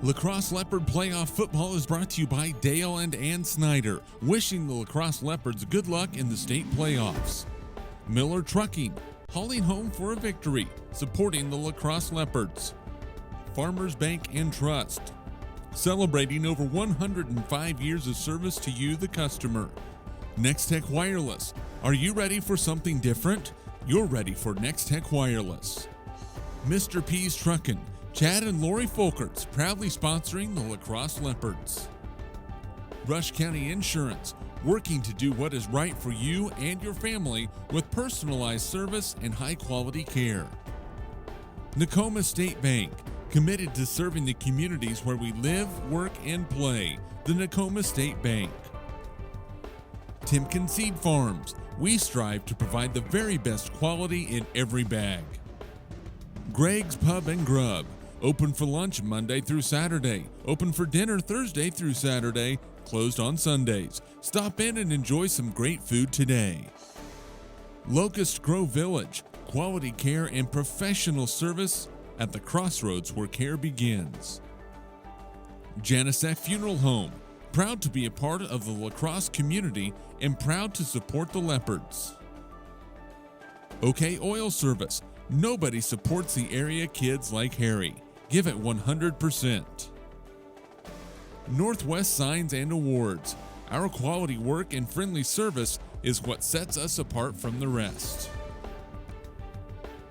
Lacrosse Leopard Playoff Football is brought to you by Dale and Ann Snyder, wishing the Lacrosse Leopards good luck in the state playoffs. Miller Trucking, hauling home for a victory, supporting the Lacrosse Leopards. Farmers Bank and Trust, celebrating over 105 years of service to you, the customer. Nextech Wireless, are you ready for something different? You're ready for Nextech Wireless. Mr. P's Truckin', Chad and Lori Folkerts, proudly sponsoring the Lacrosse Leopards. Rush County Insurance, working to do what is right for you and your family with personalized service and high-quality care. Nakoma State Bank, committed to serving the communities where we live, work, and play. The Nakoma State Bank. Timken Seed Farms, we strive to provide the very best quality in every bag. Greg's Pub and Grub, open for lunch Monday through Saturday, open for dinner Thursday through Saturday, closed on Sundays. Stop in and enjoy some great food today. Locust Grove Village, quality care and professional service at the crossroads where care begins. Janicek Funeral Home, proud to be a part of the lacrosse community and proud to support the Leopards. OK Oil Service, nobody supports the area kids like Harry. Give it 100%. Northwest Signs and Awards, our quality work and friendly service is what sets us apart from the rest.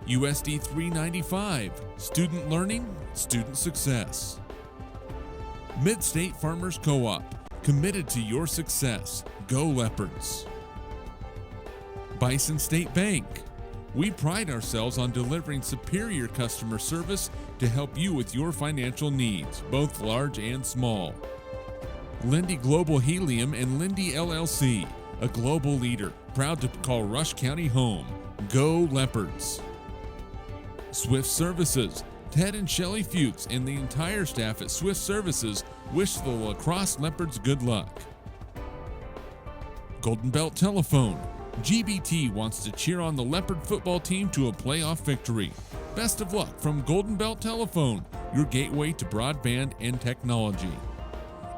USD 395, student learning, student success. Mid-State Farmers Co-op, committed to your success. Go Leopards. Bison State Bank, we pride ourselves on delivering superior customer service to help you with your financial needs, both large and small. Lindy Global Helium and Lindy LLC, a global leader, proud to call Rush County home. Go Leopards. Swift Services, Ted and Shelley Fuchs and the entire staff at Swift Services wish the Lacrosse Leopards good luck. Golden Belt Telephone, GBT wants to cheer on the Leopard football team to a playoff victory. Best of luck from Golden Belt Telephone, your gateway to broadband and technology.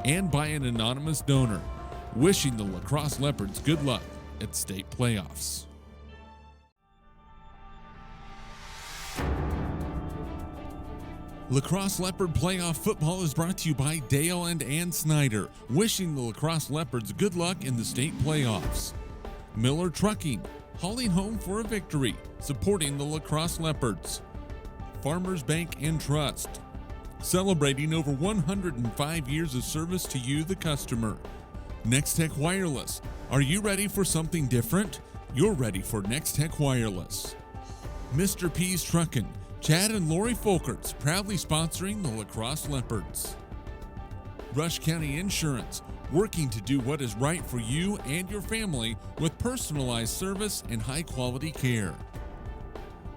And by an anonymous donor, wishing the Lacrosse Leopards good luck at state playoffs. Lacrosse Leopard Playoff Football is brought to you by Dale and Ann Snyder, wishing the Lacrosse Leopards good luck in the state playoffs. Miller Trucking, hauling home for a victory, supporting the Lacrosse Leopards. Farmers Bank and Trust, celebrating over 105 years of service to you, the customer. Nextech Wireless, are you ready for something different? You're ready for Nextech Wireless. Mr. P's Truckin', Chad and Lori Folkerts, proudly sponsoring the Lacrosse Leopards. Rush County Insurance, working to do what is right for you and your family with personalized service and high-quality care.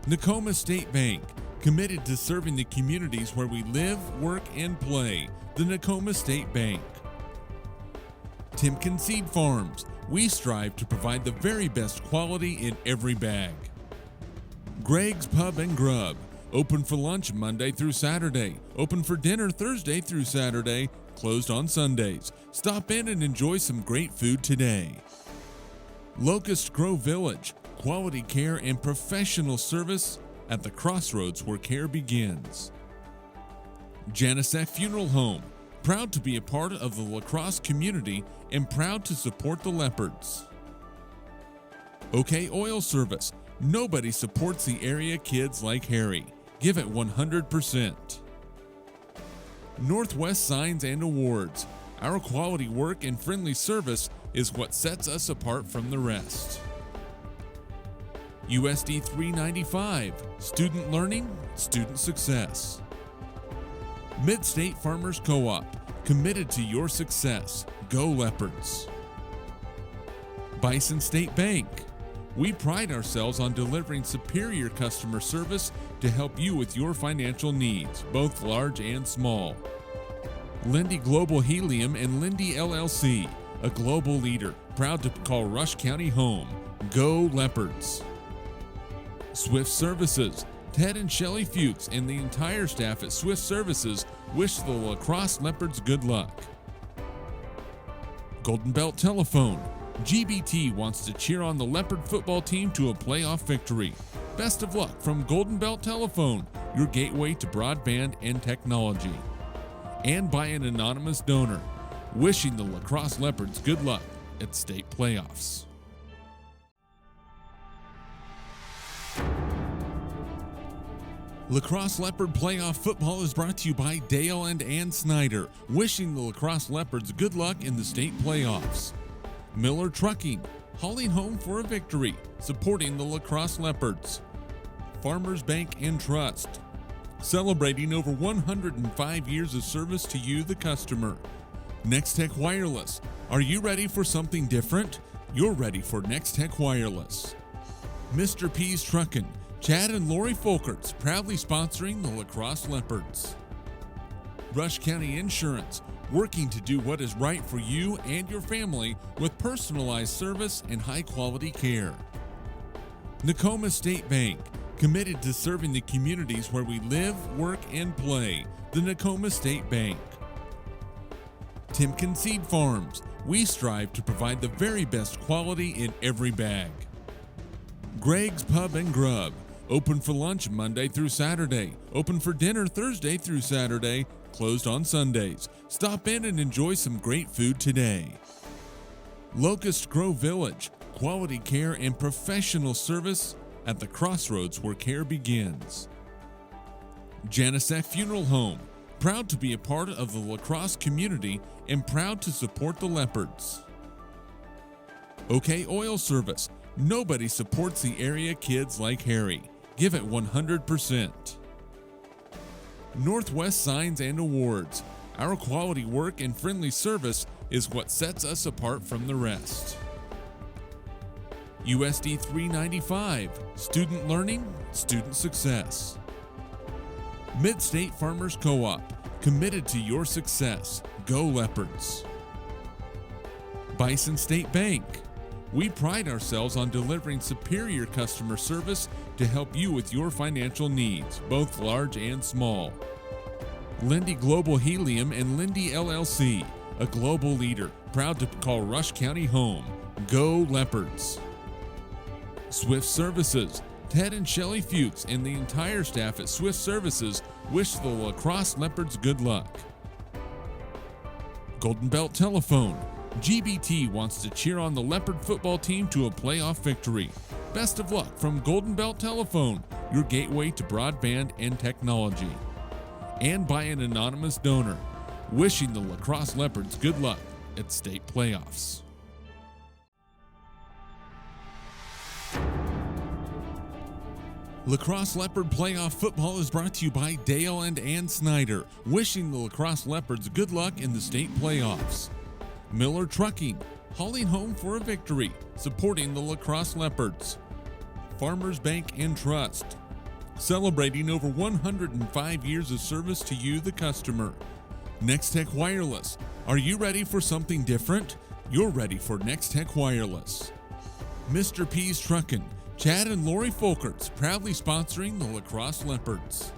Nakoma State Bank, committed to serving the communities where we live, work, and play. The Nakoma State Bank. Timken Seed Farms, we strive to provide the very best quality in every bag. Greg's Pub and Grub, open for lunch Monday through Saturday, open for dinner Thursday through Saturday, closed on Sundays. Stop in and enjoy some great food today. Locust Grove Village, quality care and professional service at the crossroads where care begins. Janicek Funeral Home, proud to be a part of the lacrosse community and proud to support the Leopards. OK Oil Service, nobody supports the area kids like Harry. Give it 100%. Northwest Signs and Awards, our quality work and friendly service is what sets us apart from the rest. USD 395, student learning, student success. Mid-State Farmers Co-op, committed to your success. Go Leopards. Bison State Bank, we pride ourselves on delivering superior customer service to help you with your financial needs, both large and small. Lindy Global Helium and Lindy LLC, a global leader, proud to call Rush County home. Go Leopards. Swift Services, Ted and Shelley Fuchs and the entire staff at Swift Services wish the Lacrosse Leopards good luck. Golden Belt Telephone. GBT wants to cheer on the Leopard football team to a playoff victory. Best of luck from Golden Belt Telephone, your gateway to broadband and technology. And by an anonymous donor, wishing the Lacrosse Leopards good luck at state playoffs. Lacrosse Leopard Playoff Football is brought to you by Dale and Ann Snyder, wishing the Lacrosse Leopards good luck in the state playoffs. Miller Trucking, hauling home for a victory, supporting the Lacrosse Leopards. Farmers Bank and Trust, celebrating over 105 years of service to you, the customer. Nextech Wireless, are you ready for something different? You're ready for Nextech Wireless. Mr. P's Truckin', Chad and Lori Folkerts proudly sponsoring the Lacrosse Leopards. Rush County Insurance, working to do what is right for you and your family with personalized service and high-quality care. Nakoma State Bank, committed to serving the communities where we live, work, and play. The Nakoma State Bank. Timken Seed Farms, we strive to provide the very best quality in every bag. Greg's Pub and Grub, open for lunch Monday through Saturday, open for dinner Thursday through Saturday, closed on Sundays. Stop in and enjoy some great food today. Locust Grove Village, quality care and professional service at the crossroads where care begins. Janicek Funeral Home, proud to be a part of the lacrosse community and proud to support the Leopards. OK Oil Service, nobody supports the area kids like Harry. Give it 100%. Northwest Signs and Awards, our quality work and friendly service is what sets us apart from the rest. USD 395, student learning, student success. Mid-State Farmers Co-op, committed to your success. Go Leopards. Bison State Bank, we pride ourselves on delivering superior customer service to help you with your financial needs, both large and small. Lindy Global Helium and Lindy LLC, a global leader, proud to call Rush County home. Go Leopards. Swift Services, Ted and Shelley Fuchs and the entire staff at Swift Services wish the Lacrosse Leopards good luck. Golden Belt Telephone, GBT wants to cheer on the Leopard football team to a playoff victory. Best of luck from Golden Belt Telephone, your gateway to broadband and technology. And by an anonymous donor, wishing the Lacrosse Leopards good luck at state playoffs. Lacrosse Leopard Playoff Football is brought to you by Dale and Ann Snyder, wishing the Lacrosse Leopards good luck in the state playoffs. Miller Trucking, hauling home for a victory, supporting the Lacrosse Leopards. Farmers Bank and Trust, celebrating over 105 years of service to you, the customer. Nextech Wireless, are you ready for something different? You're ready for Nextech Wireless. Mr. P's Truckin', Chad and Lori Folkerts proudly sponsoring the Lacrosse Leopards.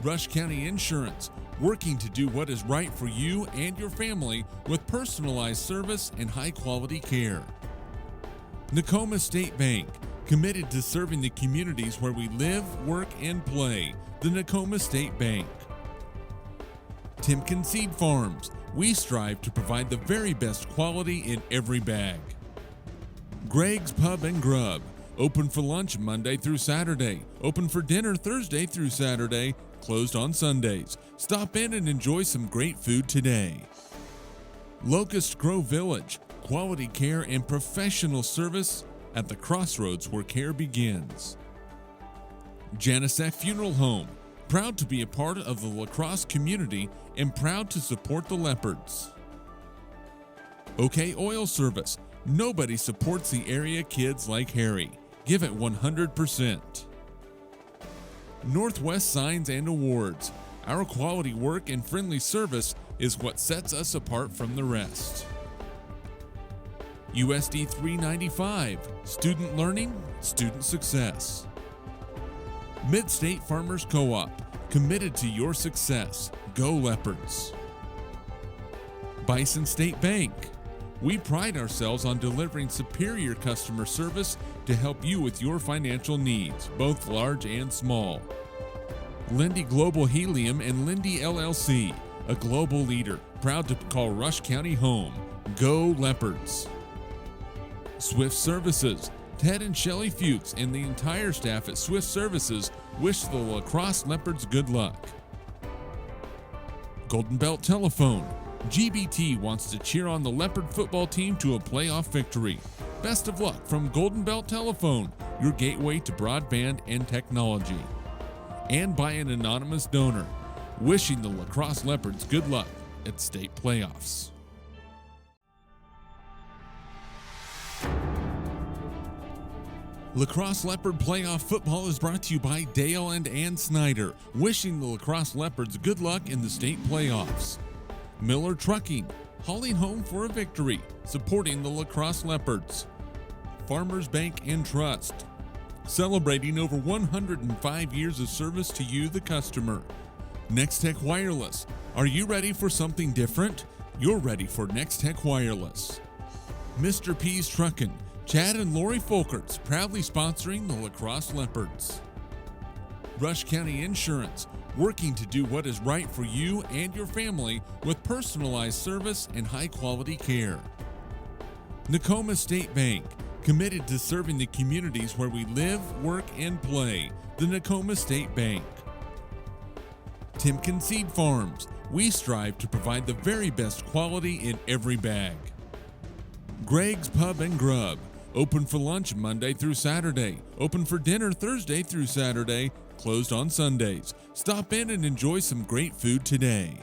Rush County Insurance, working to do what is right for you and your family with personalized service and high-quality care. Nakoma State Bank, committed to serving the communities where we live, work, and play. The Nakoma State Bank. Timken Seed Farms, we strive to provide the very best quality in every bag. Greg's Pub and Grub, open for lunch Monday through Saturday, open for dinner Thursday through Saturday, closed on Sundays. Stop in and enjoy some great food today. Locust Grove Village, quality care and professional service at the crossroads where care begins. Janicek Funeral Home, proud to be a part of the lacrosse community and proud to support the Leopards. OK Oil Service, nobody supports the area kids like Harry. Give it 100%. Northwest Signs and Awards, our quality work and friendly service is what sets us apart from the rest. USD 395, student learning, student success. Mid-State Farmers Co-op, committed to your success. Go Leopards. Bison State Bank. We pride ourselves on delivering superior customer service to help you with your financial needs, both large and small. Lindy Global Helium and Lindy LLC, a global leader, proud to call Rush County home. Go Leopards. Swift Services. Ted and Shelley Fuchs and the entire staff at Swift Services wish the Lacrosse Leopards good luck. Golden Belt Telephone. GBT wants to cheer on the Leopard football team to a playoff victory. Best of luck from Golden Belt Telephone, your gateway to broadband and technology. And by an anonymous donor, wishing the Lacrosse Leopards good luck at state playoffs. Lacrosse Leopard Playoff Football is brought to you by Dale and Ann Snyder, wishing the Lacrosse Leopards good luck in the state playoffs. Miller Trucking, hauling home for a victory, supporting the Lacrosse Leopards. Farmers Bank and Trust, celebrating over 105 years of service to you, the customer. Nextech Wireless, are you ready for something different? You're ready for Nextech Wireless. Mr. P's Truckin', Chad and Lori Folkerts, proudly sponsoring the Lacrosse Leopards. Rush County Insurance, working to do what is right for you and your family with personalized service and high-quality care. Nakoma State Bank, committed to serving the communities where we live, work, and play. The Nakoma State Bank. Timken Seed Farms, we strive to provide the very best quality in every bag. Greg's Pub and Grub, open for lunch Monday through Saturday, open for dinner Thursday through Saturday, closed on Sundays. Stop in and enjoy some great food today.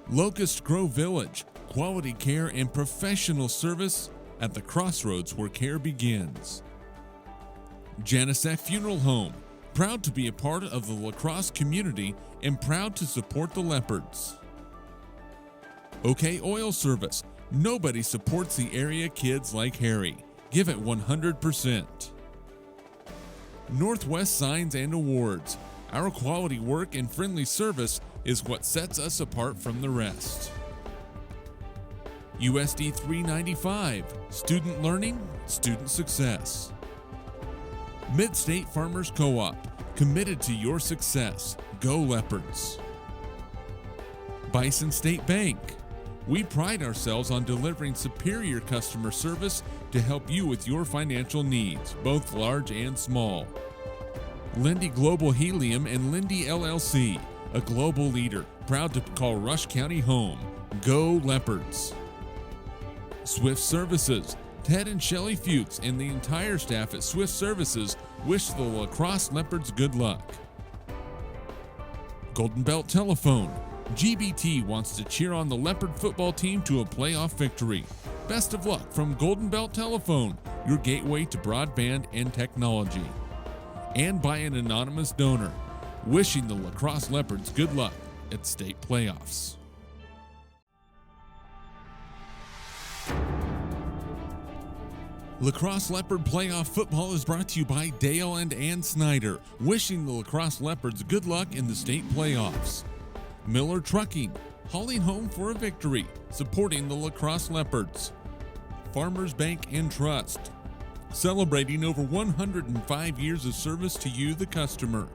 Locust Grove Village, quality care and professional service at the crossroads where care begins. Janicek Funeral Home, proud to be a part of the lacrosse community and proud to support the Leopards. OK Oil Service, nobody supports the area kids like Harry. Give it 100%. Northwest Signs and Awards, our quality work and friendly service is what sets us apart from the rest. USD 395, student learning, student success. Mid-State Farmers Co-op, committed to your success. Go Leopards. Bison State Bank, we pride ourselves on delivering superior customer service to help you with your financial needs, both large and small. Lindy Global Helium and Lindy LLC, a global leader, proud to call Rush County home. Go Leopards. Swift Services, Ted and Shelley Fuchs and the entire staff at Swift Services wish the Lacrosse Leopards good luck. Golden Belt Telephone, GBT wants to cheer on the Leopard football team to a playoff victory. Best of luck from Golden Belt Telephone, your gateway to broadband and technology. And by an anonymous donor, wishing the Lacrosse Leopards good luck at state playoffs. Lacrosse Leopard Playoff Football is brought to you by Dale and Ann Snyder, wishing the Lacrosse Leopards good luck in the state playoffs. Miller Trucking, hauling home for a victory, supporting the Lacrosse Leopards. Farmers Bank and Trust, celebrating over 105 years of service to you, the customer.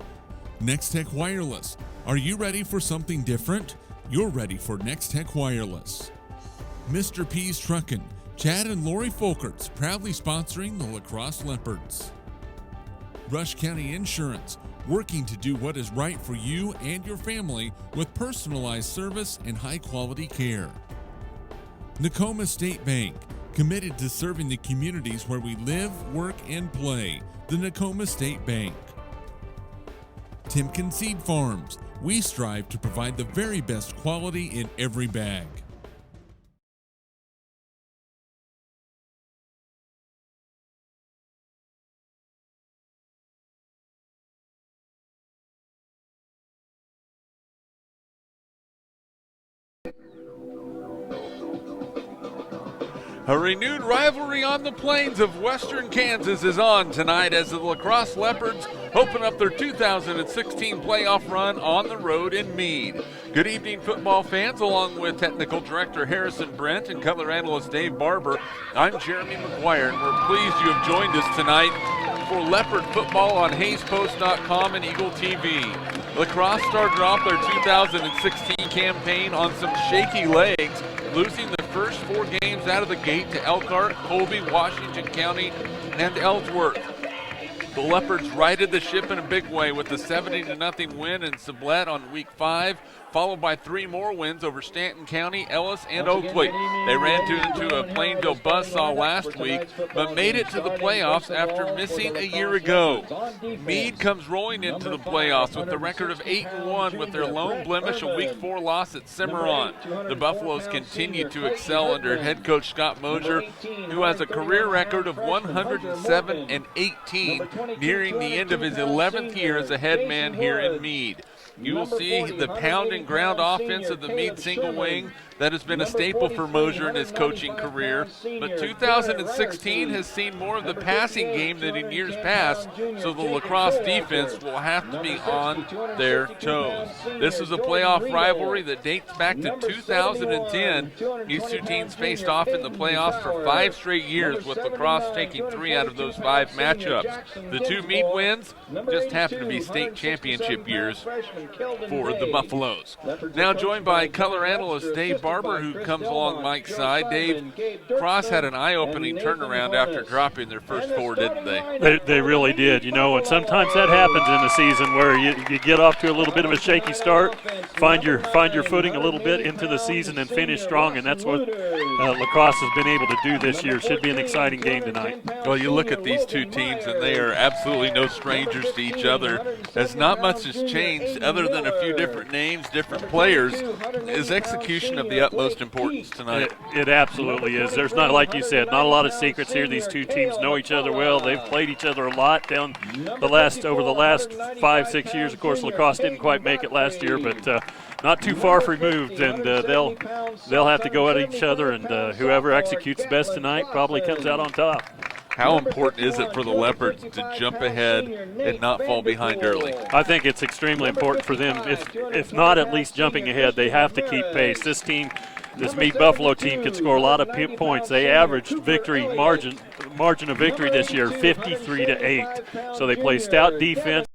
Nextech Wireless, are you ready for something different? You're ready for Nextech Wireless. Mr. P's Truckin', Chad and Lori Folkerts, proudly sponsoring the Lacrosse Leopards. Rush County Insurance, working to do what is right for you and your family with personalized service and high-quality care. Nakoma State Bank, committed to serving the communities where we live, work, and play. The Nakoma State Bank. Timken Seed Farms, we strive to provide the very best quality in every bag. A renewed rivalry on the plains of western Kansas is on tonight as the Lacrosse Leopards open up their 2016 playoff run on the road in Meade. Good evening, football fans, along with technical director Harrison Brent and color analyst Dave Barber. I'm Jeremy McGuire, and we're pleased you have joined us tonight for Leopard football on HaysPost.com and Eagle TV. Lacrosse started off their 2016 campaign on some shaky legs, losing the first 4 games out of the gate to Elkhart, Colby, Washington County, and Ellsworth. The Leopards righted the ship in a big way with a 70-0 win in Sublette on week 5, followed by 3 more wins over Stanton County, Ellis, and Oakley. They ran into a Plainville buzzsaw last week, but made it to the playoffs after missing a year ago. Meade comes rolling into the playoffs with a record of 8-1 with their lone blemish, a week 4 loss at Cimarron. The Buffaloes continue to excel under head coach Scott Mosier, who has a career record of 107-18, nearing the end of his 11th year as a head man here in Meade. You will see the pound and ground offense of the Meade single wing that has been a staple for Mosier in his coaching career. But 2016 has seen more of the passing game than in years past, so the Lacrosse defense will have to be on their toes. This is a playoff rivalry that dates back to 2010. These two teams faced off in the playoffs for 5 straight years, with Lacrosse taking 3 out of those 5 matchups. The 2 Meade wins just happen to be state championship years for the Buffaloes. Now joined by color analyst Dave Barber, who comes along Mike's side. Dave, Cross had an eye-opening turnaround after dropping their first 4, didn't they? They really did, you know, and sometimes that happens in the season where you get off to a little bit of a shaky start, find your footing a little bit into the season and finish strong, and that's what Lacrosse has been able to do this year. Should be an exciting game tonight. Well, you look at these two teams, and they are absolutely no strangers to each other, as not much has changed other than a few different names, different players. Is execution of the utmost importance tonight? It absolutely is. There's not, like you said, not a lot of secrets here. These two teams know each other well. They've played each other a lot over the last 5-6 years. Of course, Lacrosse didn't quite make it last year, but not too far removed, and they'll have to go at each other, and whoever executes best tonight probably comes out on top. How important is it for the Leopards to jump ahead and not fall behind early? I think it's extremely important for them. If not at least jumping ahead, they have to keep pace. This Meade Buffalo team can score a lot of points. They averaged margin of victory this year 53-8. So they play stout defense.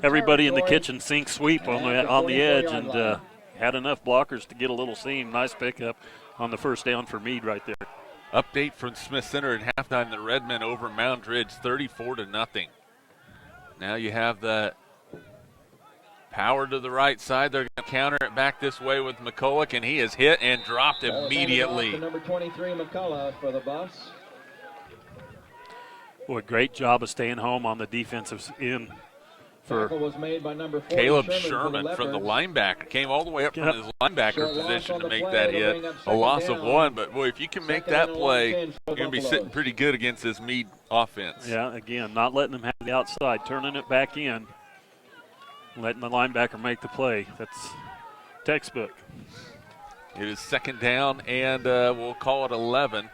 Everybody in the kitchen sink sweep on the edge, and had enough blockers to get a little seam. Nice pickup on the first down for Meade right there. Update from Smith Center at halftime. The Redmen over Mound Ridge 34-0. Now you have the power to the right side. They're going to counter it back this way with McCulloch, and he is hit and dropped immediately. Number 23, McCulloch for the Buffs. Boy, great job of staying home on the defensive end for was made by number 40, Caleb Sherman from the linebacker. Came all the way up from his linebacker position to make that hit. A loss of one, but boy, if you can make that play, you're going to be sitting pretty good against this Meade offense. Yeah, again, not letting them have the outside, turning it back in, letting the linebacker make the play. That's textbook. It is second down, and we'll call it 11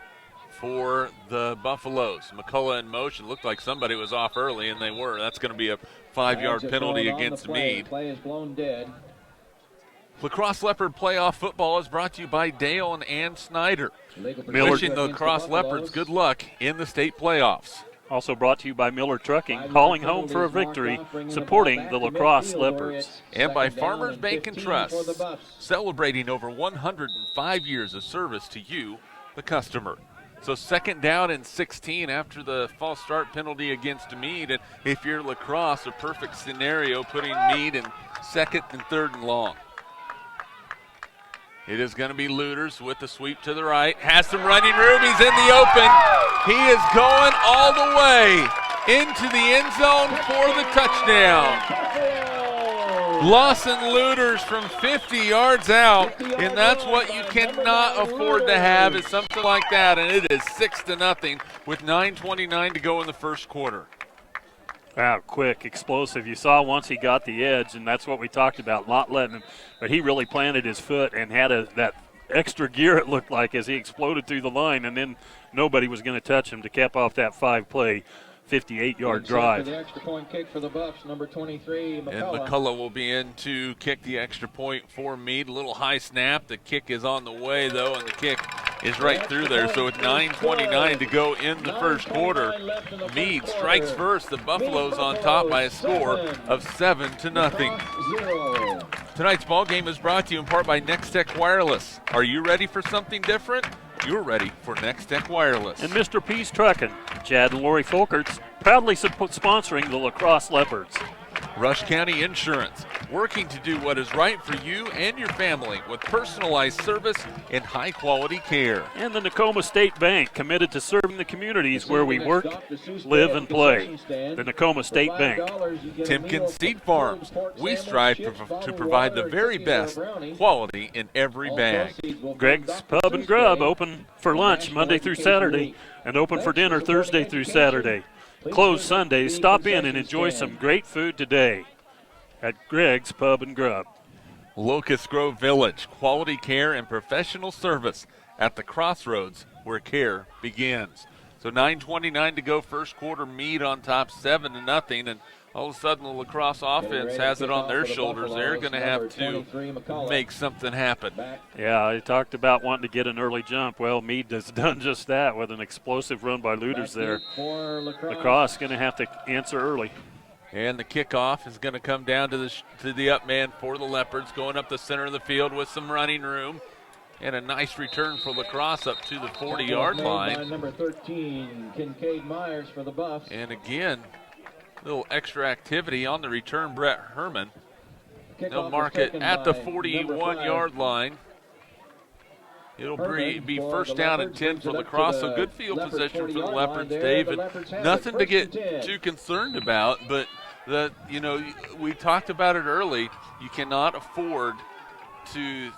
for the Buffaloes. McCullough in motion. Looked like somebody was off early, and they were. That's going to be a 5-yard penalty against Meade. Play is blown dead. Lacrosse Leopard Playoff Football is brought to you by Dale and Ann Snyder. Wishing the Lacrosse Leopards good luck in the state playoffs. Also brought to you by Miller Trucking, calling home for a victory, supporting the Lacrosse Leopards. And by Farmers Bank and Trust, celebrating over 105 years of service to you, the customer. So second down and 16 after the false start penalty against Meade. And if you're Lacrosse, a perfect scenario, putting Meade in second and third and long. It is going to be Looters with the sweep to the right. Has some running room. He's in the open. He is going all the way into the end zone for the touchdown. Lawson Looters from 50 yards out, and that's what you cannot afford to have is something like that, and it is 6-0 with 9:29 to go in the first quarter. Wow, quick, explosive. You saw once he got the edge, and that's what we talked about, not letting him. But he really planted his foot and had that extra gear, it looked like, as he exploded through the line, and then nobody was going to touch him to cap off that 5-play, 58-yard drive. The extra point kick for the Buffs, number 23, McCullough. And McCullough will be in to kick the extra point for Meade. A little high snap. The kick is on the way, though, and the kick is right through there. So with 9:29 to go in the first quarter, Meade strikes first. The Buffaloes on top by a score of 7-0. Tonight's ball game is brought to you in part by Next Tech Wireless. Are you ready for something different? You're ready for Next Tech Wireless. And Mr. P's Trucking, Chad and Lori Folkerts, proudly sponsoring the Lacrosse Leopards. Rush County Insurance, working to do what is right for you and your family with personalized service and high-quality care. And the Nakoma State Bank, committed to serving the communities where we work, live, and play. The Nakoma State Bank. Timken Seed Farms, we strive to provide the very best quality in every bag. Greg's Pub and Grub, open for lunch Monday through Saturday and open for dinner Thursday through Saturday. Closed Sundays. Stop in and enjoy some great food today at Greg's Pub and Grub. Locust Grove Village, quality care and professional service at the crossroads where care begins. So 9:29 to go, first quarter. Meade on top 7-0, and all of a sudden the Lacrosse offense has it on their shoulders. They're going to have to make something happen. Yeah, I talked about wanting to get an early jump. Well, Meade has done just that with an explosive run by Looters there. Lacrosse going to have to answer early. And the kickoff is going to come down to the up man for the Leopards, going up the center of the field with some running room. And a nice return for Lacrosse up to the 40-yard line. Number 13, Kincaid Myers for the Buffs. And again, a little extra activity on the return, Brett Herman. They'll mark it at the 41-yard line. It'll be first down and 10 for Lacrosse. So good field position for the Leopards, Dave. And nothing to get too concerned about, but we talked about it early. You cannot afford to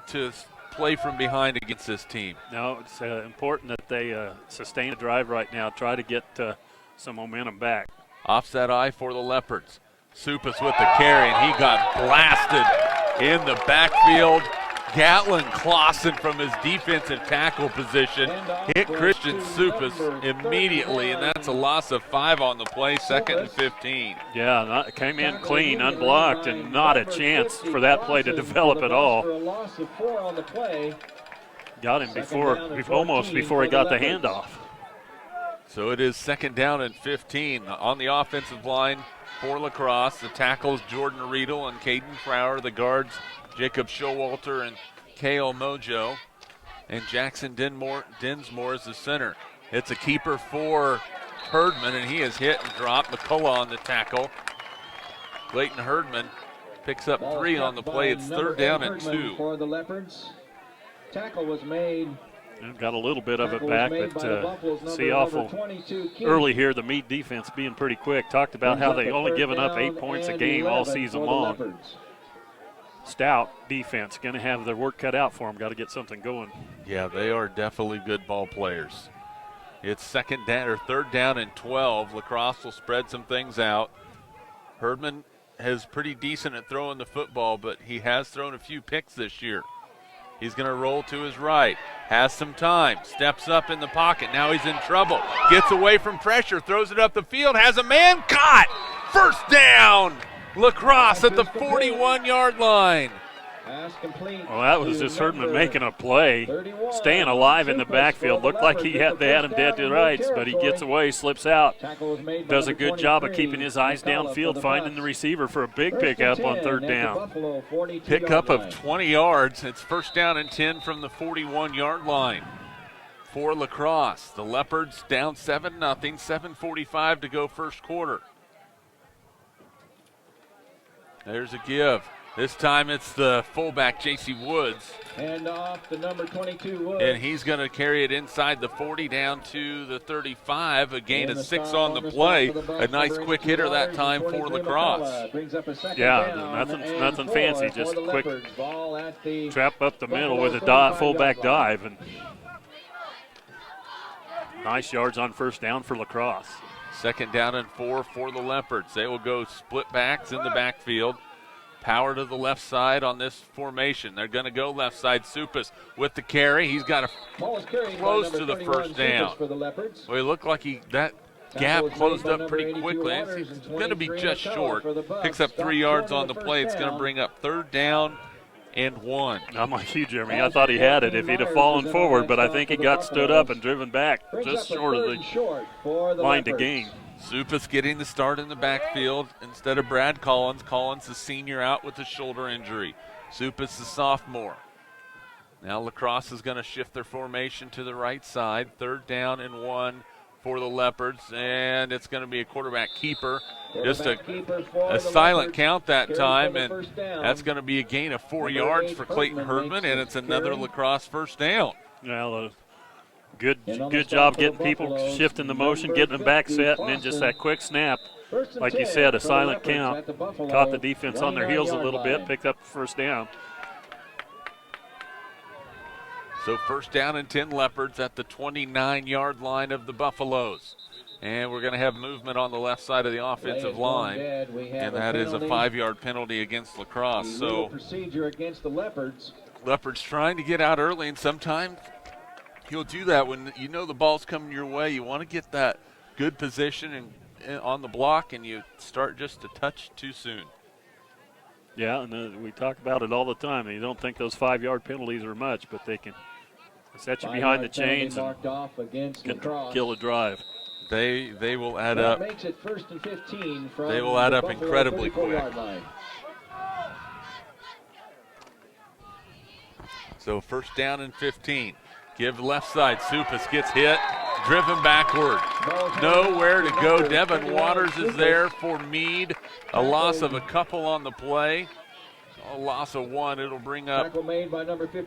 play from behind against this team. No, it's important that they sustain a drive right now, try to get some momentum back. Offset eye for the Leopards. Supas with the carry, and he got blasted in the backfield. Gatlin Clausen from his defensive tackle position hit Christian Supas immediately, and that's a loss of 5 on the play, 2nd and 15. Yeah, came in clean, unblocked, and not a chance for that play to develop at all. Got him almost before he got the handoff. So it is second down and 15 on the offensive line for Lacrosse. The tackles Jordan Riedel and Caden Frower. The guards Jacob Showalter and Kale Mojo. And Jackson Dinsmore is the center. It's a keeper for Herdman, and he is hit and dropped. McCullough on the tackle. Clayton Herdman picks up 3 on the play. It's third down and 2. For the Leopards. Tackle was made. Got a little bit of it back, but see awful early here. The Meade defense being pretty quick. Talked about how they only given up 8 points a game all season long. Stout defense, going to have their work cut out for them. Got to get something going. Yeah, they are definitely good ball players. It's third down and 12. Lacrosse will spread some things out. Herdman is pretty decent at throwing the football, but he has thrown a few picks this year. He's going to roll to his right, has some time, steps up in the pocket. Now he's in trouble, gets away from pressure, throws it up the field, has a man caught. First down, Lacrosse at the 41-yard line. Well, that was just Herdman making a play, staying alive in the backfield. Looked like they had him dead to rights, but he gets away, slips out. Does a good job of keeping his eyes downfield, finding the receiver for a big pickup on third down. Pickup of 20 yards. It's first down and 10 from the 41-yard line for Lacrosse. The Leopards down 7-0, 7:45 to go first quarter. There's a give. This time it's the fullback, J.C. Woods. And off the number 22, Woods. And he's going to carry it inside the 40 down to the 35. A gain of 6 on the play. A nice quick hitter that time for Lacrosse. Yeah, nothing fancy. Just quick trap up the middle with a fullback dive. And nice yards on first down for Lacrosse. Second down and 4 for the Leopards. They will go split backs in the backfield. Power to the left side on this formation. They're going to go left side. Supas with the carry. He's got close to the first down. Well, it looked like that gap closed up pretty quickly. It's going to be just short. Picks up 3 yards on the play. It's going to bring up third down and 1. I'm like you, Jeremy. I thought he had it if he'd have fallen forward, but I think he got stood up and driven back just short of the line to gain. Supas getting the start in the backfield instead of Brad Collins. Collins, the senior, out with a shoulder injury. Supas, the sophomore. Now Lacrosse is going to shift their formation to the right side. Third down and 1 for the Leopards, and it's going to be a quarterback keeper. Just a silent count that time, and that's going to be a gain of 4 yards for Clayton Herdman, and it's another Lacrosse first down. Well, Good job getting people shifting the motion, getting them back set, and then just that quick snap. Like you said, a silent count. Caught the defense on their heels a little bit, picked up the first down. So first down and 10 Leopards at the 29-yard line of the Buffaloes. And we're going to have movement on the left side of the offensive line, and that is a 5-yard penalty against Lacrosse. So procedure against the Leopards. Leopards trying to get out early, and sometimes you'll do that when you know the ball's coming your way. You want to get that good position and on the block, and you start just a touch too soon. Yeah, and we talk about it all the time. And you don't think those 5-yard penalties are much, but they can set you behind the chains and can kill a drive. They will add up. Makes it first and 15 from they will add up incredibly quick. So first down and 15. Give left side. Supas gets hit, driven backward. Nowhere to go. Devin Waters is there for Meade. A loss of a couple on the play. A loss of 1. It'll bring up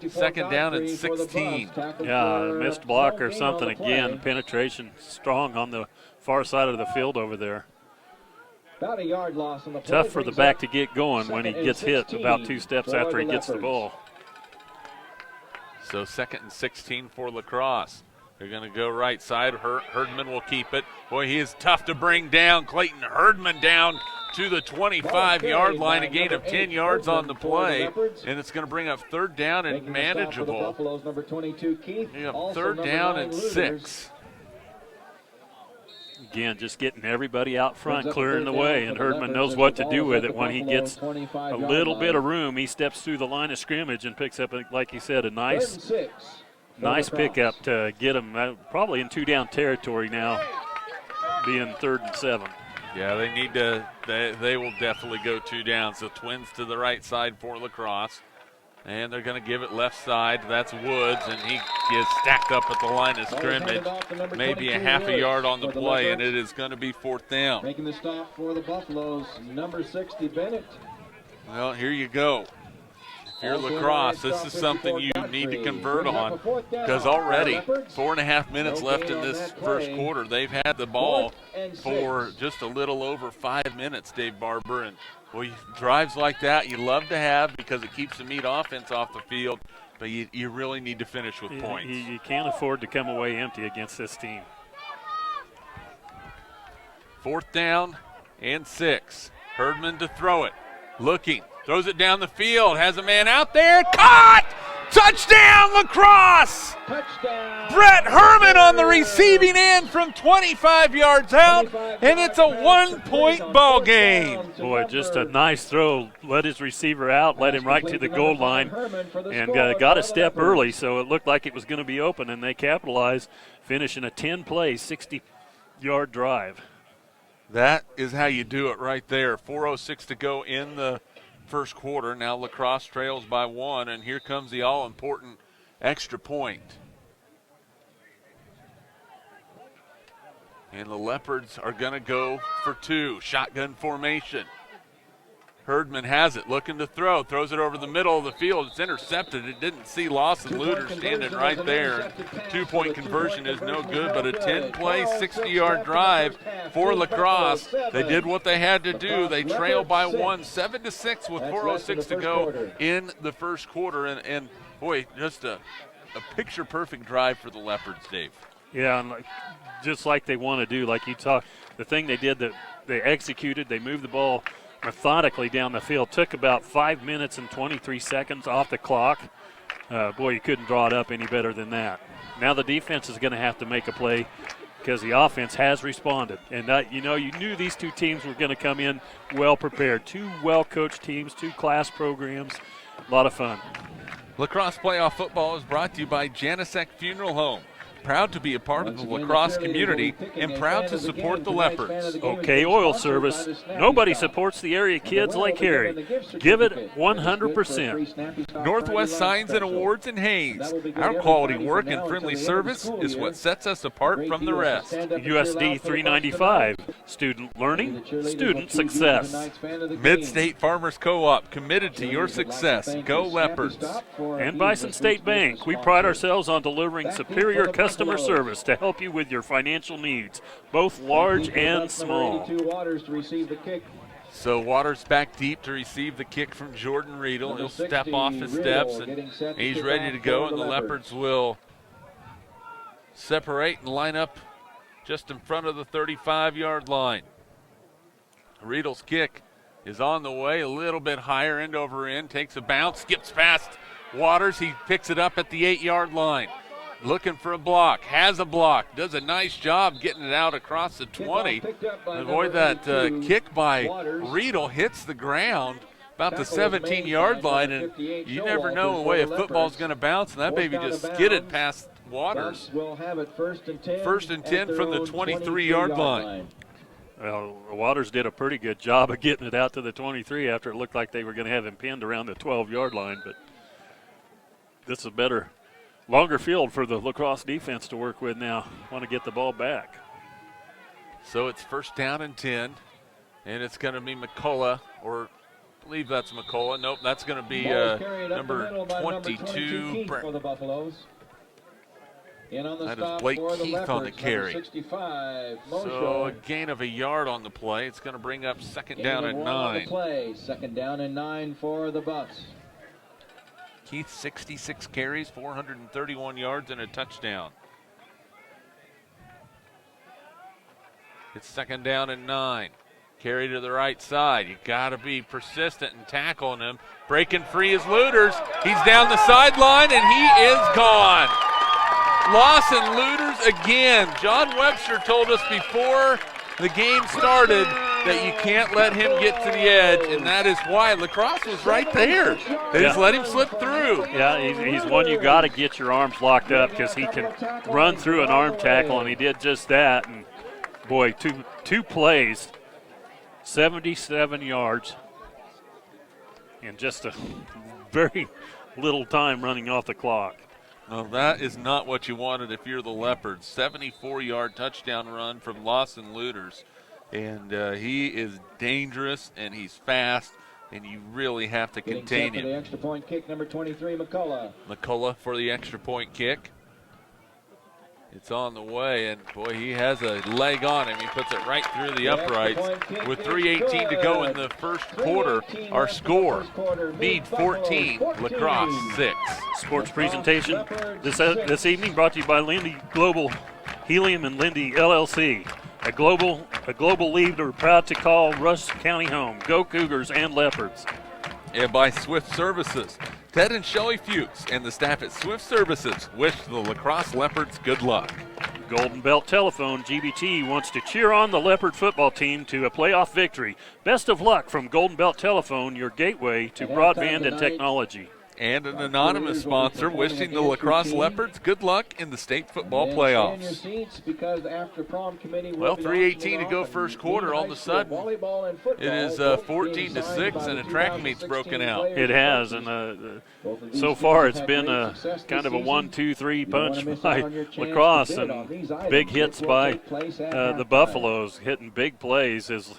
second down and 16. Yeah, missed block or something again. Penetration strong on the far side of the field over there. About a yard loss on the play. Tough for the back to get going when he gets hit about 2 steps after he gets the ball. So second and 16 for Lacrosse. They're going to go right side. Herdman will keep it. Boy, he is tough to bring down. Clayton Herdman down to the 25-yard line, a gain of 10 yards on the play, and it's going to bring up third down and manageable. Third down and 6. Again, just getting everybody out front, clearing the way, and Herdman knows what to do with it. When he gets a little bit of room, he steps through the line of scrimmage and picks up, like you said, a nice pickup to get him probably in 2-down territory now, being 3rd and 7. Yeah, they need to. They will definitely go 2 down. So Twins to the right side for Lacrosse. And they're going to give it left side. That's Woods, and he is stacked up at the line of scrimmage. Maybe a half a yard on the play, and it is going to be 4th down. Making the stop for the Buffaloes, number 60, Bennett. Well, here you go. If you're Lacrosse, this is something you need to convert on, because already 4.5 minutes left in this first quarter. They've had the ball for just a little over 5 minutes, Dave Barber, and well, drives like that you love to have because it keeps the Meade offense off the field, but you really need to finish with points. You can't afford to come away empty against this team. 4th down and 6. Herdman to throw it. Looking. Throws it down the field. Has a man out there. Caught! Touchdown, Lacrosse! Touchdown! Brett Herman on the receiving end from 25 yards out, and it's a 1-point ball game. Boy, just a nice throw. Let his receiver out, led him right to the goal line, and got a step early, so it looked like it was going to be open, and they capitalized, finishing a 10-play, 60-yard drive. That is how you do it right there. 4:06 to go in the first quarter. Now Lacrosse trails by 1, and here comes the all-important extra point. And the Leopards are going to go for 2. Shotgun formation. Herdman has it, looking to throw. Throws it over the middle of the field. It's intercepted. It didn't see Lawson Luter standing right there. 2-point conversion is no good, but a 10-play, 60-yard drive for Lacrosse. They did what they had to do. They trail by 1, 7-6 with 4:06 to go in the first quarter. And boy, just a picture-perfect drive for the Leopards, Dave. Yeah, and just like they want to do, like you talked, the thing they did that they executed, they moved the ball methodically down the field. Took about 5 minutes and 23 seconds off the clock. Boy, you couldn't draw it up any better than that. Now the defense is going to have to make a play because the offense has responded. And, you knew these two teams were going to come in well prepared. 2 well-coached teams, 2 class programs. A lot of fun. Lacrosse Playoff Football is brought to you by Janicek Funeral Home. Proud to be a part of the lacrosse community and proud to support the Leopards. OK Oil Service. Nobody supports the area kids like Harry. Give it 100%. Northwest Signs and Awards in Hayes. Our quality work and friendly service is what sets us apart from the rest. USD 395. Student learning, student success. Mid-State Farmers Co-op, committed to your success. Go Leopards. And Bison State Bank. We pride ourselves on delivering superior customer service to help you with your financial needs, both large and small. So Waters back deep to receive the kick from Jordan Riedel. He'll step off his steps, and he's ready to go, and the Leopards will separate and line up just in front of the 35-yard line. Riedel's kick is on the way, a little bit higher, end over end, takes a bounce, skips past Waters. He picks it up at the 8-yard line. Looking for a block, has a block, does a nice job getting it out across the 20. Avoid that kick by Riedel, hits the ground about the 17-yard line, and you never know the way a football's going to bounce, and that baby just skidded past Waters. First and 10 from the 23-yard line. Well, Waters did a pretty good job of getting it out to the 23 after it looked like they were going to have him pinned around the 12-yard line, but this is better. Longer field for the Lacrosse defense to work with now. Want to get the ball back. So it's first down and 10, and it's going to be McCullough, or I believe that's McCullough. Nope, that's going to be number 22. For the Buffaloes. That is Blake Keith on the carry. So a gain of a yard on the play. It's going to bring up second down and 9. Second down and 9 for the Buffs. Keith, 66 carries, 431 yards, and a touchdown. It's second down and 9. Carry to the right side. You got to be persistent in tackling him. Breaking free is Luters. He's down the sideline, and he is gone. Lawson Luters again. John Webster told us before the game started that you can't let him get to the edge, and that is why Lacrosse was right there. They just let him slip through. Yeah, he's one you got to get your arms locked up because he can run through an arm tackle, and he did just that. And boy, two plays 77 yards in just a very little time running off the clock. Well, that is not what you wanted if you're the Leopards. 74-yard touchdown run from Lawson Luters. And he is dangerous, and he's fast, and you really have to contain him. For the extra point kick, number 23, McCullough. McCullough for the extra point kick. It's on the way, and boy, he has a leg on him. He puts it right through the uprights. With 3:18 to go in the first quarter, our score, Meade 14, Lacrosse 6. Sports presentation this evening brought to you by Lindy Global Helium and Lindy LLC. A global lead are proud to call Rush County home. Go Cougars and Leopards. And by Swift Services. Ted and Shelley Fuchs and the staff at Swift Services wish the Lacrosse Leopards good luck. Golden Belt Telephone, GBT wants to cheer on the Leopard football team to a playoff victory. Best of luck from Golden Belt Telephone, your gateway to broadband and technology. And an anonymous sponsor wishing the Lacrosse Leopards good luck in the state football playoffs. Well, 3:18 to go first quarter. All of a sudden, it is 14-6, and a track meet's broken out. It has, and so far it's been a kind of a 1-2-3 punch by Lacrosse, and big hits by the Buffaloes, hitting big plays as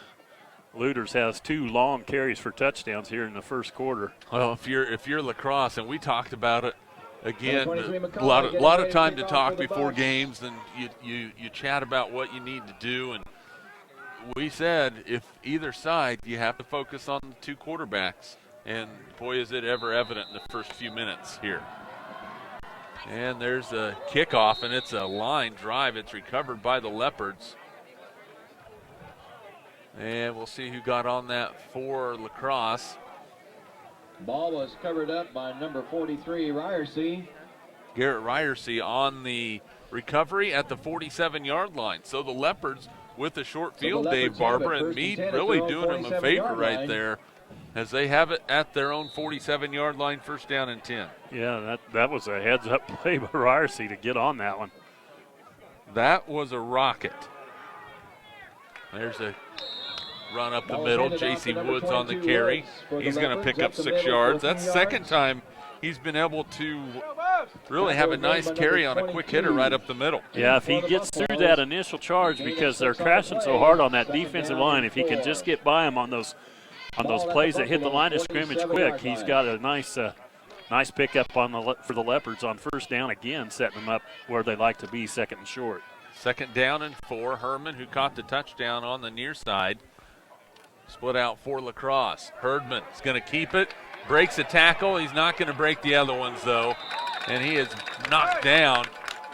Luters has 2 long carries for touchdowns here in the first quarter. Well, if you're Lacrosse, and we talked about it again, a lot of time to talk before games, and you chat about what you need to do, and we said if either side, you have to focus on the 2 quarterbacks, and boy, is it ever evident in the first few minutes here. And there's a kickoff, and it's a line drive. It's recovered by the Leopards. And we'll see who got on that for Lacrosse. Ball was covered up by number 43, Ryersey. Garrett Ryersey on the recovery at the 47-yard line. So the Leopards with a short field, Dave Barber, and Meade really doing them a favor right there as they have it at their own 47-yard line, first down and 10. Yeah, that was a heads-up play by Ryersey to get on that one. That was a rocket. There's a run up the middle. J.C. Woods on the carry. He's going to pick up 6 yards. That's the second time he's been able to really have a nice carry on a quick hitter right up the middle. Yeah, if he gets through that initial charge, because they're crashing so hard on that defensive line, if he can just get by him on those plays that hit the line of scrimmage quick, he's got a nice pickup for the Leopards on first down again, setting them up where they like to be, second and short. Second down and 4. Herman, who caught the touchdown on the near side, split out for Lacrosse. Herdman is going to keep it, breaks a tackle. He's not going to break the other ones, though, and he is knocked down.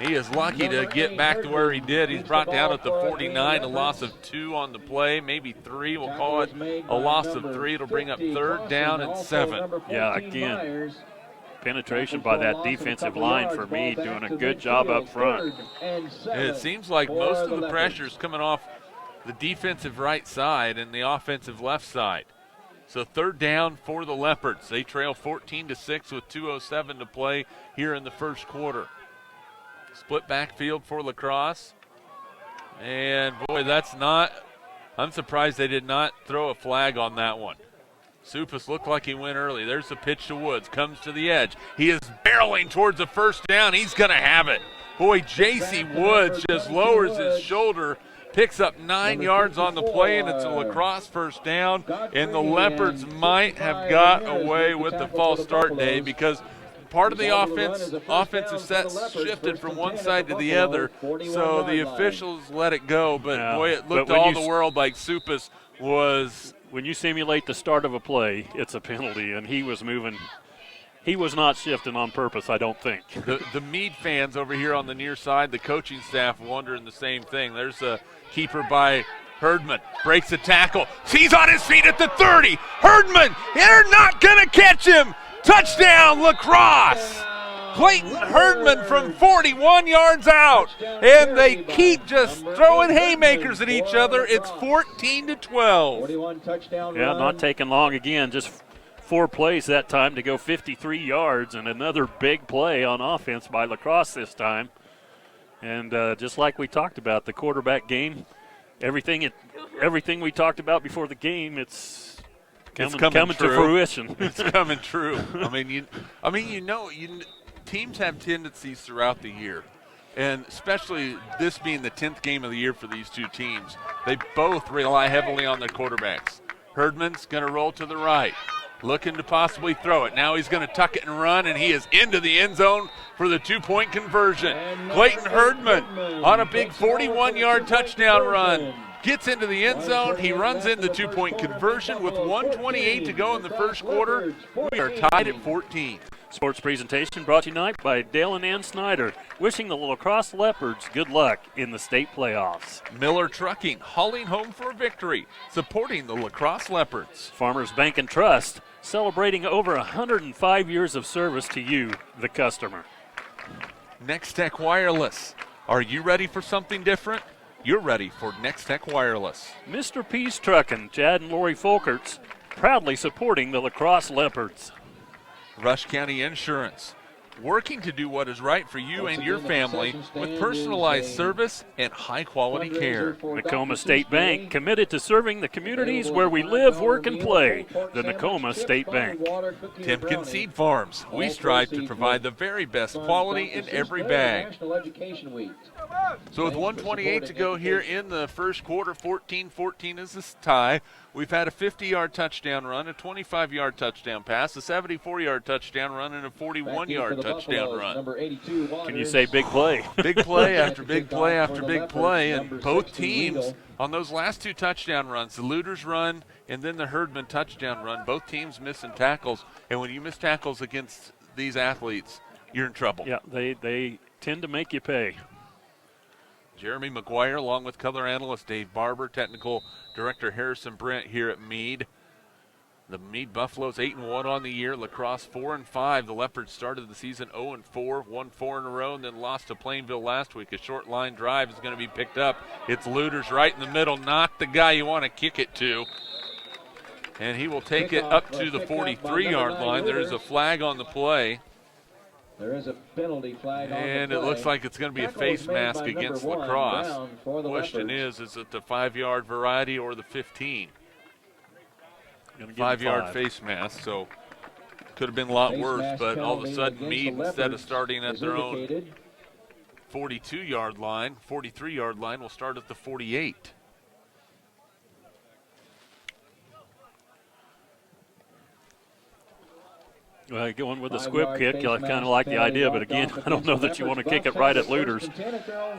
He is lucky to get back to where he did. He's brought down at the 49, a loss of 2 on the play, maybe 3. We'll call it a loss of 3. It'll bring up third down and 7. Yeah, again, penetration by that defensive line for me, doing a good job up front. And it seems like most of the pressure is coming off the defensive right side and the offensive left side. So third down for the Leopards. They trail 14-6 with 2:07 to play here in the first quarter. Split backfield for Lacrosse. And boy, I'm surprised they did not throw a flag on that one. Supus looked like he went early. There's the pitch to Woods. Comes to the edge. He is barreling towards the first down. He's going to have it. Boy, J.C. Woods just lowers his shoulder, picks up 9 yards on the play, and it's a Lacrosse first down. And the Leopards might have got away with the false start, Dave, because part of the offensive set shifted from one side to the other, so the officials let it go. But, boy, it looked all the world like Supus was. When you simulate the start of a play, it's a penalty, and he was moving. He was not shifting on purpose, I don't think. The Meade fans over here on the near side, the coaching staff wondering the same thing. There's a keeper by Herdman. Breaks a tackle. He's on his feet at the 30. Herdman, they're not going to catch him. Touchdown, Lacrosse. Clayton Herdman from 41 yards out. And they keep just throwing haymakers at each other. It's 14-12. Yeah, not taking long again. Just 4 plays that time to go 53 yards, and another big play on offense by Lacrosse this time. And just like we talked about, the quarterback game, everything we talked about before the game, it's coming to true. fruition. It's coming true. Teams have tendencies throughout the year, and especially this being the 10th game of the year for these two teams, they both rely heavily on their quarterbacks. Herdman's going to roll to the right, looking to possibly throw it. Now he's going to tuck it and run, and he is into the end zone for the 2-point conversion. Clayton Herdman on a big 41-yard touchdown run. Gets into the end zone. He runs in the 2-point conversion with 1:28 to go in the first quarter. We are tied at 14. Sports presentation brought to you tonight by Dale and Ann Snyder, wishing the Lacrosse Leopards good luck in the state playoffs. Miller Trucking, hauling home for a victory, supporting the Lacrosse Leopards. Farmers Bank and Trust, celebrating over 105 years of service to you, the customer. Next Tech Wireless. Are you ready for something different? You're ready for Next Tech Wireless. Mr. P's Truckin', Chad and Lori Folkerts, proudly supporting the Lacrosse Leopards. Rush County Insurance, working to do what is right for you and your family with personalized service and high-quality care. Nakoma State Bank, committed to serving the communities where we live, work, and play. The Nakoma State Bank. Timken Seed Farms, we strive to provide the very best quality in every bag. So with 1:28 to go here in the first quarter, 14-14 is this tie. We've had a 50-yard touchdown run, a 25-yard touchdown pass, a 74-yard touchdown run, and a 41-yard touchdown run. Can you say big play? Big play after big play after big play, and both teams on those last two touchdown runs, the Looters run and then the Herdman touchdown run, both teams missing tackles. And when you miss tackles against these athletes, you're in trouble. Yeah, they tend to make you pay. Jeremy McGuire, along with color analyst Dave Barber, technical director Harrison Brent here at Meade. The Meade Buffaloes 8-1 on the year. Lacrosse 4-5. The Leopards started the season 0-4, won 4 in a row, and then lost to Plainville last week. A short line drive is going to be picked up. It's Looters right in the middle, not the guy you want to kick it to. And he will take it up to the 43-yard line. There is a flag on the play. There is a penalty flag on the and play. it looks like it's going to be a face mask against Lacrosse. The question is it the 5-yard variety or the 15? 5-yard face mask, so could have been a lot worse, but all of a sudden Meade, instead of starting at their own 42-yard line, 43-yard line, will start at the 48. Going with the squib kick, I kind of like the idea, but again, I don't know that you want to kick it right at Looters.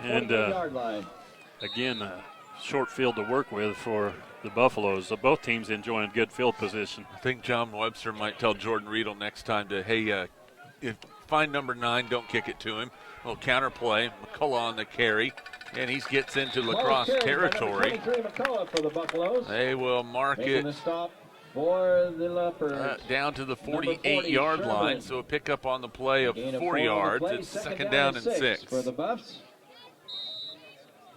And again, short field to work with for the Buffaloes. So both teams enjoying good field position. I think John Webster might tell Jordan Riedel next time to, hey, if find number 9, don't kick it to him. A little counter play, McCullough on the carry, and he gets into Lacrosse territory. They will mark it for the Leopards. Down to the 48-yard line, so a pickup on the play of 4 yards. It's second down and 6. For the Buffs.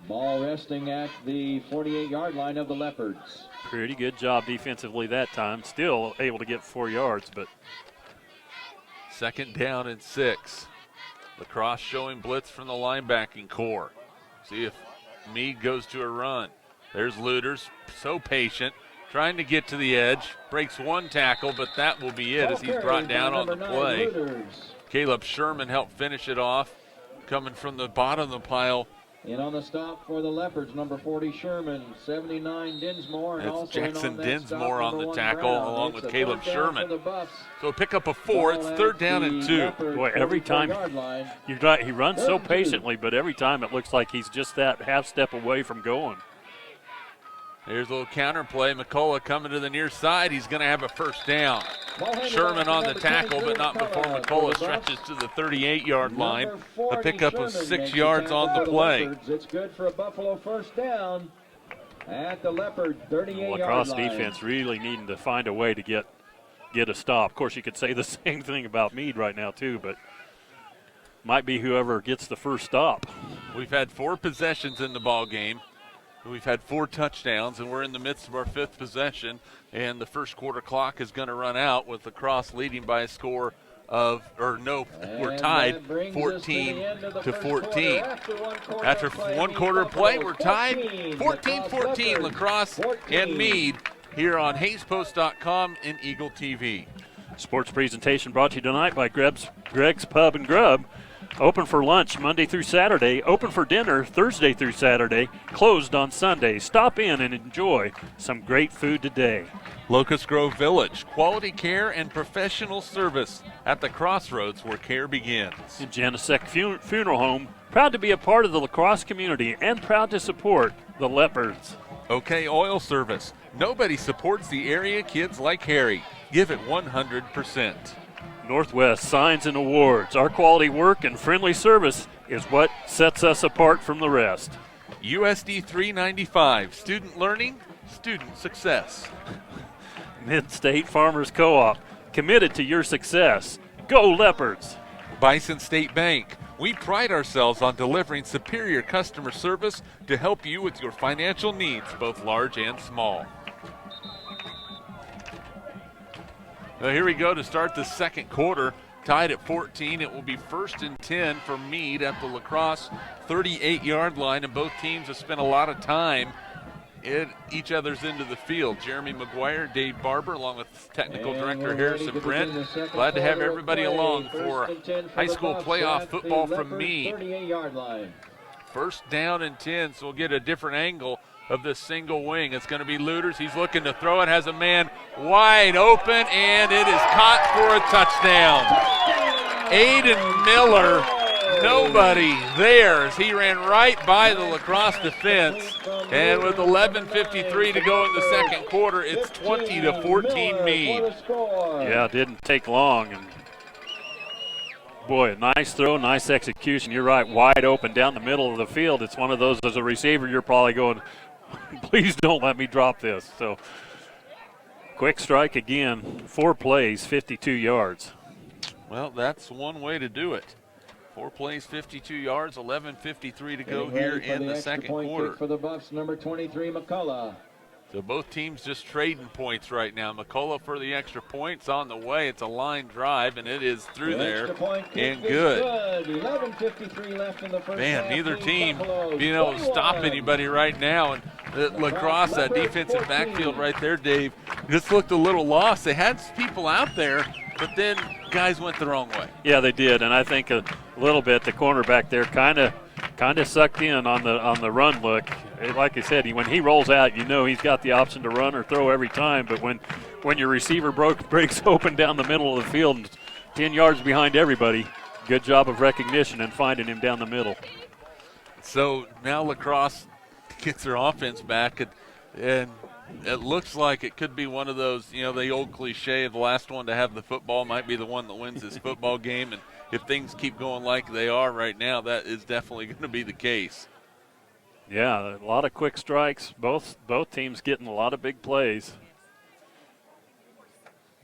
Ball resting at the 48-yard line of the Leopards. Pretty good job defensively that time. Still able to get 4 yards, but second down and 6. Lacrosse showing blitz from the linebacking core. See if Meade goes to a run. There's Looters, so patient, trying to get to the edge. Breaks one tackle, but that will be it as he's brought down on the play. Caleb Sherman helped finish it off, coming from the bottom of the pile. In on the stop for the Leopards, number 40 Sherman, 79 Dinsmore. And it's Jackson Dinsmore on the tackle, along with Caleb Sherman. So pick up a 4. It's third down and 2. Boy, every time you're right, he runs so patiently, but every time it looks like he's just that half step away from going. Here's a little counter play. McCullough coming to the near side. He's going to have a first down. Sherman on the tackle, but not before McCullough stretches to the 38-yard line. A pickup of 6 yards on the play. It's good for a Buffalo first down at the Leopard 38-yard line. Lacrosse defense really needing to find a way to get a stop. Of course, you could say the same thing about Meade right now too, but might be whoever gets the first stop. We've had 4 possessions in the ball game. We've had 4 touchdowns, and we're in the midst of our 5th possession, and the first quarter clock is going to run out with Lacrosse leading by a score we're tied 14-14. After one quarter of play, we're tied 14-14, Lacrosse and Meade here on HaysPost.com and Eagle TV. Sports presentation brought to you tonight by Greg's Pub and Grub. Open for lunch Monday through Saturday, open for dinner Thursday through Saturday, closed on Sunday. Stop in and enjoy some great food today. Locust Grove Village, quality care and professional service at the crossroads where care begins. And Janicek Funeral Home, proud to be a part of the lacrosse community and proud to support the Leopards. OK Oil Service, nobody supports the area kids like Harry. Give it 100%. Northwest Signs and Awards. Our quality work and friendly service is what sets us apart from the rest. USD 395, student learning, student success. Mid-State Farmers Co-op, committed to your success. Go Leopards! Bison State Bank, we pride ourselves on delivering superior customer service to help you with your financial needs, both large and small. Well, here we go to start the second quarter. Tied at 14. It will be 1st and 10 for Meade at the Lacrosse 38-yard line, and both teams have spent a lot of time at each other's end of the field. Jeremy McGuire, Dave Barber, along with technical director Harrison Brent. Glad to have everybody along for high school playoff football from Meade. 38-yard line. 1st down and 10, so we'll get a different angle of this single wing. It's going to be Looters. He's looking to throw it, has a man wide open, and it is caught for a touchdown. Aiden Miller, nobody there as he ran right by the Lacrosse defense. And with 11:53 to go in the second quarter, it's 20-14 Meade. Yeah, it didn't take long. And boy, a nice throw, nice execution. You're right, wide open down the middle of the field. It's one of those, as a receiver, you're probably going, please don't let me drop this. So, quick strike again, 4 plays, 52 yards. Well, that's one way to do it. 4 plays, 52 yards, 11:53 to go here in the second quarter. For the Buffs, number 23, McCullough. So both teams just trading points right now. McCullough for the extra points on the way. It's a line drive, and it is through there and good. 11:53 left in the first Man, half. neither team being able to stop anybody right now. And Lacrosse, that defensive backfield right there, Dave, just looked a little lost. They had people out there, but then guys went the wrong way. Yeah, they did, and I think a little bit the cornerback there kind of sucked in on the run look. Like I said, when he rolls out, you know he's got the option to run or throw every time. But when your receiver breaks open down the middle of the field, 10 yards behind everybody, good job of recognition and finding him down the middle. So now Lacrosse gets their offense back, and it looks like it could be one of those, the old cliche of the last one to have the football might be the one that wins this football game. And if things keep going like they are right now, that is definitely going to be the case. Yeah, a lot of quick strikes. Both teams getting a lot of big plays.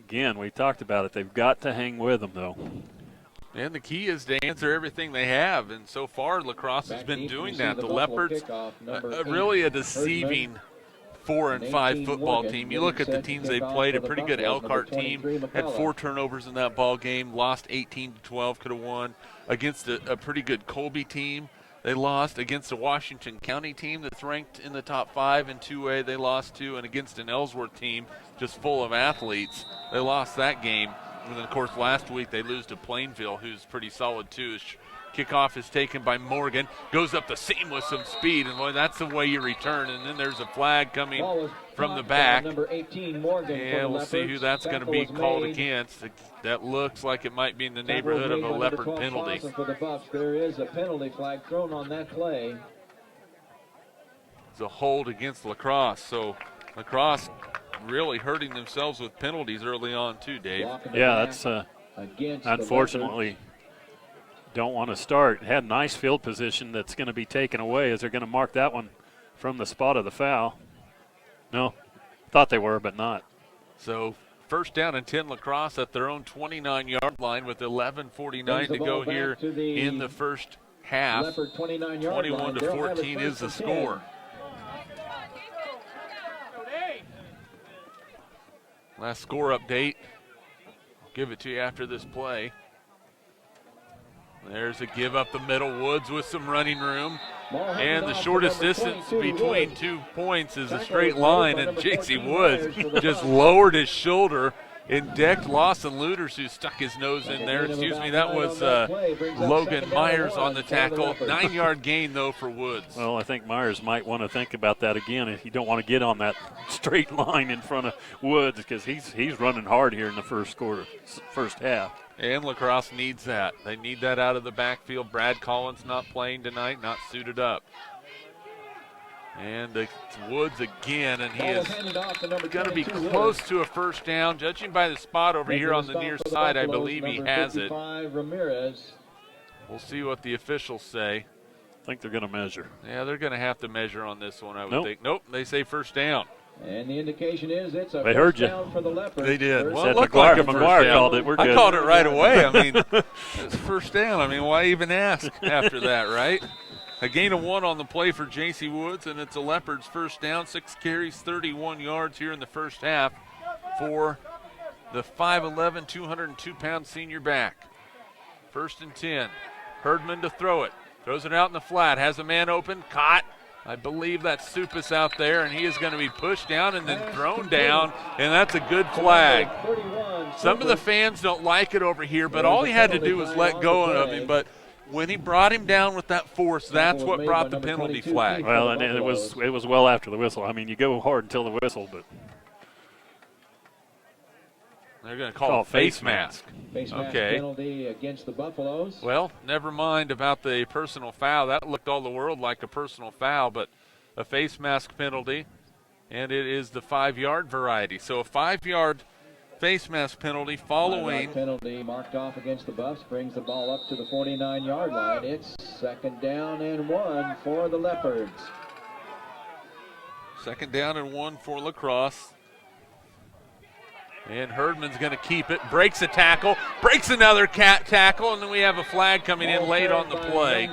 Again, we talked about it. They've got to hang with them, though. And the key is to answer everything they have. And so far, Lacrosse has been doing that. The Leopards, really a deceiving 4 and 5 football team. You look at the teams they played, a pretty good Elkhart team, had 4 turnovers in that ball game, lost 18-12, could have won. Against a pretty good Colby team, they lost. Against a Washington County team that's ranked in the top 5 in 2A, they lost 2. And against an Ellsworth team just full of athletes, they lost that game. And then, of course, last week they lose to Plainville, who's pretty solid too. Kickoff is taken by Morgan, goes up the seam with some speed, and boy, that's the way you return. And then there's a flag coming from the back. Number 18, Morgan. And we'll see who that's going to be called against. That looks like it might be in the neighborhood of a Leopard penalty. For the Buffs, there is a penalty flag thrown on that play. It's a hold against Lacrosse. So Lacrosse really hurting themselves with penalties early on too, Dave. Yeah, that's unfortunately don't want to start. Had nice field position that's going to be taken away as they're going to mark that one from the spot of the foul. No, thought they were, but not. So 1st down and 10 Lacrosse at their own 29-yard line with 11:49 to go here in the first half. 21-14 is the score. Last score update. give it to you after this play. There's a give up the middle. Woods with some running room. And the shortest distance between 2 points is a straight line, and J.C. Woods just lowered his shoulder and decked Lawson Luters, who stuck his nose in there. Excuse me, that was Logan Myers on the tackle. 9-yard gain, though, for Woods. Well, I think Myers might want to think about that again. You don't want to get on that straight line in front of Woods because he's running hard here in the first half. And Lacrosse needs that. They need that out of the backfield. Brad Collins not playing tonight, not suited up. And it's Woods again, and he is going to be close to a first down. Judging by the spot over here on the near side, I believe he has it. We'll see what the officials say. I think they're going to measure. Yeah, they're going to have to measure on this one, I would think. Nope, they say first down. And the indication is it's a they heard you. down for the Leopards. They did. Well, it looked like McGuire called it. We're good. I called it right away. I mean, it's first down. I mean, why even ask after that, right? A gain of 1 on the play for J.C. Woods, and it's a Leopards first down. 6 carries, 31 yards here in the first half for the 5'11", 202-pound senior back. 1st and 10. Herdman to throw it. Throws it out in the flat. Has a man open. Caught. I believe that's Supas out there, and he is going to be pushed down and then thrown down, and that's a good flag. Some of the fans don't like it over here, but all he had to do was let go of him. But when he brought him down with that force, that's what brought the penalty flag. Well, and it was well after the whistle. I mean, you go hard until the whistle, but they're going to call it face mask. Face mask penalty against the Buffaloes. Well, never mind about the personal foul. That looked all the world like a personal foul, but a face mask penalty, and it is the 5-yard variety. So a 5-yard face mask penalty following. Penalty marked off against the Buffs brings the ball up to the 49-yard line. It's 2nd down and 1 for the Leopards. 2nd down and 1 for Lacrosse. And Herdman's going to keep it, breaks a tackle, breaks another tackle, and then we have a flag coming in late on the play.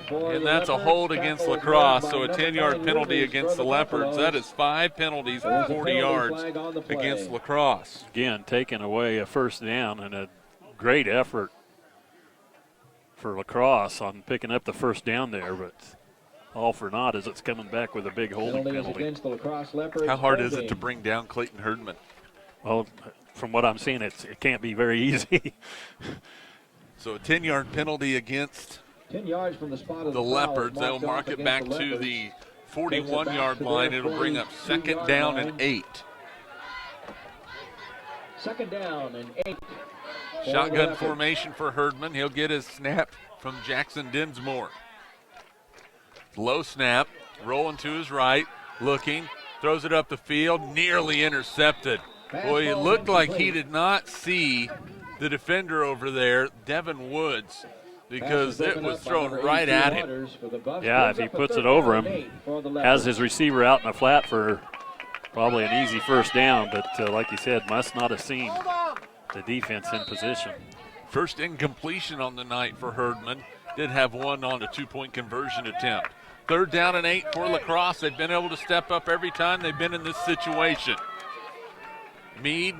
And that's a hold against Lacrosse, so a 10-yard penalty against the Leopards. That is 5 penalties for 40 yards against Lacrosse. Again, taking away a first down, and a great effort for Lacrosse on picking up the first down there, but all for naught as it's coming back with a big holding penalty. How hard is it to bring down Clayton Herdman? Well, from what I'm seeing, it can't be very easy. So a 10-yard penalty against 10 yards from the spot of the Leopards. They'll mark it back to the 41-yard line. It'll bring up 2nd down and 8. 2nd down and 8. Shotgun formation for Herdman. He'll get his snap from Jackson Dinsmore. Low snap, rolling to his right, looking, throws it up the field, nearly intercepted. Boy, it looked like he did not see the defender over there, Devin Woods, because it was thrown right at him. Yeah, if he puts it over him, has his receiver out in the flat for probably an easy first down, but like you said, must not have seen the defense in position. First incompletion on the night for Herdman. Did have one on a 2-point conversion attempt. 3rd down and 8 for Lacrosse. They've been able to step up every time they've been in this situation. Meade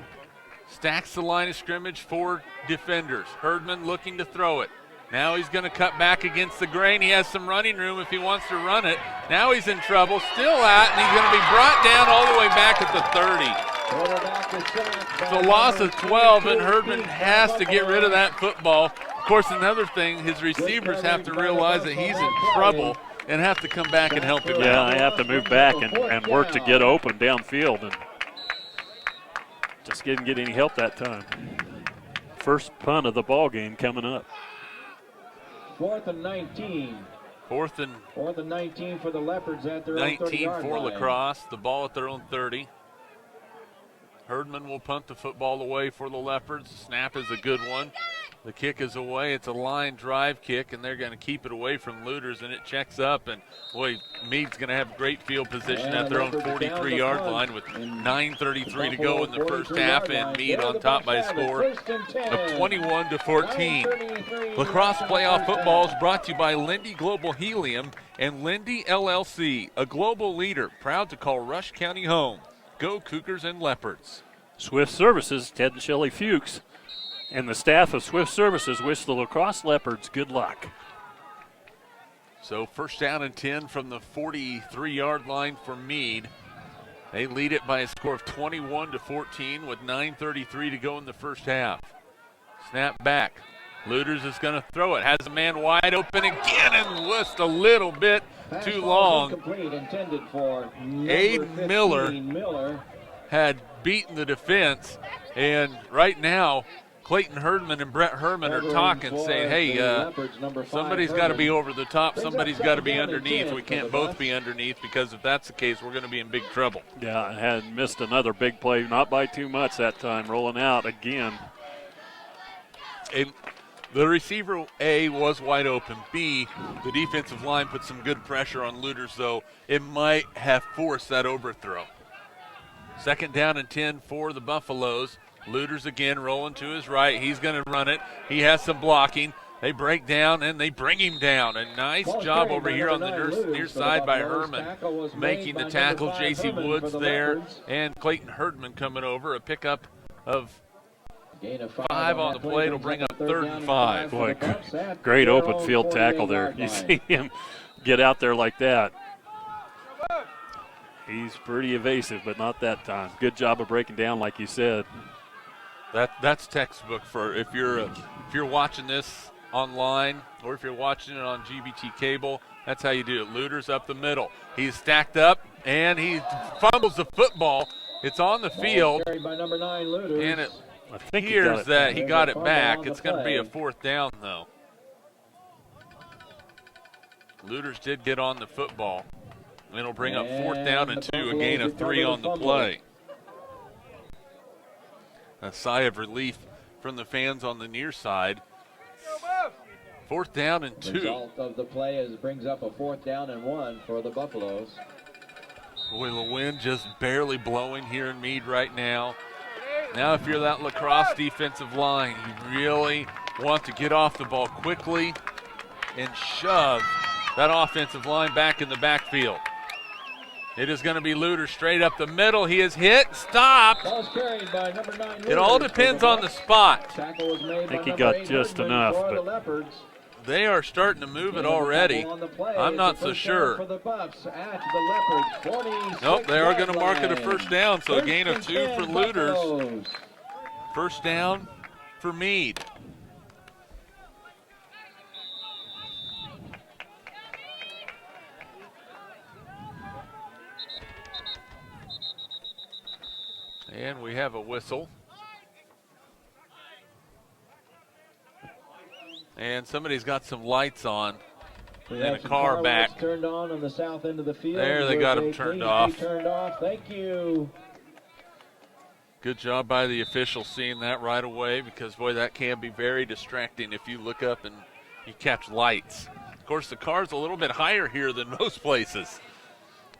stacks the line of scrimmage, 4 defenders. Herdman looking to throw it. Now he's going to cut back against the grain. He has some running room if he wants to run it. Now he's in trouble, still out, and he's going to be brought down all the way back at the 30. It's a loss of 12, and Herdman has to get rid of that football. Of course, another thing, his receivers have to realize that he's in trouble and have to come back and help him out. Yeah, they have to move back and work to get open downfield, and just didn't get any help that time. First punt of the ball game coming up. 4th and 19. 4th and 19 for the Leopards at their own 19 30-yard for line. Lacrosse. The ball at their own 30. Herdman will punt the football away for the Leopards. The snap is a good one. The kick is away. It's a line drive kick, and they're going to keep it away from Luters, and it checks up. And, boy, Meade's going to have great field position at their own 43-yard line with 9:33 to go in the first half, and Meade on top by a score of 21-14. Lacrosse Playoff Football is brought to you by Lindy Global Helium and Lindy LLC, a global leader, proud to call Rush County home. Go Cougars and Leopards. Swift Services, Ted and Shelley Fuchs, and the staff of Swift Services wish the Lacrosse Leopards good luck. So first down and 10 from the 43-yard line for Meade. They lead it by a score of 21-14 with 9:33 to go in the first half. Snap back. Looters is going to throw it. Has a man wide open again and just a little bit too long. Aiden Miller had beaten the defense, and right now Clayton Herdman and Brett Herman are talking, saying, hey, somebody's got to be over the top, somebody's got to be underneath. We can't both be underneath, because if that's the case, we're going to be in big trouble. Yeah, and had missed another big play, not by too much that time, rolling out again. And the receiver, A, was wide open. B, the defensive line put some good pressure on Looters, though it might have forced that overthrow. Second down and 10 for the Buffaloes. Looters again rolling to his right. He's going to run it. He has some blocking. They break down and they bring him down. A nice job over here on the near side by Herman, making the tackle. J.C. Woods there and Clayton Herdman coming over. A pickup of 5 on the play. It'll bring up 3rd and 5. Boy, great open field tackle there. You see him get out there like that. He's pretty evasive, but not that time. Good job of breaking down, like you said. That's textbook for if you're watching this online or if you're watching it on GBT cable. That's how you do it. Looters up the middle. He's stacked up and he fumbles the football. It's on the field, and it appears that he got it back. It's going to be a 4th down though. Looters did get on the football. And it'll bring up 4th down and 2, a gain of 3 on the play. A sigh of relief from the fans on the near side. 4th down and 2. Result of the play brings up a 4th down and 1 for the Buffaloes. Boy, the wind just barely blowing here in Meade right now. Now if you're that Lacrosse defensive line, you really want to get off the ball quickly and shove that offensive line back in the backfield. It is going to be Looters straight up the middle. He is hit, stopped. It all depends on the spot. I think he got just enough, but they are starting to move it already. I'm not so sure. Nope, they are going to mark it a 1st down, so a gain of 2 for Looters. 1st down for Meade. And we have a whistle. And somebody's got some lights on. And a car back. Turned on the south end of the field. There, they got them turned off. Turned off. Thank you. Good job by the official seeing that right away, because, boy, that can be very distracting if you look up and you catch lights. Of course, the car's a little bit higher here than most places.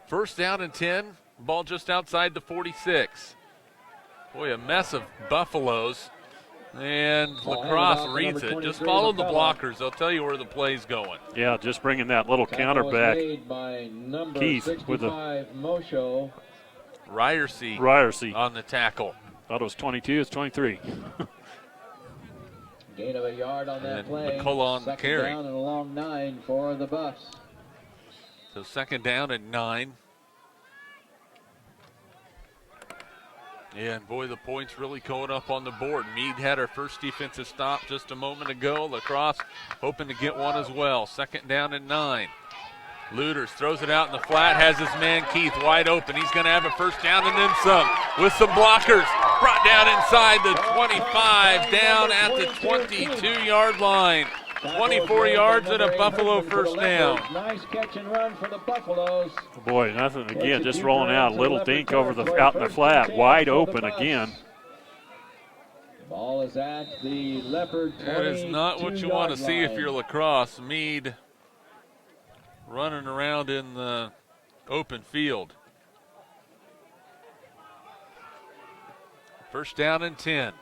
1st down and 10. Ball just outside the 46. Boy, a mess of Buffaloes, and Lacrosse reads it. Just follow the blockers. They'll tell you where the play's going. Yeah, just bringing that little counter back. Keith with a Ryersey on the tackle. Thought it was 22. It's 23. Gain of a yard on that play. McCullough on the carry. Down and a long 9 for the Buffs. So 2nd down and 9. And, boy, the points really going up on the board. Meade had our first defensive stop just a moment ago. Lacrosse hoping to get one as well. 2nd down and 9. Looters throws it out in the flat, has his man Keith wide open. He's going to have a 1st down and then some with some blockers. Brought down inside the 25, down at the 22-yard line. 24 yards and a Buffalo 1st down. Nice catch and run for the Buffaloes. Boy, nothing again, just rolling out. A little dink over out in the flat, wide open again. The ball is at the Leopard 22. That is not what you want to see if you're Lacrosse. Meade running around in the open field. 1st down and 10.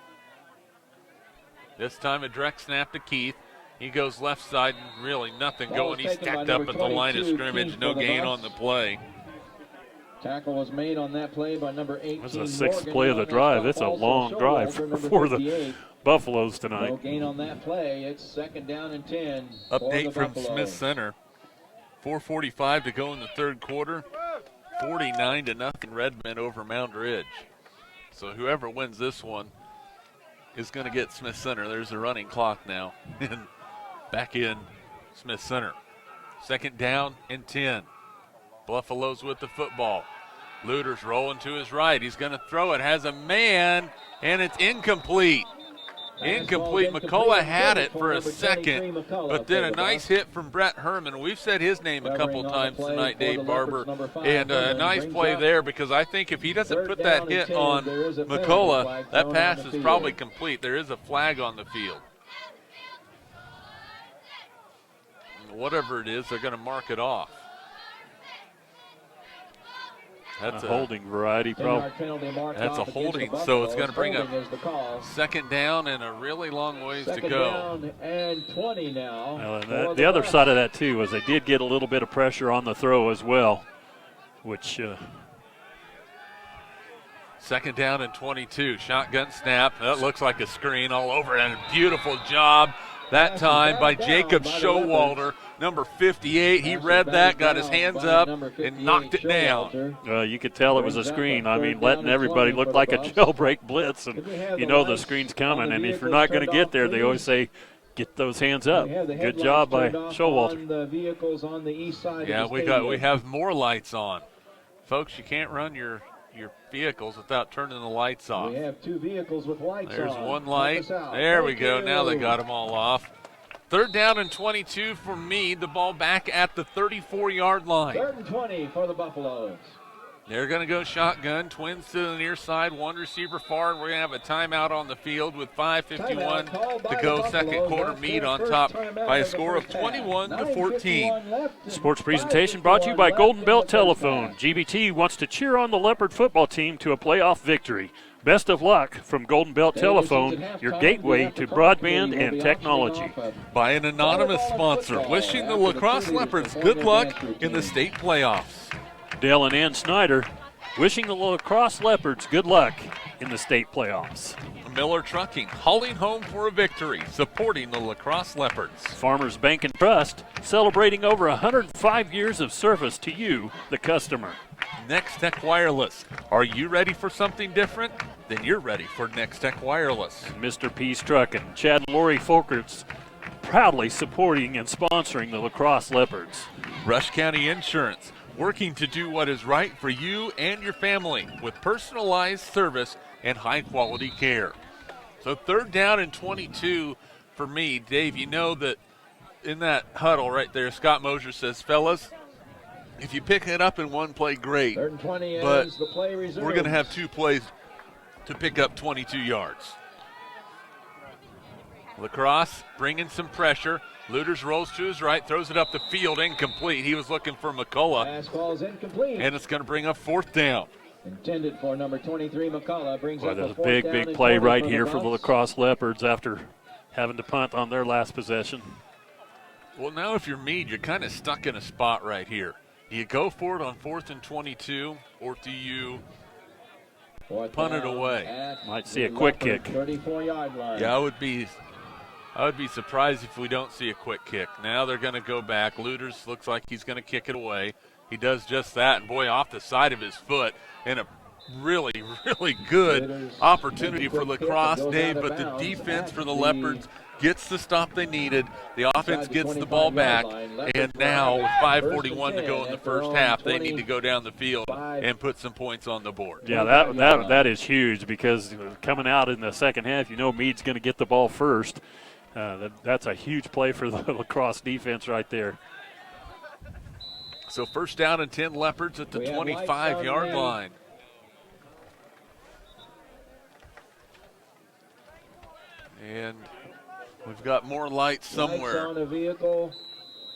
This time a direct snap to Keith. He goes left side and really nothing going. He's stacked up at the line of scrimmage. No gain on the play. Tackle was made on that play by number 18. That's the sixth play of the drive. It's a long drive for the Buffaloes tonight. No gain on that play. It's 2nd down and 10. Update from Smith Center. 4:45 to go in the third quarter. 49-0 Redmond over Mound Ridge. So whoever wins this one is going to get Smith Center. There's the running clock now. Back in Smith Center. 2nd down and 10. Buffaloes with the football. Luter's rolling to his right. He's going to throw it. Has a man, and it's incomplete. Incomplete. McCullough had it for a second, but then a nice hit from Brett Herman. We've said his name a couple times tonight, Dave Barber, and a nice play there, because I think if he doesn't put that hit on McCullough, that pass is probably complete. There is a flag on the field. Whatever it is, they're going to mark it off. That's a holding variety, probably. That's a holding, so it's going to bring up 2nd down and a really long ways to go. Down and 20 now. Well, the other side of that, too, was they did get a little bit of pressure on the throw as well, which 2nd down and 22. Shotgun snap. That looks like a screen all over it. And a beautiful job that time by Jacob Showalter, number 58. He read that, got his hands up, and knocked it down. You could tell it was a screen. I mean, letting everybody look like a jailbreak blitz, and you know the screen's coming. And if you're not going to get there, they always say, get those hands up. Good job by Showalter. Yeah, we have more lights on. Folks, you can't run your vehicles without turning the lights off. We have 2 vehicles with lights There's on. one light. There we go. Now they got them all off. 3rd down and 22 for Meade. The ball back at the 34-yard line. 3rd and 20 for the Buffaloes. They're going to go shotgun. Twins to the near side. One receiver far, and we're going to have a timeout on the field with 5:51 to go. Second quarter. Meade on top by a score of 21-14. Sports presentation brought to you by Golden Belt Telephone. GBT wants to cheer on the Leopard football team to a playoff victory. Best of luck from Golden Belt Telephone, your gateway to broadband and technology. By an anonymous sponsor, wishing the Lacrosse Leopards good luck in the state playoffs. Dale and Ann Snyder wishing the Lacrosse Leopards good luck in the state playoffs. Miller Trucking, hauling home for a victory, supporting the Lacrosse Leopards. Farmers Bank and Trust, celebrating over 105 years of service to you, the customer. Next Tech Wireless. Are you ready for something different? Then you're ready for Next Tech Wireless. And Mr. P's Trucking, Chad and Lori Folkerts, proudly supporting and sponsoring the Lacrosse Leopards. Rush County Insurance, working to do what is right for you and your family with personalized service and high-quality care. So 3rd down and 22 for me. Dave, you know that in that huddle right there, Scott Mosier says, fellas, if you pick it up in one play, great. 3rd and 20 but as the play resumes. We're going to have 2 plays to pick up 22 yards. Lacrosse bringing some pressure. Luters rolls to his right, throws it up the field, incomplete. He was looking for McCullough. Pass ball's incomplete. And it's going to bring up 4th down. Intended for number 23, McCullough. Brings up There's a 4th down big and play 20 right for here the for the Buffs. Lacrosse Leopards after having to punt on their last possession. Well, now if you're Meade, you're kind of stuck in a spot right here. Do you go for it on 4th and 22, or do you punt it away? Might see a quick kick. 34-yard line. Yeah, I would be surprised if we don't see a quick kick. Now they're going to go back. Luters looks like he's going to kick it away. He does just that, and boy, off the side of his foot, and a really, really good opportunity for Lacrosse, Dave, but the defense for the Leopards gets the stop they needed. The offense gets the ball back, and now with 5:41 to go in the first half, they need to go down the field and put some points on the board. Yeah, that is huge, because coming out in the second half, you know Meade's going to get the ball first. That's a huge play for the Lacrosse defense right there. So 1st down and 10 Leopards at the 25-yard line. And we've got more lights somewhere. Lights on a vehicle.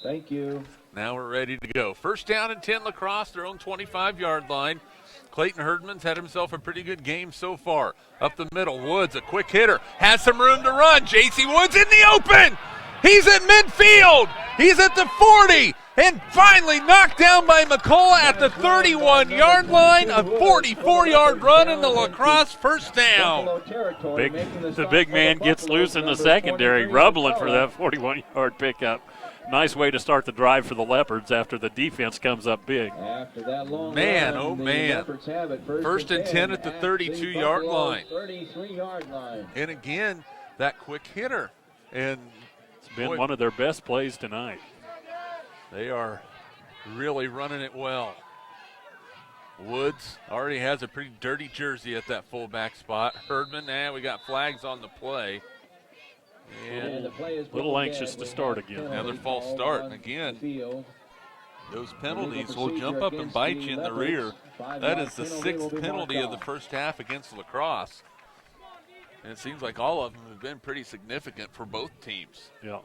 Thank you. Now we're ready to go. 1st down and 10 Lacrosse, their own 25-yard line. Clayton Herdman's had himself a pretty good game so far. Up the middle, Woods, a quick hitter, has some room to run. J.C. Woods in the open. He's at midfield. He's at the 40. And finally knocked down by McCullough at the 31-yard line. A 44-yard run in the Lacrosse first down. The big man gets loose in the secondary, rubbling for that 41-yard pickup. Nice way to start the drive for the Leopards after the defense comes up big. Man, oh man. First and 10 at the 32-yard line. And again, that quick hitter. And it's been one of their best plays tonight. They are really running it well. Woods already has a pretty dirty jersey at that fullback spot. Herdman, we got flags on the play. And a little anxious to start again. Another false start. And again, those penalties will jump up and bite you in the rear. That is the 6th penalty of the first half against Lacrosse. And it seems like all of them have been pretty significant for both teams. Yeah.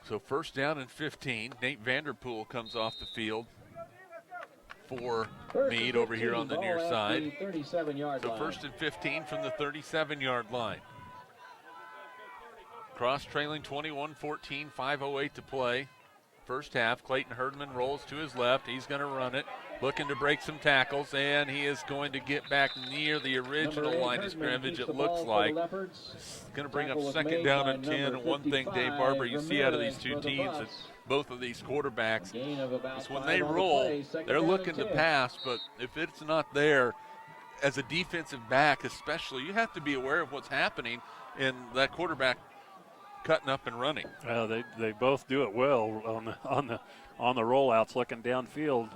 So first down and 15. Nate Vanderpool comes off the field for Meade over here on the near side. So first and 15 from the 37-yard line. Cross trailing 21-14, 5:08 to play. First half, Clayton Herdman rolls to his left. He's going to run it, looking to break some tackles, and he is going to get back near the original line of scrimmage, it looks like. Going to bring up second down and 10. And one thing, Dave Barber, you see out of these two teams, is both of these quarterbacks, is when they roll, they're looking to pass, but if it's not there, as a defensive back especially, you have to be aware of what's happening in that quarterback cutting up and running. They both do it well on the rollouts, looking downfield,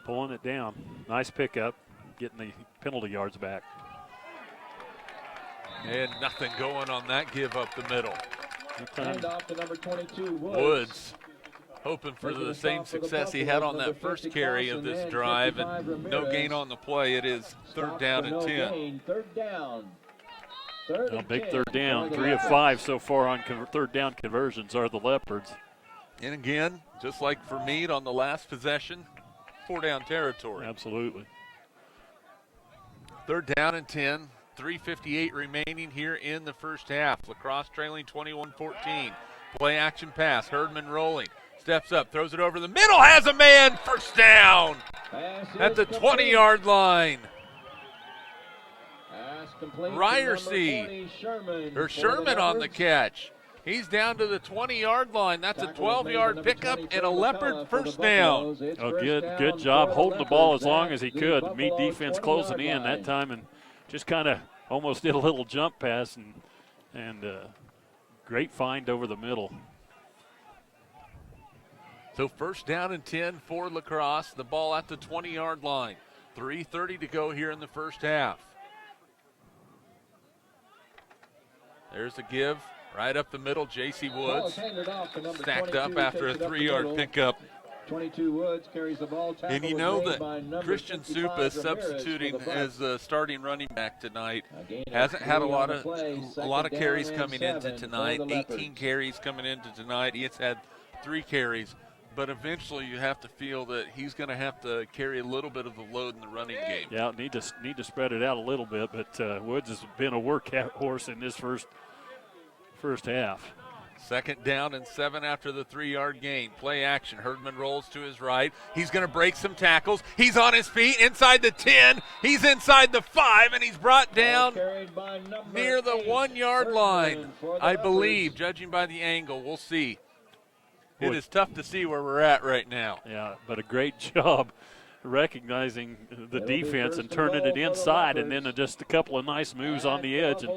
pulling it down. Nice pickup, getting the penalty yards back. And nothing going on that give up the middle. Hand off to number 22, Woods hoping for the same success he had on that first carry of this drive, and no gain on the play. It is third down and 10. Third down. Big third down. 3 of 5 so far on third down conversions are the Leopards. And again, just like for Meade on the last possession, 4-down territory. Absolutely. Third down and 10. 3:58 remaining here in the first half. Lacrosse trailing 21-14. Play action pass. Herdman rolling. Steps up, throws it over the middle, has a man. First down at the 20-yard line. Sherman on the catch. He's down to the 20-yard line. That's a 12-yard pickup and a Leopard first down. Good job holding the ball as long as he could. The Meade defense closing in that time and just kind of almost did a little jump pass and great find over the middle. So first down and 10 for Lacrosse. The ball at the 20-yard line. 3:30 to go here in the first half. There's a give right up the middle. J.C. Woods stacked up after a 3-yard pickup. 22 Woods carries the ball. And you know that Christian Supa is substituting as the starting running back tonight. Hasn't had a lot of carries coming into tonight. 18 carries coming into tonight. He has had 3 carries. But eventually you have to feel that he's going to have to carry a little bit of the load in the running game. Yeah, need to spread it out a little bit, but Woods has been a workhorse in this first half. Second down and 7 after the 3-yard gain. Play action. Herdman rolls to his right. He's going to break some tackles. He's on his feet inside the 10. He's inside the 5, and he's brought down near the 1-yard line, I believe, judging by the angle. We'll see. It is tough to see where we're at right now. Yeah, but a great job recognizing the defense and turning it inside, and then just a couple of nice moves on the edge and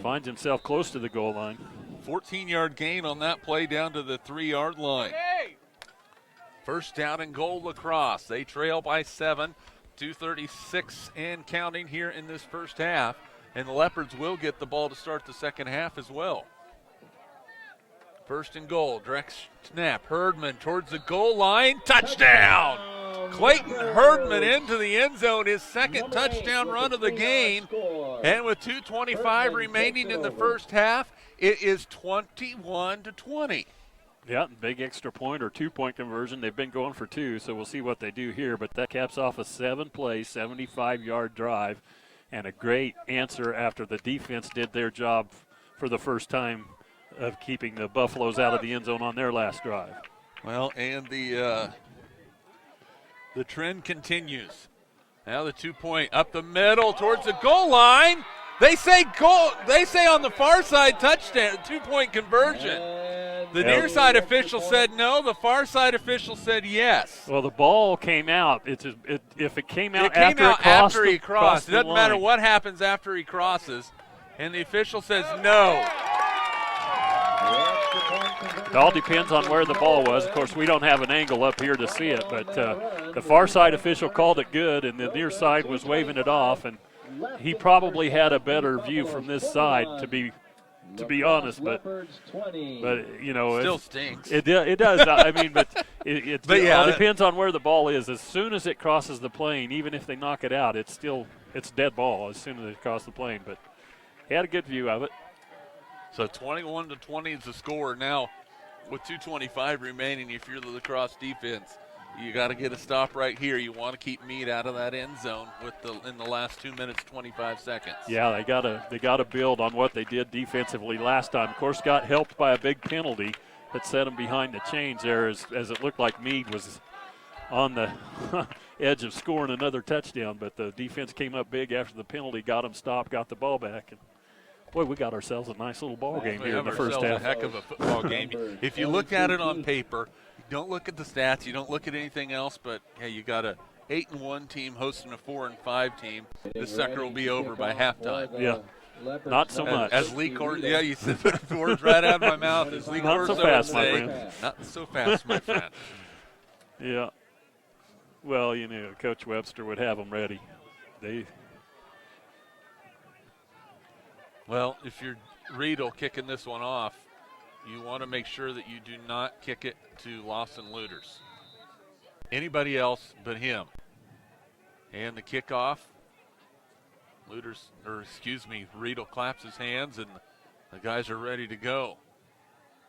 finds himself close to the goal line. 14-yard gain on that play down to the 3-yard line. First down and goal, Lacrosse. They trail by 7, 2:36 and counting here in this first half, and the Leopards will get the ball to start the second half as well. First and goal, direct snap. Herdman towards the goal line. Touchdown! Clayton Herdman into the end zone, his second touchdown run of the game. And with 2:25 remaining in the first half, it is 21-20. Yeah, big extra point or 2-point conversion. They've been going for 2, so we'll see what they do here. But that caps off a 7-play, 75-yard drive, and a great answer after the defense did their job for the first time of keeping the Buffaloes out of the end zone on their last drive. Well, and the trend continues. Now the 2-point up the middle towards the goal line. They say goal. They say on the far side touchdown, 2-point conversion. The near side official said no. The far side official said yes. Well, the ball came out. If it came out after he crossed. It doesn't line. matter what happens after he crosses. And the official says no. It all depends on where the ball was. Of course, we don't have an angle up here to see it, but the far side official called it good, and the near side was waving it off, and he probably had a better view from this side, to be honest. But you know, still stinks. It does. I mean, but it all depends on where the ball is. As soon as it crosses the plane, even if they knock it out, it's dead ball as soon as it crosses the plane. But he had a good view of it. So 21-20 is the score now. With 2:25 remaining, if you're the Lacrosse defense, you got to get a stop right here. You want to keep Meade out of that end zone in the last 2 minutes 25 seconds. Yeah, they gotta build on what they did defensively last time. Of course, got helped by a big penalty that set them behind the chains there, as it looked like Meade was on the edge of scoring another touchdown. But the defense came up big after the penalty, got them stopped, got the ball back. And boy, we got ourselves a nice little ball game here in the first half. A heck of a football game. If you look at it on paper, you don't look at the stats, you don't look at anything else, but hey, you got a 8-1 team hosting a 4-5 team. This sucker will be over by halftime. Yeah. Not so much. As Lee Court, yeah, you said the words right out of my mouth. As Lee Not so fast, my friend. Not so fast, my friend. Yeah. Well, you know, Coach Webster would have them ready. Well, if you're Riedel kicking this one off, you want to make sure that you do not kick it to Lawson Looters. Anybody else but him. And the kickoff, Riedel claps his hands, and the guys are ready to go.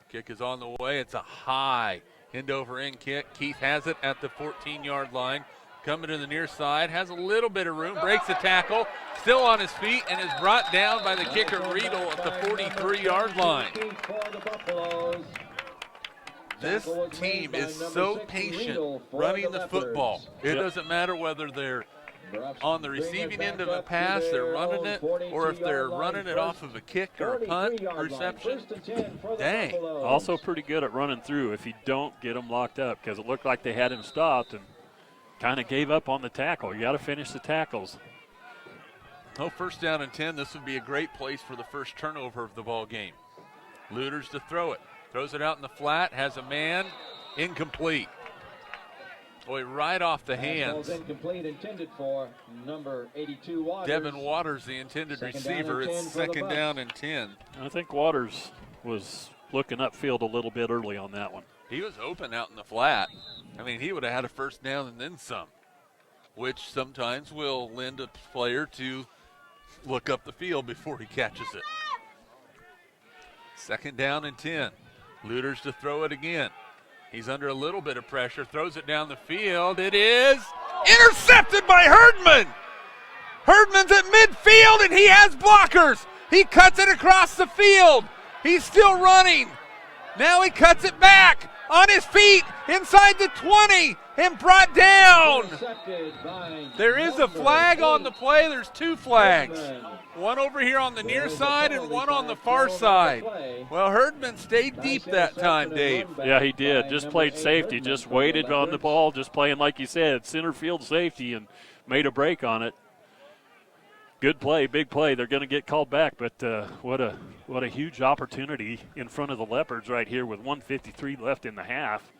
The kick is on the way. It's a high end-over-end kick. Keith has it at the 14-yard line. Coming to the near side, has a little bit of room, breaks the tackle, still on his feet, and is brought down by the kicker Riedel at the 43-yard line. This team is so patient running the football. It doesn't matter whether they're on the receiving end of a pass, they're running it, or if they're running it off of a kick or a punt reception. Dang. Also pretty good at running through if you don't get them locked up, because it looked like they had him stopped and kind of gave up on the tackle. You got to finish the tackles. Oh, 1st down and 10. This would be a great place for the first turnover of the ball game. Looters to throw it. Throws it out in the flat. Has a man. Incomplete. Boy, right off the hands. Incomplete, intended for number 82 Waters. Devin Waters, the intended receiver. It's 2nd down and 10. I think Waters was looking upfield a little bit early on that one. He was open out in the flat. I mean, he would have had a 1st down and then some, which sometimes will lend a player to look up the field before he catches it. 2nd down and 10. Looters to throw it again. He's under a little bit of pressure, throws it down the field. It is intercepted by Herdman. Herdman's at midfield, and he has blockers. He cuts it across the field. He's still running. Now he cuts it back on his feet inside the 20 and brought down. There is a flag on the play. There's 2 flags. One over here on the near side and one on the far side. Well, Herdman stayed deep that time, Dave. Yeah, he did. Just played safety. Just waited on the ball. Just playing, like you said, center field safety, and made a break on it. Good play, big play. They're going to get called back, but what a huge opportunity in front of the Leopards right here with 1:53 left in the half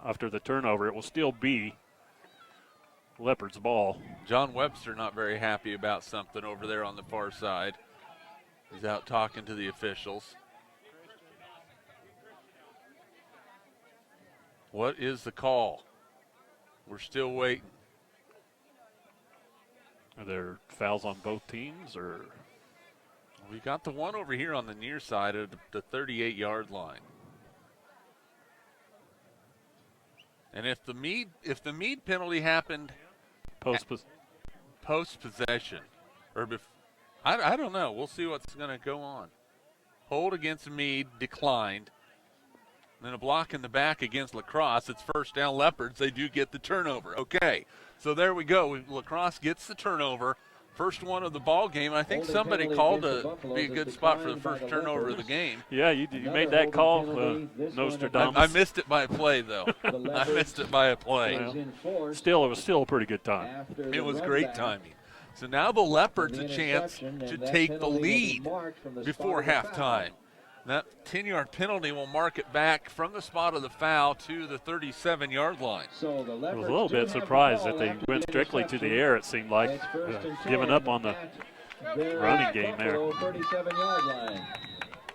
after the turnover. It will still be Leopards ball. John Webster not very happy about something over there on the far side. He's out talking to the officials. What is the call? We're still waiting. Are there fouls on both teams, or? We got the one over here on the near side of the 38-yard line. And if the Meade penalty happened post possession, or I don't know. We'll see what's going to go on. Hold against Meade, declined. Then a block in the back against Lacrosse. It's first down Leopards. They do get the turnover. Okay, so there we go. Lacrosse gets the turnover. First one of the ball game. I think somebody called to be a good spot for the first turnover of the game. Yeah, you made that call, Nostradamus. I missed it by a play, though. I missed it by a play. Well, still, it was still a pretty good time. It was great timing. So now the Leopards a chance to take the lead before halftime. That 10-yard penalty will mark it back from the spot of the foul to the 37-yard line. I was a little bit surprised that they went strictly to the air, it seemed like, giving up on the running game there.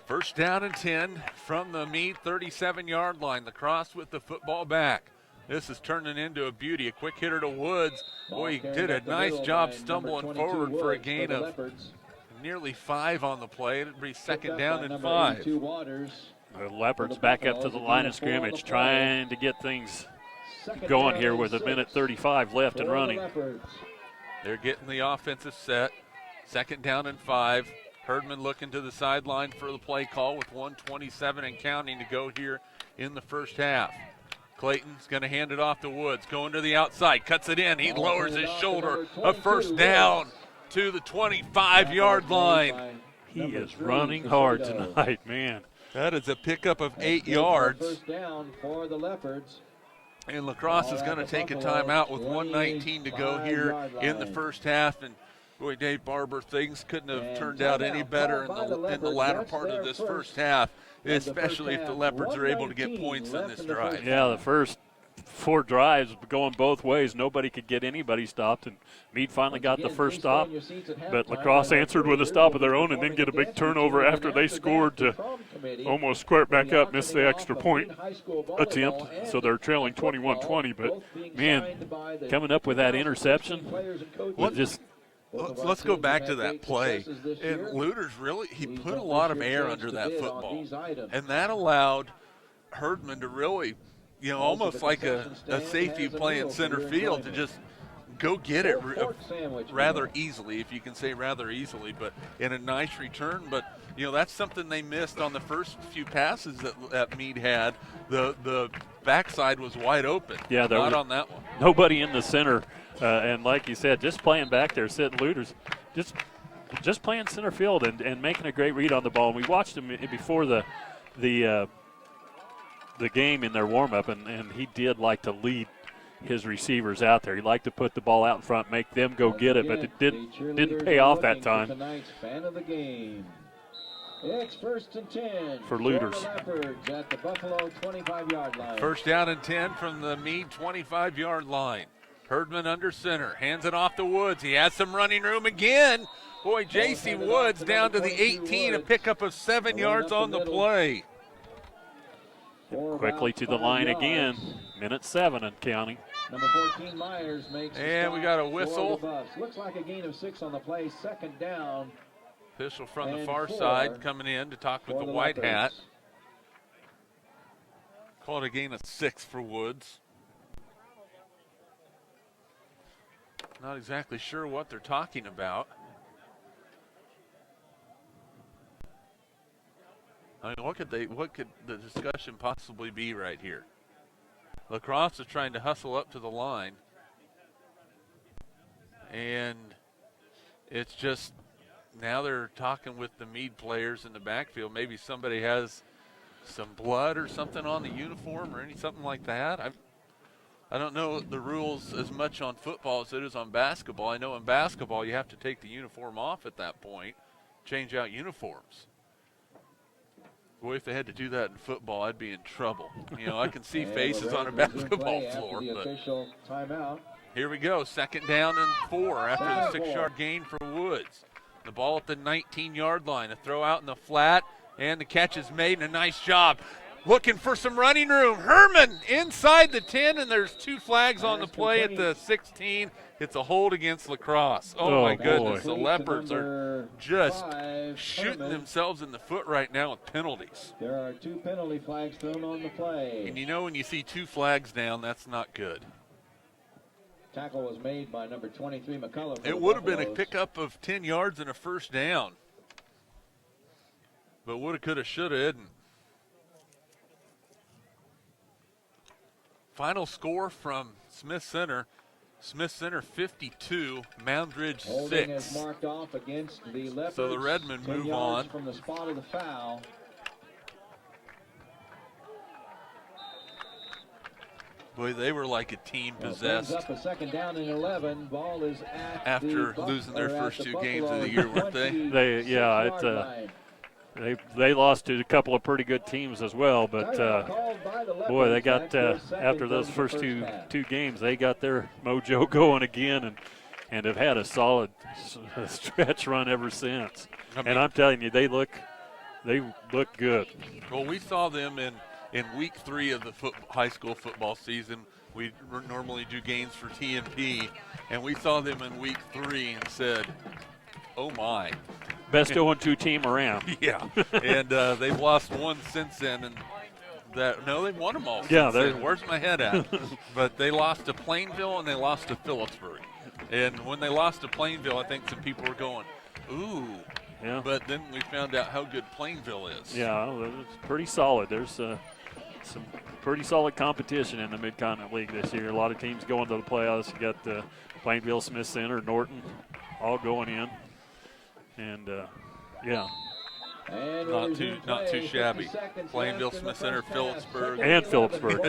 First down and 10 from the Meade 37-yard line. Lacrosse with the football back. This is turning into a beauty. A quick hitter to Woods. Boy, he did a nice job stumbling forward for a gain of nearly 5 on the play. It'll be second down and 5. The Leopards back up to the line of scrimmage, trying to get things going here with 1:35 left and running. They're getting the offensive set. Second down and 5. Herdman looking to the sideline for the play call with 1:27 and counting to go here in the first half. Clayton's going to hand it off to Woods, going to the outside, cuts it in. He lowers his shoulder. A first down to the 25-yard line. He is running hard tonight, man. That is a pickup of 8 yards. First down for the Leopards. And Lacrosse is going to take a timeout with 1:19 to go here in the first half. And boy, Dave Barber, things couldn't have turned out any better in the latter part of this first half, especially if the Leopards are able to get points in this drive. Yeah, the first 4 drives going both ways. Nobody could get anybody stopped, and Meade finally got the first stop. But Lacrosse answered with a stop of their own and then get a big turnover after they scored to almost square back up, missed the extra point attempt. So they're trailing 21-20. But, man, coming up with that interception, just – let's go back to that play. And Lueders really, he put a lot of air under that football. And that allowed Herdman to really, almost like a safety playing center field, to just go get it rather easily, if you can say rather easily, but in a nice return. But, that's something they missed on the first few passes that Meade had. The backside was wide open. Yeah, not on that one. Nobody in the center. And like you said, just playing back there, sitting Lueders, just playing center field and making a great read on the ball. And we watched him before the game in their warm-up, and he did like to lead his receivers out there. He liked to put the ball out in front, make them go get it, but it didn't pay off that time. It's first and 10 for Lueders. At the Buffalo 25-yard line. First down and 10 from the Meade 25-yard line. Herdman under center, hands it off to Woods. He has some running room again. Boy, J.C. Woods down to the 18, a pickup of 7 yards on the play. Quickly to the line again. Minute 7 and counting. Number 14, Myers makes and we got a whistle. Looks like a gain of 6 on the play. Second down. Official from the far side coming in to talk with the white hat. Called a gain of 6 for Woods. Not exactly sure what they're talking about. I mean, what could the discussion possibly be right here? Lacrosse is trying to hustle up to the line, and it's just now they're talking with the Meade players in the backfield. Maybe somebody has some blood or something on the uniform or something like that. I don't know the rules as much on football as it is on basketball. I know in basketball you have to take the uniform off at that point, change out uniforms. Boy, if they had to do that in football, I'd be in trouble. I can see faces on a basketball floor. But here we go, second down and 4 after the 6-yard gain for Woods. The ball at the 19-yard line, a throw out in the flat, and the catch is made, and a nice job. Looking for some running room. Herman inside the 10, and there's 2 flags on the play at the 16. It's a hold against Lacrosse. Oh my goodness. The Leopards are just shooting themselves in the foot right now with penalties. There are 2 penalty flags thrown on the play. And when you see 2 flags down, that's not good. Tackle was made by number 23, McCullough. It would have been a pickup of 10 yards and a first down. but woulda, coulda, shoulda, isn't. Final score from Smith Center. Smith Center 52, Moundridge 6. Marked off against the Leopards. So the Redmen move on. From the spot of the foul. Boy, they were like a team possessed. Up a second down and 11. Ball is at after losing their first two games of the year, weren't they? They lost to a couple of pretty good teams as well, but boy, they got after those first two games, they got their mojo going again, and have had a solid stretch run ever since. And I'm telling you, they look good. Well, we saw them in week 3 of the high school football season. We normally do games for TNP, and we saw them in week 3 and said, oh my. Best 0-2 team around. Yeah, and they've lost one since then, and they've won them all. Yeah, where's my head at? But they lost to Plainville and they lost to Phillipsburg, and when they lost to Plainville, I think some people were going, ooh. Yeah. But then we found out how good Plainville is. Yeah, it's pretty solid. There's some pretty solid competition in the Mid-Continent League this year. A lot of teams going to the playoffs. You got Plainville, Smith Center, Norton, all going in. And not too shabby. Plainville, Smith Center, Phillipsburg, and Phillipsburg.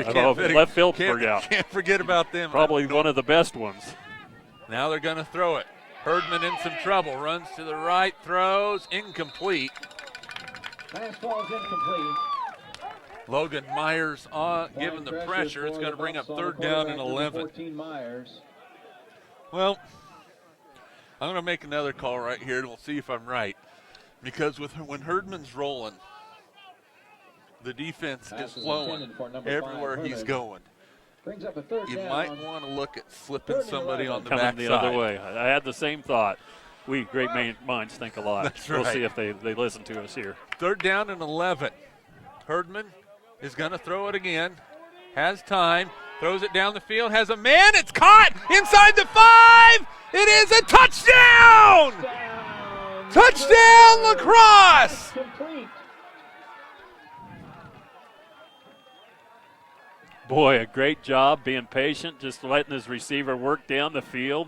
Left Phillipsburg out. Can't forget about them. Probably one of the best ones. Now they're going to throw it. Herdman in some trouble. Runs to the right, throws incomplete. Pass ball's incomplete. Logan Myers given the pressure. It's going to bring up 3rd down and 11. Well, I'm going to make another call right here, and we'll see if I'm right. Because when Herdman's rolling, the defense is flowing everywhere he's going. Brings up a 3rd you down. might want to look at slipping somebody on the backside. Coming the other way. I had the same thought. We great minds think a lot. That's right. We'll see if they listen to us here. 3rd down and 11. Herdman is going to throw it again. Has time. Throws it down the field. Has a man. It's caught inside the 5. It is a touchdown! Touchdown, Lacrosse! Boy, a great job being patient, just letting his receiver work down the field.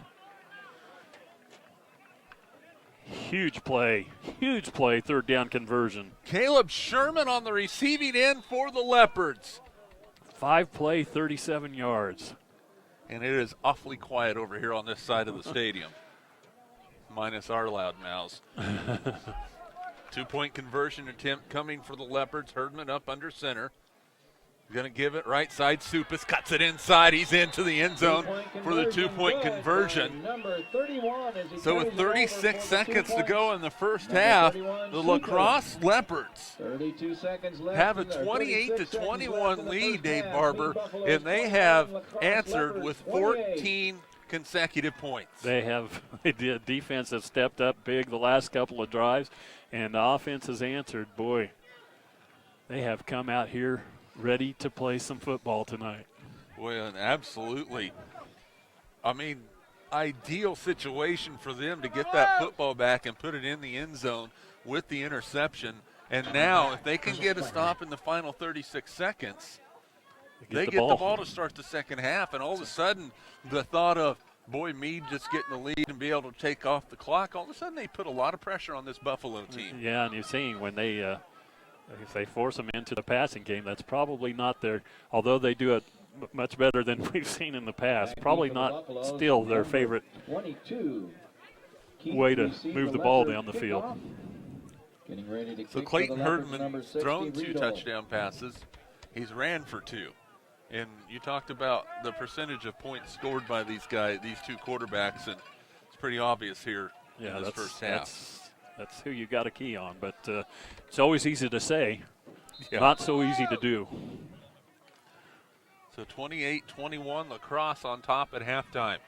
Huge play, 3rd down conversion. Caleb Sherman on the receiving end for the Leopards. 5-play, 37 yards. And it is awfully quiet over here on this side of the stadium, minus our loud mouths. 2-point conversion attempt coming for the Leopards. Herdman up under center. Going to give it right side. Supis cuts it inside. He's into the end zone for the 2-point conversion. So with 36 seconds to go in the first half, the Lacrosse Leopards have a 28-21 lead, Dave Barber, and they have answered with 14 consecutive points. The defense has stepped up big the last couple of drives, and the offense has answered. Boy, they have come out here ready to play some football tonight. Well, absolutely. I mean, ideal situation for them to get that football back and put it in the end zone with the interception. And now, if they can get a stop in the final 36 seconds, they get the ball to start the second half. And all of a sudden, the thought of, boy, Meade just getting the lead and be able to take off the clock, all of a sudden they put a lot of pressure on this Buffalo team. Yeah, and you're seeing when they if they force them into the passing game, that's probably not their, although they do it much better than we've seen in the past, probably not still their favorite way to move the ball down the field. So Clayton Herdman's thrown 2 touchdown passes. He's ran for 2. And you talked about the percentage of points scored by these 2 quarterbacks, and it's pretty obvious here in this first half. That's who you got to key on, but it's always easy to say, not so easy to do. So 28-21, Lacrosse on top at halftime.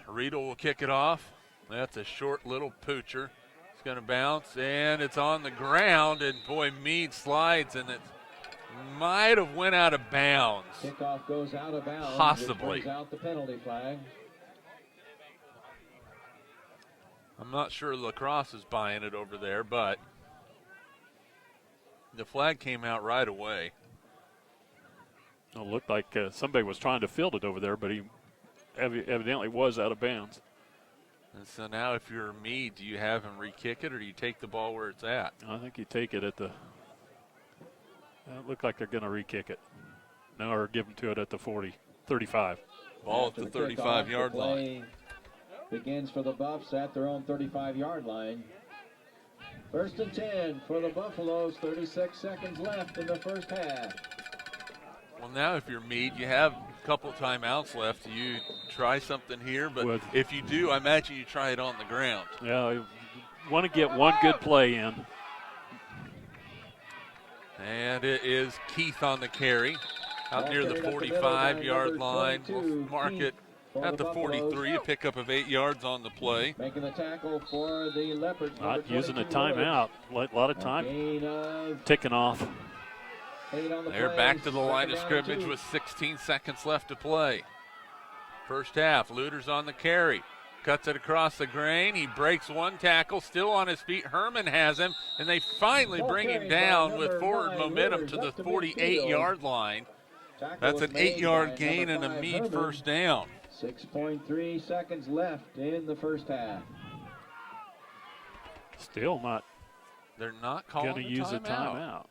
Riedel will kick it off. That's a short little poocher. It's going to bounce, and it's on the ground, and boy, Meade slides, and it might have went out of bounds. Kickoff goes out of bounds. Possibly. It brings out the penalty flag. I'm not sure Lacrosse is buying it over there, but the flag came out right away. It looked like somebody was trying to field it over there, but he evidently was out of bounds. And so now if you're Meade, do you have him re-kick it or do you take the ball where it's at? I think you take it at the it looked like they're going to re-kick it. No, or give them to it at the 35. Ball at the 35-yard line. Begins for the Buffs at their own 35-yard line. 1st and 10 for the Buffaloes. 36 seconds left in the first half. Well, now if you're Meade, you have a couple timeouts left. You try something here, but if you do, I imagine you try it on the ground. Yeah, you want to get one good play in. And it is Keith on the carry out near the 45-yard line. We'll mark it at the 43, a pickup of 8 yards on the play. Making the tackle for the Leopards. Not using a timeout. A lot of time ticking off. They're back to the line of scrimmage with 16 seconds left to play. First half, Lueders on the carry. Cuts it across the grain. He breaks one tackle, still on his feet. Herman has him, and they finally bring him down with forward momentum to the 48-yard line. That's an 8-yard gain and a Meade first down. 6.3 seconds left in the first half. Still not. They're not calling going to use a timeout.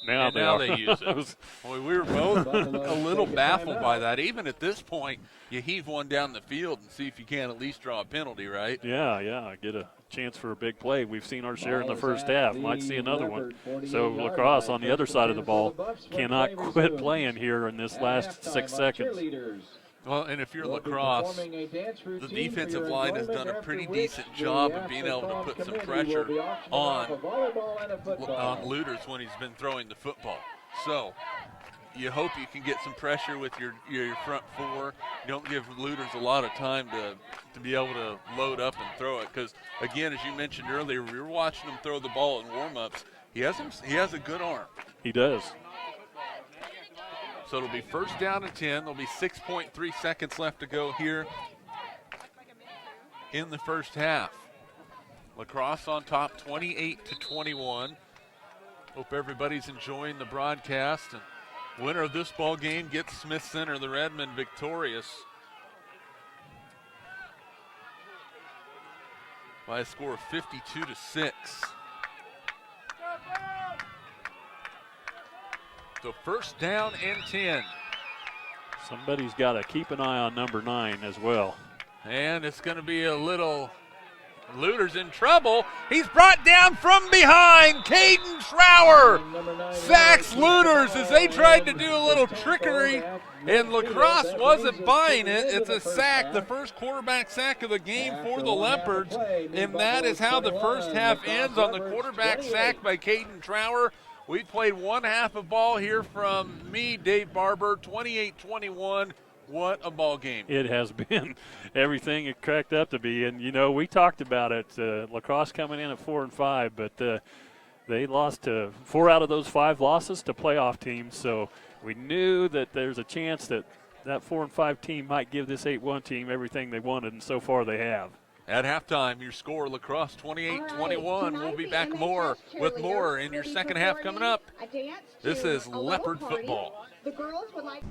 Now they use it. Well, we were both a little baffled by that. Even at this point, you heave one down the field and see if you can at least draw a penalty, right? Yeah, get a chance for a big play. We've seen our share in the first half. Might see another one. So Lacrosse on the other side of the ball cannot quit playing here in this last 6 seconds. Well, and if you're Lacrosse, the defensive line has done a pretty decent job of being able to put some pressure on Lueders when he's been throwing the football. So you hope you can get some pressure with your front four. You don't give Lueders a lot of time to be able to load up and throw it because, again, as you mentioned earlier, we were watching him throw the ball in warm-ups. He has a good arm. He does. So it'll be first down and 10. There'll be 6.3 seconds left to go here in the first half. Lacrosse on top 28-21. Hope everybody's enjoying the broadcast. And winner of this ball game gets Smith Center, the Redmond, victorious by a score of 52-6. So first down and 10. Somebody's got to keep an eye on number 9 as well. And it's going to be a little Lueders in trouble. He's brought down from behind. Caden Trower sacks Lueders as they tried to do a little trickery, and Lacrosse wasn't buying it. It's a sack, the first quarterback sack of the game for the Leopards, and that is how the first half ends, on the quarterback sack by Caden Trower. We played one half of ball here from me, Dave Barber, 28-21. What a ball game. It has been everything it cracked up to be. And, you know, we talked about it. Lacrosse coming in at 4-5, but they lost to 4 out of those 5 losses to playoff teams. So we knew that there's a chance that 4-5 team might give this 8-1 team everything they wanted, and so far they have. At halftime, your score, Lacrosse 28-21. We'll be back with more in your second half coming up. This is Leopard football.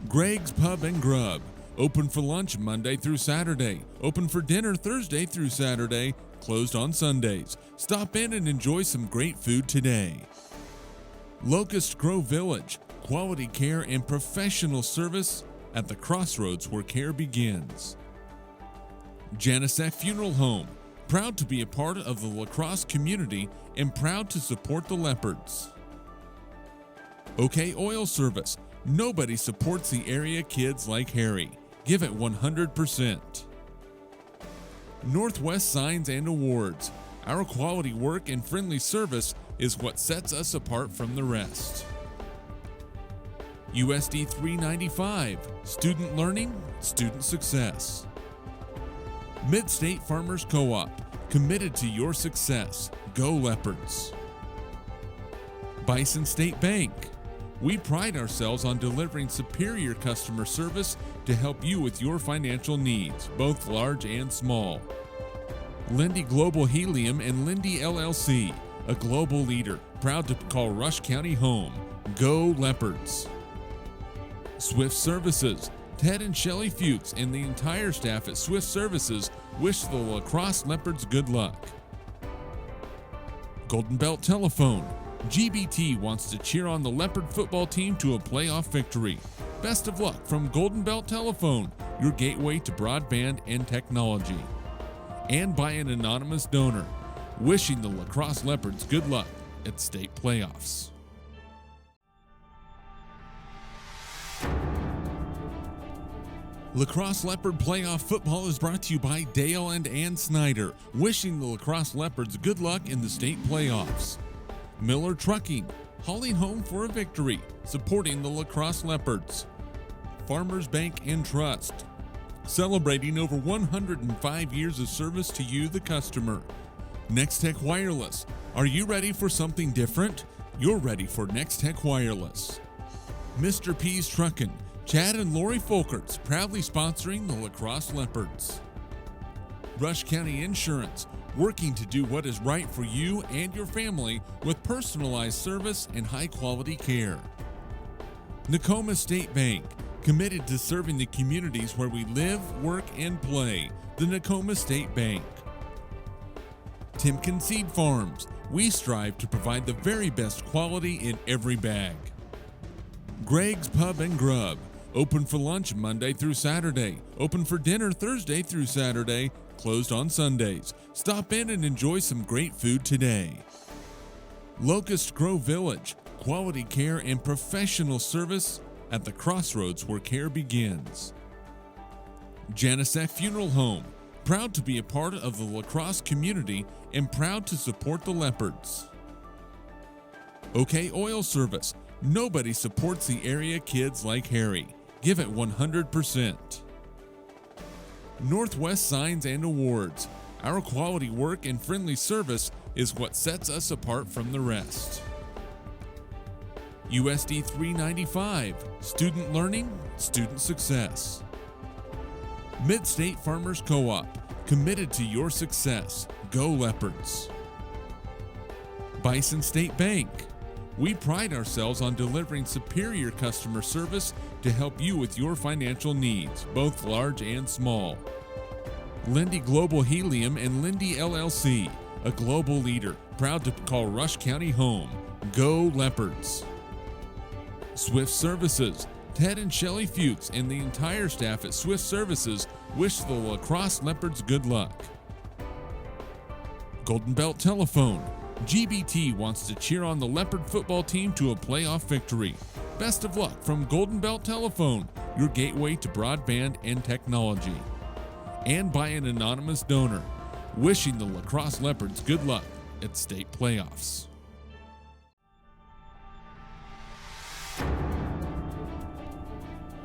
Greg's Pub and Grub. Open for lunch Monday through Saturday. Open for dinner Thursday through Saturday. Closed on Sundays. Stop in and enjoy some great food today. Locust Grove Village. Quality care and professional service at the crossroads where care begins. Janicek Funeral Home, proud to be a part of the Lacrosse community and proud to support the Leopards. OK Oil Service, nobody supports the area kids like Harry. Give it 100%. Northwest Signs and Awards, our quality work and friendly service is what sets us apart from the rest. USD 395, student learning, student success. Mid-State Farmers Co-op, committed to your success. Go Leopards. Bison State Bank. We pride ourselves on delivering superior customer service to help you with your financial needs, both large and small. Lindy Global Helium and Lindy LLC, a global leader, proud to call Rush County home. Go Leopards. Swift Services. Ted and Shelley Fuchs and the entire staff at Swift Services wish the Lacrosse Leopards good luck. Golden Belt Telephone. GBT wants to cheer on the Leopard football team to a playoff victory. Best of luck from Golden Belt Telephone, your gateway to broadband and technology. And by an anonymous donor, wishing the Lacrosse Leopards good luck at state playoffs. Lacrosse Leopard Playoff Football is brought to you by Dale and Ann Snyder, wishing the Lacrosse Leopards good luck in the state playoffs. Miller Trucking, hauling home for a victory, supporting the Lacrosse Leopards. Farmers Bank and Trust, celebrating over 105 years of service to you, the customer. Next Tech Wireless, are you ready for something different? You're ready for Next Tech Wireless. Mr. P's Truckin', Chad and Lori Folkerts proudly sponsoring the Lacrosse Leopards. Rush County Insurance, working to do what is right for you and your family with personalized service and high-quality care. Nakoma State Bank, committed to serving the communities where we live, work, and play. The Nakoma State Bank. Timken Seed Farms, we strive to provide the very best quality in every bag. Greg's Pub and Grub, open for lunch Monday through Saturday, open for dinner Thursday through Saturday, closed on Sundays. Stop in and enjoy some great food today. Locust Grove Village, quality care and professional service at the crossroads where care begins. Janicek Funeral Home, proud to be a part of the lacrosse community and proud to support the Leopards. OK Oil Service, nobody supports the area kids like Harry. Give it 100%. Northwest Signs and Awards, our quality work and friendly service is what sets us apart from the rest. USD 395, student learning, student success. Mid-State Farmers Co-op, committed to your success. Go Leopards. Bison State Bank, we pride ourselves on delivering superior customer service to help you with your financial needs, both large and small. Lindy Global Helium and Lindy LLC, a global leader, proud to call Rush County home. Go Leopards. Swift Services, Ted and Shelley Fuchs and the entire staff at Swift Services wish the Lacrosse Leopards good luck. Golden Belt Telephone, GBT wants to cheer on the Leopard football team to a playoff victory. Best of luck from Golden Belt Telephone, your gateway to broadband and technology. And by an anonymous donor, wishing the Lacrosse Leopards good luck at state playoffs.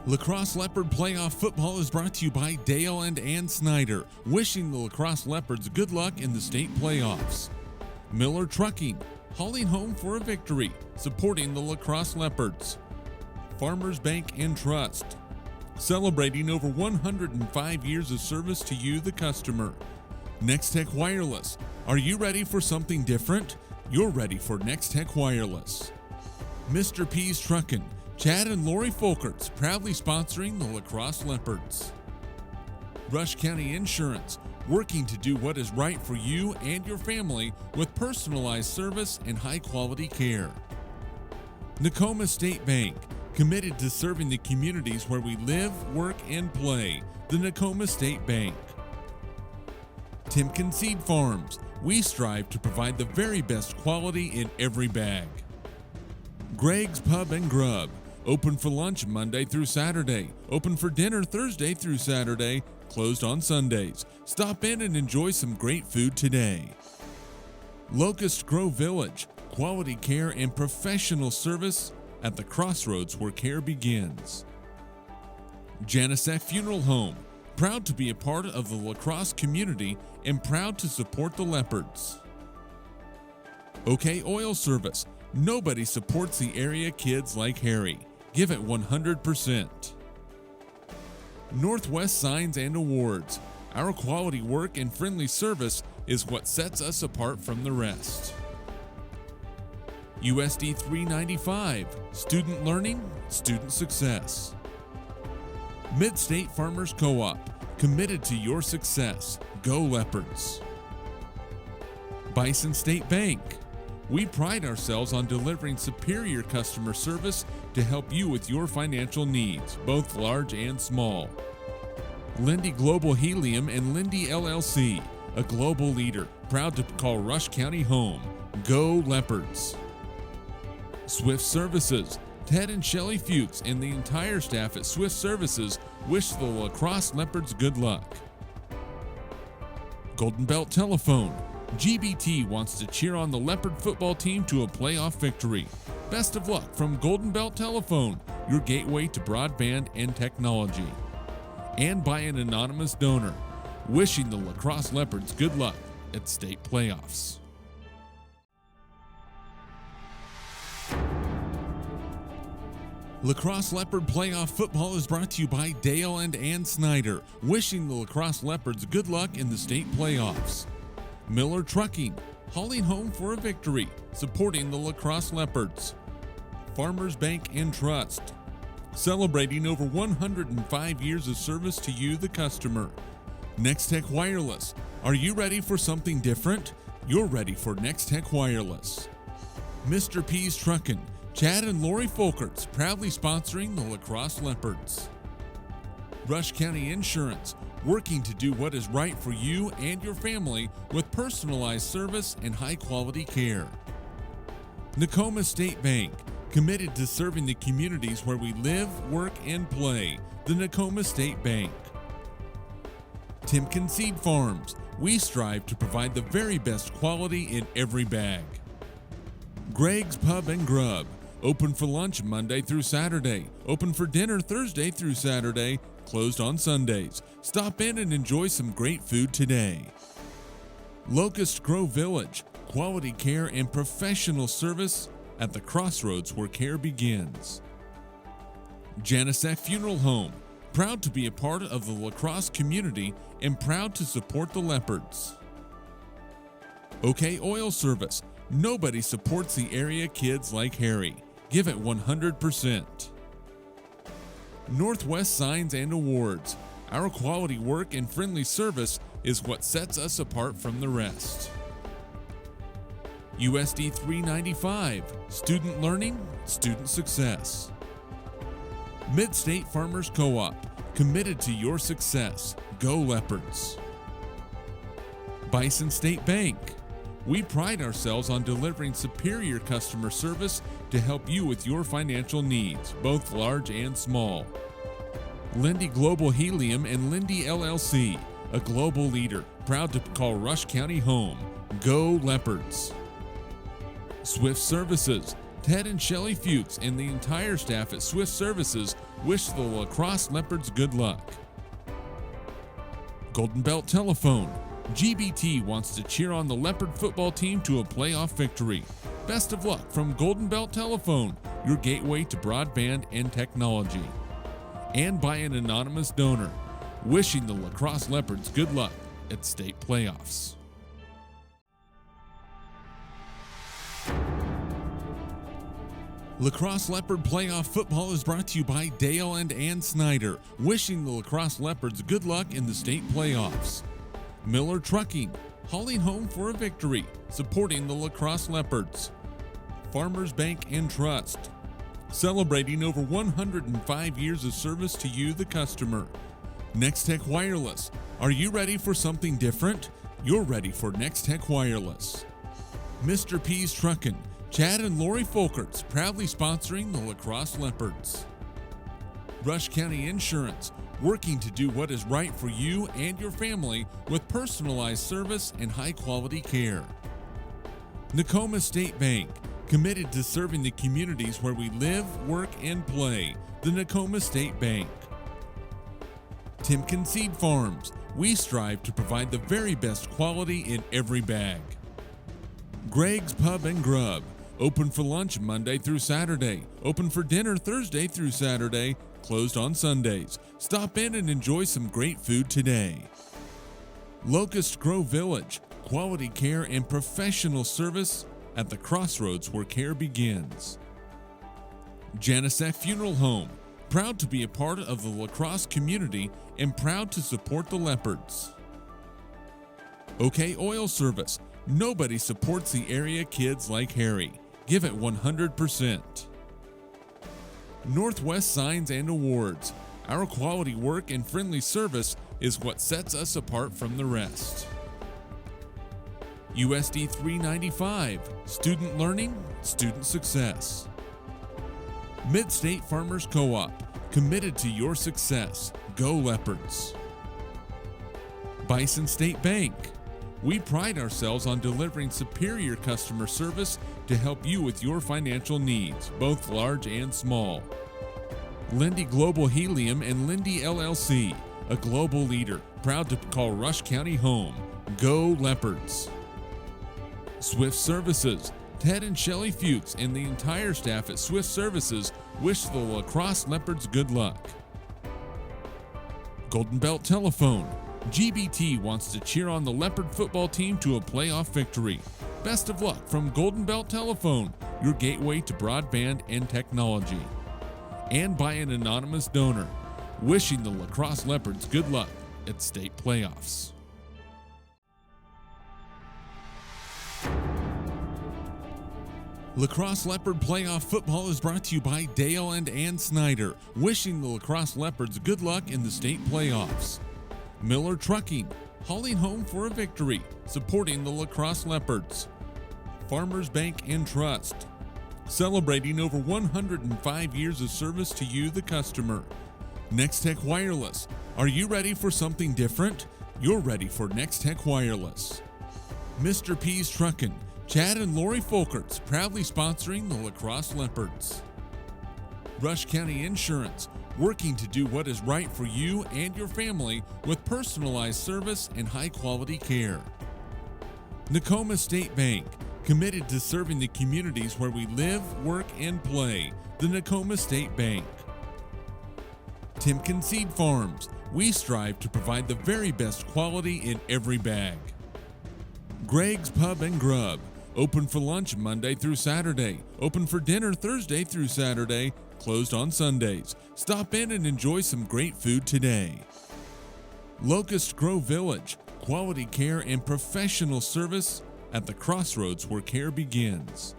Lacrosse Leopard Playoff Football is brought to you by Dale and Ann Snyder, wishing the Lacrosse Leopards good luck in the state playoffs. Miller Trucking, hauling home for a victory, supporting the Lacrosse Leopards. Farmers Bank and Trust, celebrating over 105 years of service to you, the customer. Next Tech Wireless, are you ready for something different? You're ready for Next Tech Wireless. Mr. P's Truckin', Chad and Lori Folkerts proudly sponsoring the Lacrosse Leopards. Rush County Insurance, working to do what is right for you and your family with personalized service and high-quality care. Nakoma State Bank, committed to serving the communities where we live, work, and play. The Nakoma State Bank. Timken Seed Farms, we strive to provide the very best quality in every bag. Greg's Pub and Grub, open for lunch Monday through Saturday, open for dinner Thursday through Saturday, closed on Sundays. Stop in and enjoy some great food today. Locust Grove Village, quality care and professional service at the crossroads where care begins. Janicek Funeral Home, proud to be a part of the lacrosse community and proud to support the Leopards. OK Oil Service, nobody supports the area kids like Harry. Give it 100%. Northwest Signs and Awards, our quality work and friendly service is what sets us apart from the rest. USD $3.95, student learning, student success. Mid-State Farmers Co-op, committed to your success. Go Leopards. Bison State Bank. We pride ourselves on delivering superior customer service to help you with your financial needs, both large and small. Lindy Global Helium and Lindy LLC, a global leader, proud to call Rush County home. Go Leopards. Swift Services. Ted and Shelley Fuchs and the entire staff at Swift Services wish the Lacrosse Leopards good luck. Golden Belt Telephone. GBT wants to cheer on the Leopard football team to a playoff victory. Best of luck from Golden Belt Telephone, your gateway to broadband and technology. And by an anonymous donor, wishing the Lacrosse Leopards good luck at state playoffs. Lacrosse Leopard Playoff Football is brought to you by Dale and Ann Snyder, wishing the Lacrosse Leopards good luck in the state playoffs. Miller Trucking, hauling home for a victory, supporting the Lacrosse Leopards. Farmers Bank and Trust, celebrating over 105 years of service to you, the customer. Nextech Wireless, are you ready for something different? You're ready for Nextech Wireless. Mr. P's Truckin', Chad and Lori Folkerts, proudly sponsoring the Lacrosse Leopards. Rush County Insurance, working to do what is right for you and your family with personalized service and high-quality care. Nakoma State Bank, committed to serving the communities where we live, work, and play. The Nakoma State Bank. Timken Seed Farms, we strive to provide the very best quality in every bag. Greg's Pub and Grub, open for lunch Monday through Saturday, open for dinner Thursday through Saturday, closed on Sundays. Stop in and enjoy some great food today. Locust Grove Village, quality care and professional service at the crossroads where care begins. Janicek Funeral Home, proud to be a part of the lacrosse community and proud to support the Leopards. OK Oil Service, nobody supports the area kids like Harry. Give it 100%. Northwest Signs and Awards. Our quality work and friendly service is what sets us apart from the rest. USD $3.95, student learning, student success. Mid-State Farmers Co-op, committed to your success. Go Leopards. Bison State Bank. We pride ourselves on delivering superior customer service to help you with your financial needs, both large and small. Lindy Global Helium and Lindy LLC, a global leader, proud to call Rush County home. Go Leopards. Swift Services. Ted and Shelley Fuchs and the entire staff at Swift Services wish the Lacrosse Leopards good luck. Golden Belt Telephone. GBT wants to cheer on the Leopard football team to a playoff victory. Best of luck from Golden Belt Telephone, your gateway to broadband and technology. And by an anonymous donor, wishing the Lacrosse Leopards good luck at state playoffs. Lacrosse Leopard Playoff Football is brought to you by Dale and Ann Snyder, wishing the Lacrosse Leopards good luck in the state playoffs. Miller Trucking, hauling home for a victory, supporting the Lacrosse Leopards. Farmers Bank and Trust, celebrating over 105 years of service to you, the customer. Nextech Wireless, are you ready for something different? You're ready for Nextech Wireless. Mr. P's Truckin', Chad and Lori Folkerts, proudly sponsoring the Lacrosse Leopards. Rush County Insurance, working to do what is right for you and your family with personalized service and high-quality care. Nakoma State Bank, committed to serving the communities where we live, work, and play. The Nakoma State Bank. Timken Seed Farms, we strive to provide the very best quality in every bag. Greg's Pub and Grub, open for lunch Monday through Saturday, open for dinner Thursday through Saturday, closed on Sundays. Stop in and enjoy some great food today. Locust Grove Village, quality care and professional service at the crossroads where care begins. Janicek Funeral Home, proud to be a part of the lacrosse community and proud to support the Leopards. OK Oil Service, nobody supports the area kids like Harry. Give it 100%. Northwest Signs and Awards, our quality work and friendly service is what sets us apart from the rest. USD 395, student learning, student success. Mid-State Farmers Co-op, committed to your success. Go Leopards. Bison State Bank, we pride ourselves on delivering superior customer service to help you with your financial needs, both large and small. Lindy Global Helium and Lindy LLC, a global leader, proud to call Rush County home. Go Leopards. Swift Services, Ted and Shelley Fuchs and the entire staff at Swift Services wish the Lacrosse Leopards good luck. Golden Belt Telephone, GBT wants to cheer on the Leopard football team to a playoff victory. Best of luck from Golden Belt Telephone, your gateway to broadband and technology. And by an anonymous donor, wishing the Lacrosse Leopards good luck at state playoffs. Lacrosse Leopard Playoff Football is brought to you by Dale and Ann Snyder, wishing the Lacrosse Leopards good luck in the state playoffs. Miller Trucking, hauling home for a victory, supporting the Lacrosse Leopards. Farmers Bank and Trust, celebrating over 105 years of service to you, the customer. Next Tech Wireless, are you ready for something different? You're ready for Next Tech Wireless. Mr. P's Truckin', Chad and Lori Folkerts, proudly sponsoring the Lacrosse Leopards. Rush County Insurance, working to do what is right for you and your family with personalized service and high-quality care. Nakoma State Bank, committed to serving the communities where we live, work, and play. The Nakoma State Bank. Timken Seed Farms, we strive to provide the very best quality in every bag. Greg's Pub and Grub, open for lunch Monday through Saturday, open for dinner Thursday through Saturday, closed on Sundays. Stop in and enjoy some great food today. Locust Grove Village, quality care and professional service at the crossroads where care begins.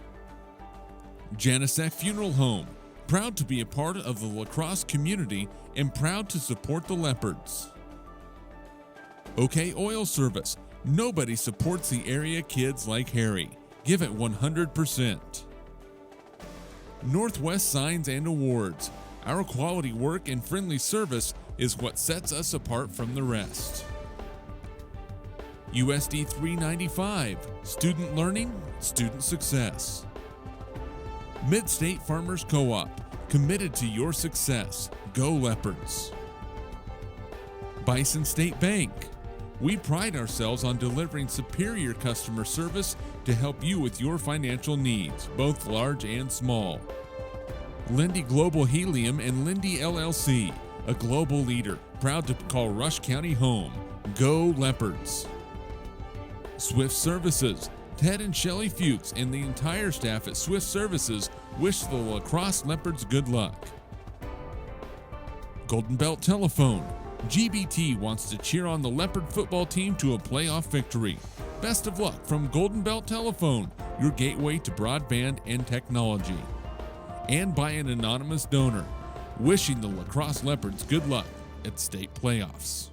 Janicek Funeral Home, proud to be a part of the lacrosse community and proud to support the Leopards. OK Oil Service, nobody supports the area kids like Harry. Give it 100%. Northwest Signs and Awards, our quality work and friendly service is what sets us apart from the rest. USD 395, student learning, student success. Mid-State Farmers Co-op, committed to your success. Go Leopards. Bison State Bank, we pride ourselves on delivering superior customer service to help you with your financial needs, both large and small. Lindy Global Helium and Lindy LLC, a global leader, proud to call Rush County home. Go Leopards. Swift Services, Ted and Shelley Fuchs and the entire staff at Swift Services wish the Lacrosse Leopards good luck. Golden Belt Telephone, GBT wants to cheer on the Leopard football team to a playoff victory. Best of luck from Golden Belt Telephone, your gateway to broadband and technology. And by an anonymous donor, wishing the Lacrosse Leopards good luck at state playoffs.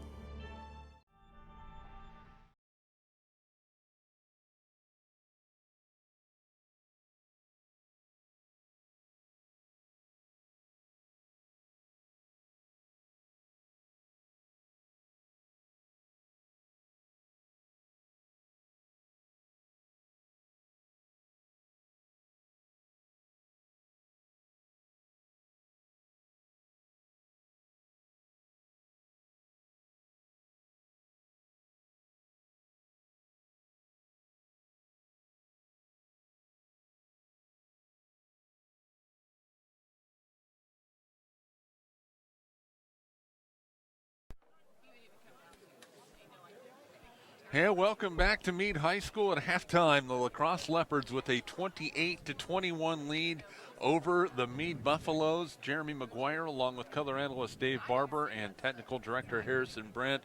Hey, welcome back to Meade High School at halftime. The Lacrosse Leopards with a 28-21 lead over the Meade Buffaloes. Jeremy McGuire along with color analyst Dave Barber and technical director Harrison Brent.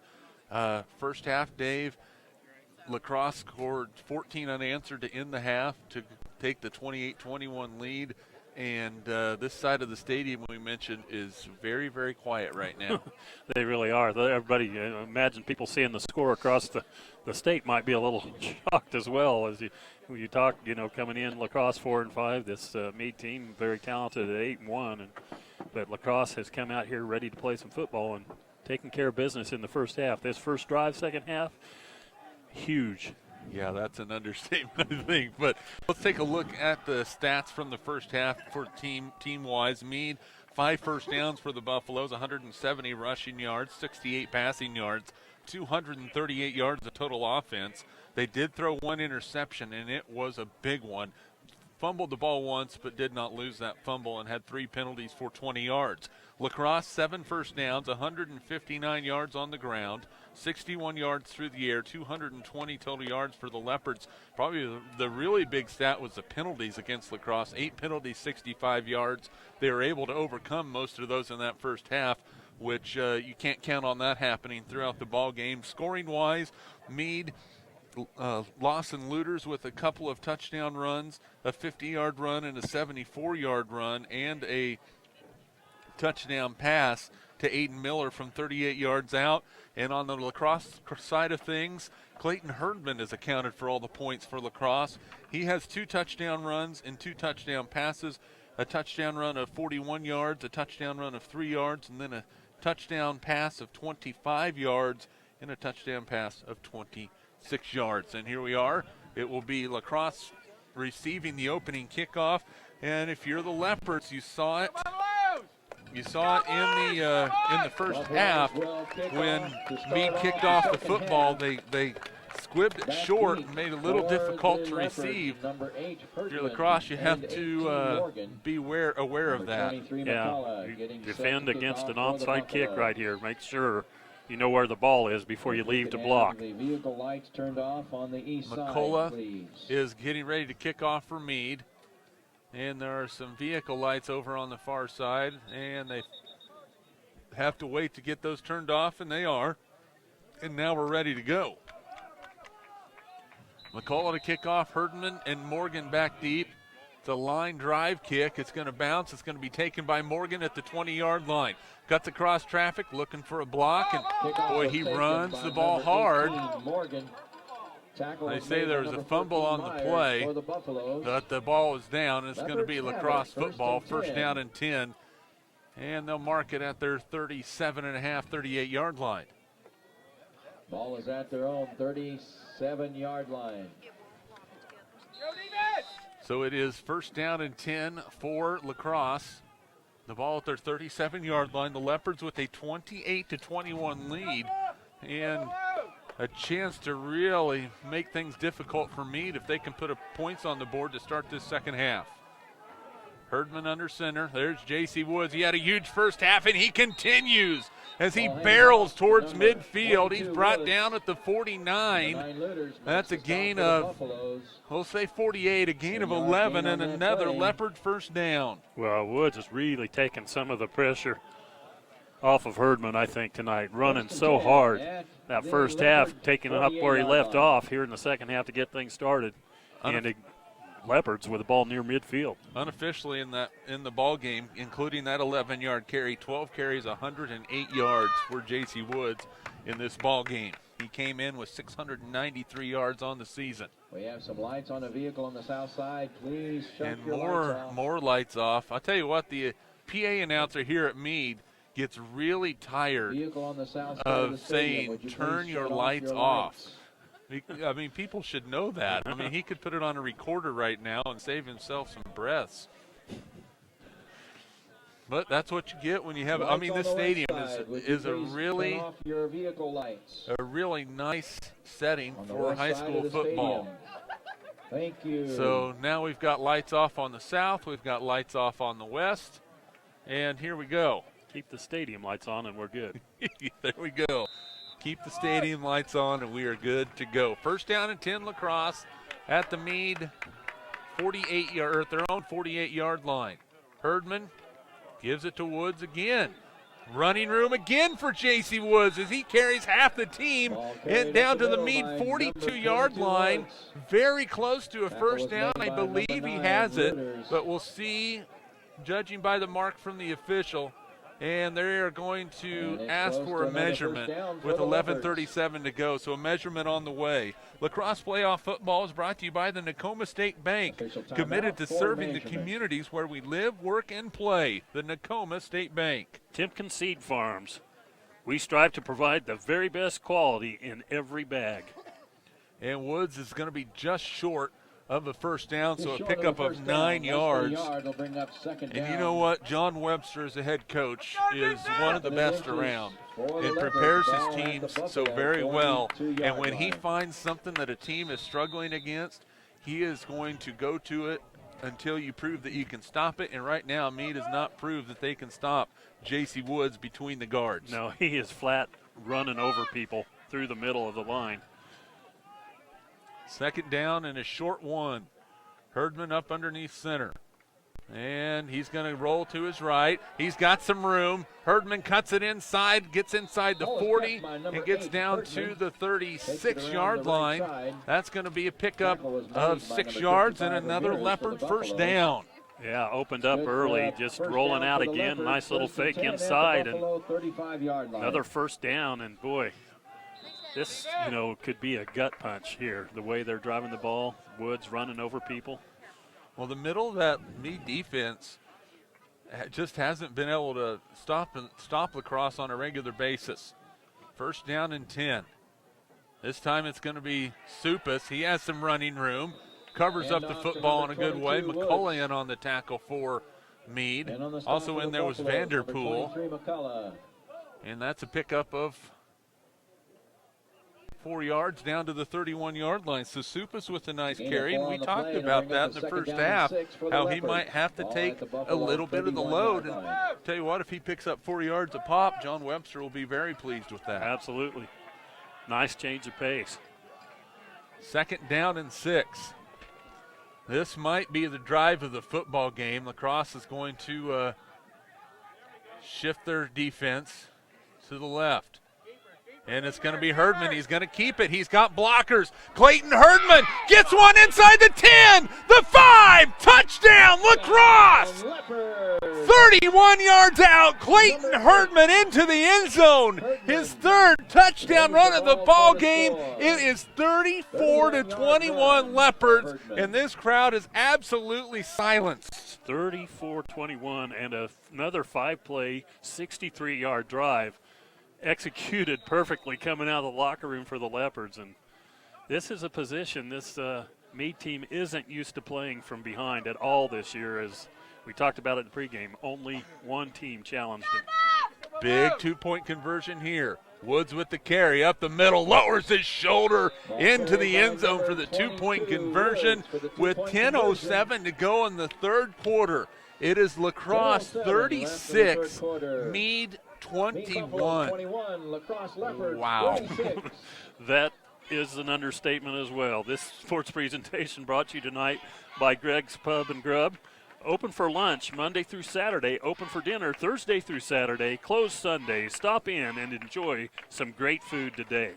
First half, Dave, Lacrosse scored 14 unanswered to end the half to take the 28-21 lead. And this side of the stadium we mentioned is very, very quiet right now. They really are. Everybody, imagine people seeing the score across the state might be a little shocked as well. As when you talk, coming in Lacrosse 4-5, this Meade team very talented at 8-1, but Lacrosse has come out here ready to play some football and taking care of business in the first half. This first drive, second half, huge. Yeah, that's an understatement, I think. But let's take a look at the stats from the first half for team-wise. Meade, 5 first downs for the Buffaloes, 170 rushing yards, 68 passing yards, 238 yards of total offense. They did throw 1 interception, and it was a big one. Fumbled the ball once, but did not lose that fumble and had 3 penalties for 20 yards. Lacrosse, 7 first downs, 159 yards on the ground, 61 yards through the air, 220 total yards for the Leopards. Probably the really big stat was the penalties against Lacrosse. 8 penalties, 65 yards. They were able to overcome most of those in that first half, which you can't count on that happening throughout the ball game. Scoring-wise, Meade, Lawson Looters with a couple of touchdown runs, a 50-yard run and a 74-yard run, and a touchdown pass to Aiden Miller from 38 yards out. And on the Lacrosse side of things, Clayton Herdman has accounted for all the points for Lacrosse. He has 2 touchdown runs and 2 touchdown passes, a touchdown run of 41 yards, a touchdown run of 3 yards, and then a touchdown pass of 25 yards and a touchdown pass of 26 yards. And here we are. It will be Lacrosse receiving the opening kickoff. And if you're the Leopards, you saw it. You saw it in the first half when Meade kicked off the football. They squibbed it short and made it a little difficult to receive. If you're Lacrosse, you have to be aware of that. Yeah, you defend against an onside kick right here. Make sure you know where the ball is before you leave to block. McCullough is getting ready to kick off for Meade. And there are some vehicle lights over on the far side, and they have to wait to get those turned off, and they are. And now we're ready to go. McCullough to kick off, Herdman and Morgan back deep. It's a line drive kick. It's going to bounce. It's going to be taken by Morgan at the 20-yard line. Cuts across traffic, looking for a block, and boy, he runs the ball hard. They say there was a fumble on the play, but the ball is down, and it's going to be Lacrosse football, first down and 10, and they'll mark it at their 37.5, 38-yard line. Ball is at their own 37-yard line. So it is first down and 10 for Lacrosse. The ball at their 37-yard line. The Leopards with a 28-21 lead, and a chance to really make things difficult for Meade if they can put points on the board to start this second half. Herdman under center. There's J.C. Woods. He had a huge first half, and he continues as he barrels towards midfield. He's brought down at the 49. That's a gain of, we'll say 48, a gain of 11, and another Leopard first down. Well, Woods is really taking some of the pressure off of Herdman, I think, tonight. Running so hard. That first half, taking it up where he left off here in the second half to get things started. And Leopards with the ball near midfield. Unofficially in the ball game, including that 11-yard carry, 12 carries, 108 yards for J.C. Woods in this ball game. He came in with 693 yards on the season. We have some lights on the vehicle on the south side. Please shut and your lights off. more lights off. I'll tell you what, the PA announcer here at Meade gets really tired of saying, turn your lights off. I mean, people should know that. I mean, he could put it on a recorder right now and save himself some breaths. But that's what you get when you have, I mean, this stadium is a really nice setting for high school football. Thank you. So now we've got lights off on the south, we've got lights off on the west, and here we go. Keep the stadium lights on and we're good. There we go. keep the stadium lights on, and we are good to go. First down and 10, Lacrosse at the Meade 48-yard, at their own 48-yard line. Herdman gives it to Woods again. Running room again for J.C. Woods as he carries half the team and down to the Meade 42-yard line. Very close to a first down. I believe he has it, but we'll see, judging by the mark from the official. And they are going to ask for a measurement with 11:37 to go. So a measurement on the way. Lacrosse Playoff Football is brought to you by the Nakoma State Bank, committed to serving the communities where we live, work, and play. The Nakoma State Bank. Timken Seed Farms. We strive to provide the very best quality in every bag. And Woods is going to be just short of the first down, so a pickup of 9 yards. And you know what? John Webster, as a head coach, is one of the best around and prepares his teams so very well. And when he finds something that a team is struggling against, he is going to go to it until you prove that you can stop it. And right now, Meade has not proved that they can stop J.C. Woods between the guards. No, he is flat running over people through the middle of the line. Second down and a short one. Herdman up underneath center. And he's going to roll to his right. He's got some room. Herdman cuts it inside, gets inside the 40, and gets down to the 36-yard line. That's going to be a pickup of 6 yards and another Leopard first down. Yeah, opened up early, just rolling out again. Nice little fake inside, and another first down, and boy, this, could be a gut punch here, the way they're driving the ball. Woods running over people. Well, the middle of that Meade defense just hasn't been able to stop Lacrosse on a regular basis. First down and 10. This time it's going to be Supas. He has some running room. Covers up the football in a good way. McCullion on the tackle for Meade. Also in there was Vanderpool. And that's a pickup of 4 yards down to the 31-yard line. So Supas with a nice carry, and we talked about that in the first half, how he might have to take a little bit of the load. And tell you what, if he picks up 4 yards a pop, John Webster will be very pleased with that. Absolutely. Nice change of pace. Second down and 6. This might be the drive of the football game. Lacrosse is going to shift their defense to the left. And it's going to be Herdman. He's going to keep it. He's got blockers. Clayton Herdman gets one inside the 10, the 5, touchdown, Lacrosse! 31 yards out, Clayton Herdman into the end zone. His third touchdown run of the ball game. It is 34-21 Leopards, and this crowd is absolutely silenced. 34-21, and another 5-play, 63-yard drive. Executed perfectly coming out of the locker room for the Leopards. And this is a position this Meade team isn't used to playing from behind at all this year. As we talked about it in pregame, only one team challenged him. Big two-point conversion here. Woods with the carry up the middle, lowers his shoulder into the end zone for the two-point conversion with 10:07 to go in the third quarter. It is Lacrosse 36, Meade 21. Wow. That is an understatement as well. This sports presentation brought to you tonight by Greg's Pub and Grub. Open for lunch Monday through Saturday, open for dinner Thursday through Saturday, closed Sunday. Stop in and enjoy some great food today.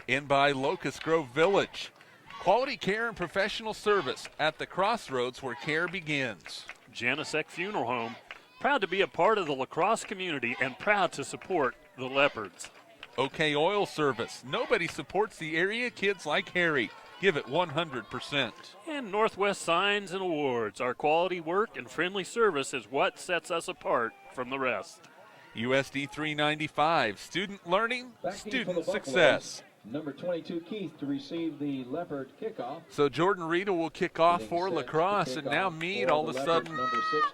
And by Locust Grove Village. Quality care and professional service at the crossroads where care begins. Janisek Funeral Home, proud to be a part of the Lacrosse community and proud to support the Leopards. OK Oil Service. Nobody supports the area kids like Harry. Give it 100%. And Northwest Signs and Awards. Our quality work and friendly service is what sets us apart from the rest. USD 395. Student learning, student success. Number 22, Keith, to receive the Leopard kickoff. So Jordan Riedel will kick off for Lacrosse, and now Meade all of a sudden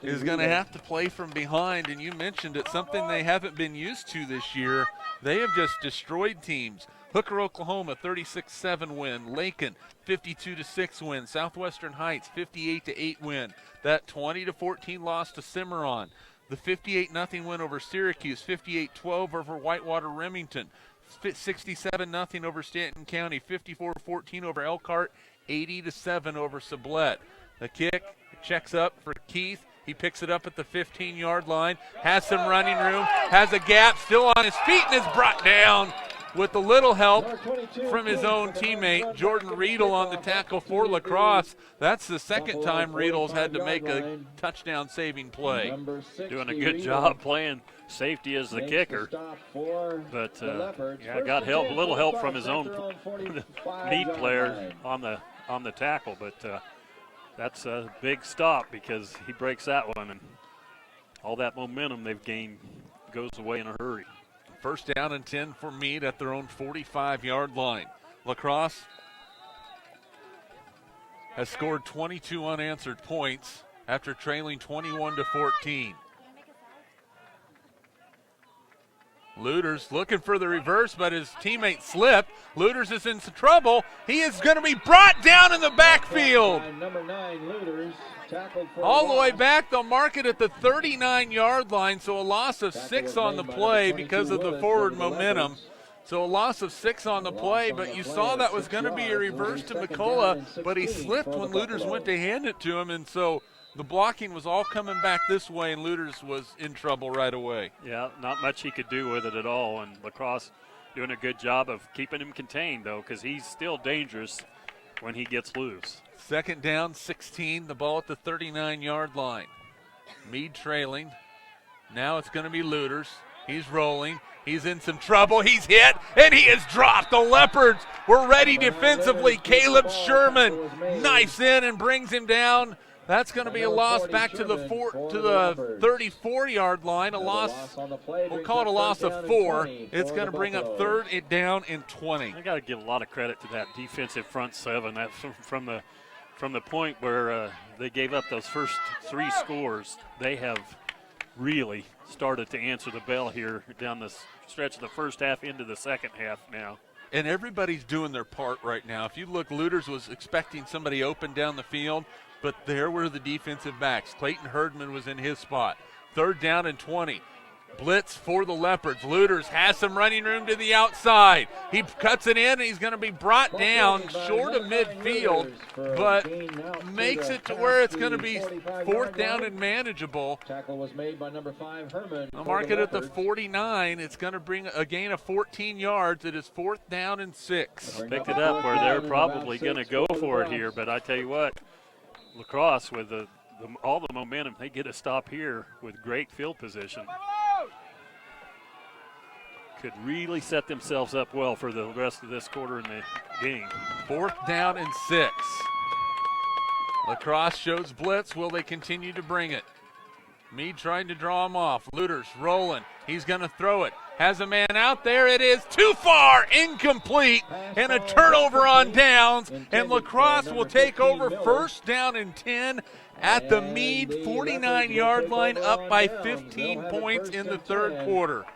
is going to have to play from behind. And you mentioned it, something they haven't been used to this year. They have just destroyed teams. Hooker, Oklahoma, 36-7 win. Lakin, 52-6 win. Southwestern Heights, 58-8 win. That 20-14 loss to Cimarron. The 58-0 win over Syracuse, 58-12 over Whitewater Remington, 67-0 over Stanton County, 54-14 over Elkhart, 80-7 over Sublette. The kick checks up for Keith. He picks it up at the 15-yard line, has some running room, has a gap, still on his feet, and is brought down with a little help from his own teammate, Jordan Riedel, on the tackle for Lacrosse. That's the second time Riedel's had to make a touchdown-saving play. Doing a good job playing safety as the kicker. But, got help, a little help from his own Meade player on the tackle. But that's a big stop because he breaks that one, and all that momentum they've gained goes away in a hurry. First down and 10 for Meade at their own 45-yard line. Lacrosse has scored 22 unanswered points after trailing 21-14. Luters looking for the reverse, but his teammate slipped. Luters is in some trouble. He is going to be brought down in the backfield. Number 9, Luters, tackled for all the way back. They'll mark it at the 39-yard line, so a loss of 6 on the play because of the forward momentum. So a loss of 6 on the play, but you saw that was going to be a reverse to McCullough, but he slipped when Luters went to hand it to him, and so the blocking was all coming back this way, and Luters was in trouble right away. Yeah, not much he could do with it at all, and Lacrosse doing a good job of keeping him contained, though, because he's still dangerous when he gets loose. Second down, 16, the ball at the 39-yard line. Meade trailing. Now it's going to be Luters. He's rolling. He's in some trouble. He's hit, and he is dropped. The Leopards were ready defensively. Caleb Sherman knifes in and brings him down. That's going to be a loss back to the 34-yard line. A loss, we'll call it a loss of 4. It's going to bring up third and down and 20. I got to give a lot of credit to that defensive front seven. That from the point where they gave up those first 3 scores, they have really started to answer the bell here down the stretch of the first half into the second half now. And everybody's doing their part right now. If you look, Luters was expecting somebody open down the field, but there were the defensive backs. Clayton Herdman was in his spot. Third down and 20. Blitz for the Leopards. Luters has some running room to the outside. He cuts it in, and he's going to be brought down short of midfield, but makes it to where it's going to be fourth down and manageable. Tackle was made by number 5, Herman. I'll mark it at the 49. It's going to bring a gain of 14 yards. It is fourth down and 6. Picked it up where they're probably going to go for it here, but I tell you what, Lacrosse with all the momentum, they get a stop here with great field position. Could really set themselves up well for the rest of this quarter in the game. Fourth down and 6. Lacrosse shows blitz. Will they continue to bring it? Meade trying to draw him off. Luters rolling. He's going to throw it. Has a man out there. It is too far. Incomplete. And a turnover on downs. And Lacrosse will take over first down and 10 at the Meade 49-yard line, up by 15 points in the third quarter.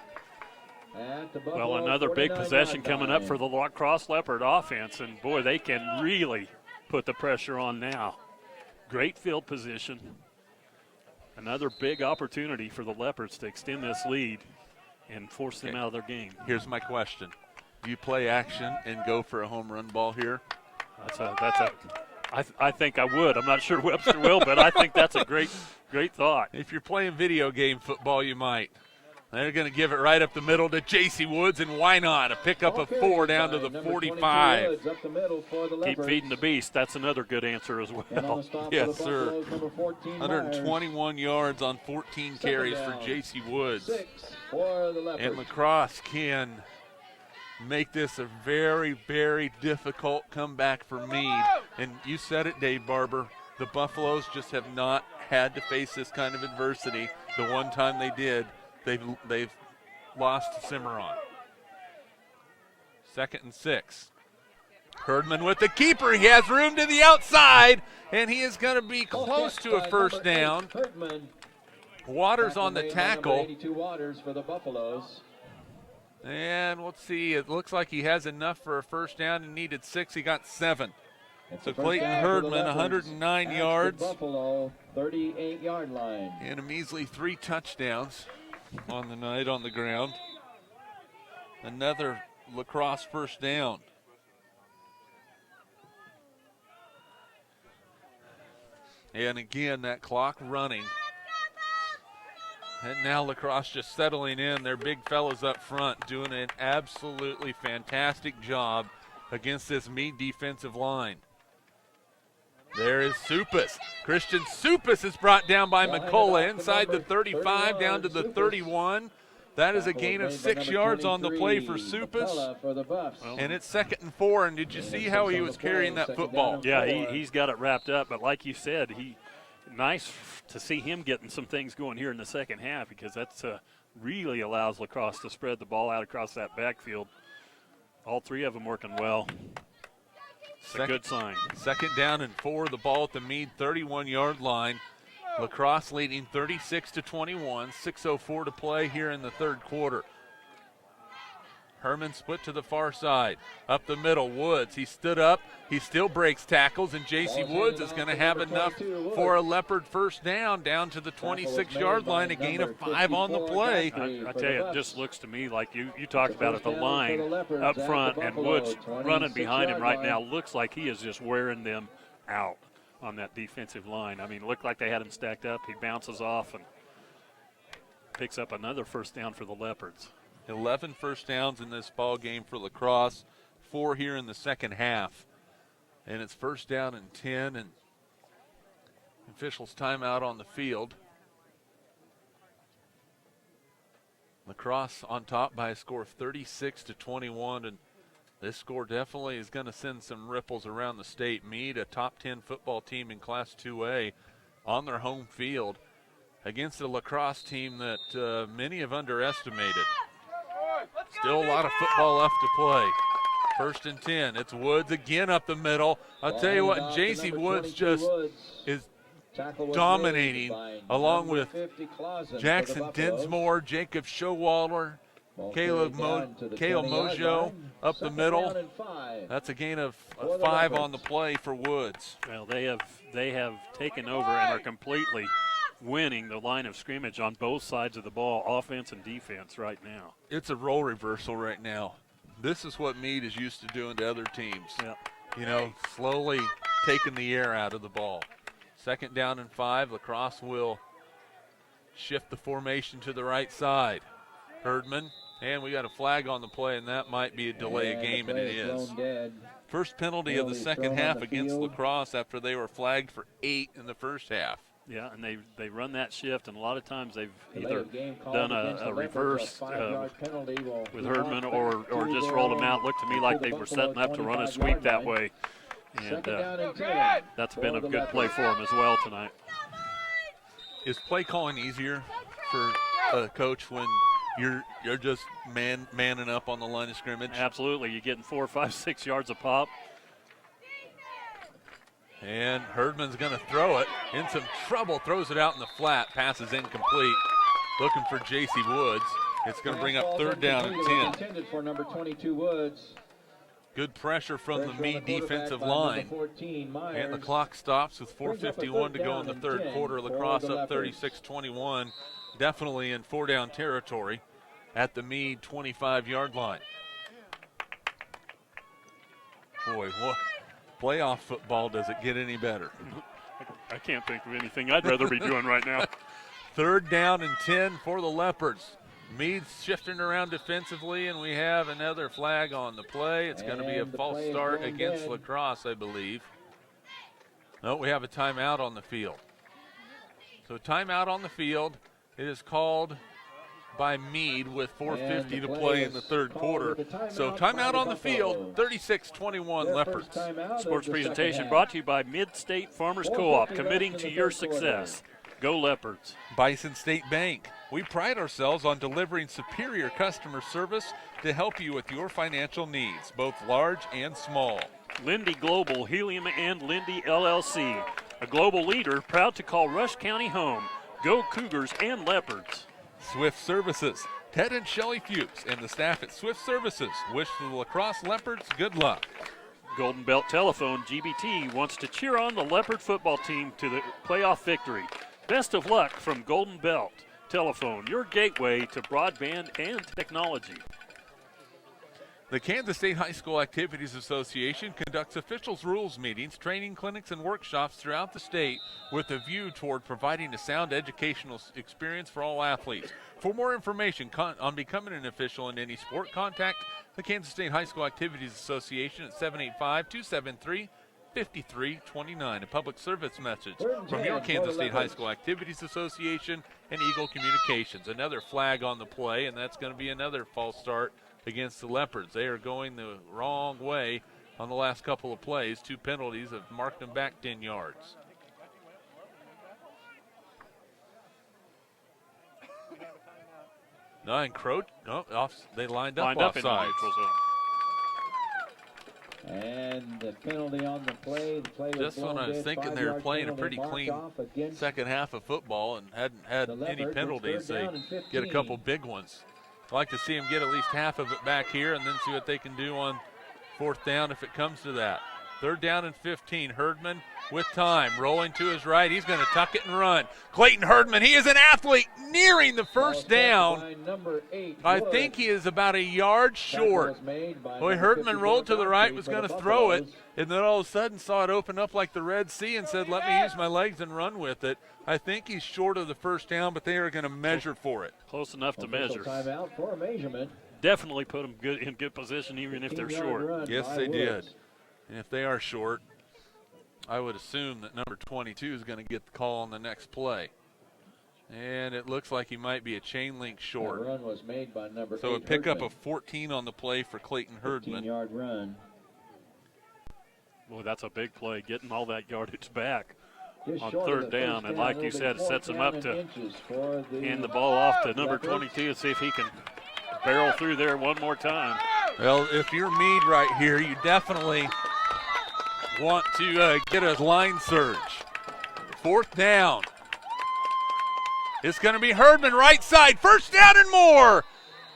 Well, another big possession coming up for the Lacrosse Leopard offense, and boy, they can really put the pressure on now. Great field position. Another big opportunity for the Leopards to extend this lead and force them out of their game. Here's my question. Do you play action and go for a home run ball here? I think I would. I'm not sure Webster will, but I think that's a great thought. If you're playing video game football, you might. They're going to give it right up the middle to J.C. Woods, and why not? A pickup of 4 down to the 45. Keep feeding the beast. That's another good answer as well. Yes, sir. 121 yards on 14 carries for J.C. Woods. And Lacrosse can make this a very, very difficult comeback for Meade. And you said it, Dave Barber. The Buffaloes just have not had to face this kind of adversity. The one time they did, they've lost to Cimarron. Second and 6. Herdman with the keeper. He has room to the outside, and he is going to be close to a first down. Waters on the tackle. And let's see, it looks like he has enough for a first down and needed 6. He got 7. So Clayton Herdman, 109 yards. Buffalo, 38-yard line. And a measly 3 touchdowns on the night on the ground. Another Lacrosse first down. And again, that clock running. And now Lacrosse just settling in. Their big fellas up front doing an absolutely fantastic job against this Meade defensive line. There is Supas. Christian Supas is brought down by McCullough inside the 35 down to the 31. That is a gain of 6 yards on the play for Supas. And it's 2nd and 4. And did you see how he was carrying that football? Yeah, he's got it wrapped up. But like you said, nice to see him getting some things going here in the second half, because that's really allows Lacrosse to spread the ball out across that backfield. All 3 of them working well. It's a good sign. 2nd down and 4. The ball at the Meade 31-yard line. Lacrosse leading 36-21. 6:04 to play here in the 3rd quarter. Herman split to the far side. Up the middle, Woods. He stood up. He still breaks tackles, and J.C. Woods is going to have enough for a Leopard first down to the 26-yard line, a gain of 5 on the play. I tell you, it just looks to me like you talked about it, the line up front, and Woods running behind him right now looks like he is just wearing them out on that defensive line. I mean, it looked like they had him stacked up. He bounces off and picks up another first down for the Leopards. 11 first downs in this ball game for Lacrosse, 4 here in the second half. And it's 1st down and 10, and officials timeout on the field. Lacrosse on top by a score of 36-21, and this score definitely is going to send some ripples around the state. Meade, a top 10 football team in Class 2A, on their home field against a Lacrosse team that many have underestimated. Still a lot of football left to play. 1st and 10. It's Woods again up the middle. I'll tell you what, J.C. Woods just is dominating, along with Jackson Dinsmore, Jacob Showalter, Caleb Mojo up the middle. That's a gain of 5 on the play for Woods. Well, they have taken over and are completely winning the line of scrimmage on both sides of the ball, offense and defense right now. It's a role reversal right now. This is what Meade is used to doing to other teams. Yep. You know, slowly taking the air out of the ball. 2nd down and 5. Lacrosse will shift the formation to the right side. Herdman, and we got a flag on the play, and that might be a delay of game, and it is. First penalty of the second half against Lacrosse after they were flagged for 8 in the first half. Yeah, and they run that shift, and a lot of times they've either done a reverse with Herdman or just rolled them out. Looked to me like they were setting up to run a sweep that way, and that's been a good play for them as well tonight. Is play calling easier for a coach when you're just manning up on the line of scrimmage? Absolutely. You're getting 4, 5, 6 yards a pop. And Herdman's going to throw it. In some trouble, throws it out in the flat. Pass is incomplete. Looking for J.C. Woods. It's going to bring up 3rd down and 10. Intended for number 22 Woods. Good pressure from the Meade defensive line. And the clock stops with 4:51 to go in the 3rd quarter. Lacrosse up 36-21. Definitely in 4-down territory at the Meade 25-yard line. Boy, what playoff football, does it get any better? I can't think of anything I'd rather be doing right now. 3rd down and 10 for the Leopards. Meade's shifting around defensively, and we have another flag on the play. It's going to be a false start against Lacrosse, I believe. No, we have a timeout on the field. So timeout on the field. It is called by Meade with 4:50 to play in the 3rd quarter. So timeout on the field, 36-21 Leopards. Sports presentation brought to you by Mid-State Farmers Co-op, committing to your success. Go Leopards. Bison State Bank. We pride ourselves on delivering superior customer service to help you with your financial needs, both large and small. Lindy Global, Helium and Lindy LLC, a global leader proud to call Rush County home. Go Cougars and Leopards. Swift Services. Ted and Shelley Fuchs and the staff at Swift Services wish the Lacrosse Leopards good luck. Golden Belt Telephone, GBT wants to cheer on the Leopard football team to the playoff victory. Best of luck from Golden Belt Telephone, your gateway to broadband and technology. The Kansas State High School Activities Association conducts officials' rules meetings, training clinics, and workshops throughout the state with a view toward providing a sound educational experience for all athletes. For more information on becoming an official in any sport, contact the Kansas State High School Activities Association at 785-273-5329. A public service message from your Kansas State High School Activities Association and Eagle Communications. Another flag on the play, and that's going to be another false start against the Leopards. They are going the wrong way on the last couple of plays. 2 penalties have marked them back 10 yards. No, encroach. No, they lined up offside. And the penalty on the play. Just when I was thinking they were playing a pretty clean second half of football and hadn't had any penalties, they get a couple big ones. I'd like to see them get at least half of it back here and then see what they can do on 4th down if it comes to that. 3rd down and 15. Herdman with time, rolling to his right. He's going to tuck it and run. Clayton Herdman, he is an athlete nearing the first down. I think he is about a yard short. Boy, Herdman rolled to the right, was going to throw it, and then all of a sudden saw it open up like the Red Sea and said, let me use my legs and run with it. I think he's short of the first down, but they are going to measure for it. Close enough to measure. Timeout for a measurement. Definitely put them in good position even if they're short. Yes, they did. And if they are short, I would assume that number 22 is going to get the call on the next play. And it looks like he might be a chain link short. Run was made by number so 8 a pickup Herdman. of 14 on the play for Clayton Herdman. 15-yard run. Well, that's a big play, getting all that yardage back Just on short of 3rd the down. first And down, like you said, it sets him up to hand the ball ball off to number 22 and see if he can barrel through there one more time. Well, if you're Meade right here, you definitely want to get a line surge. 4th down. It's going to be Herdman right side. 1st down and more.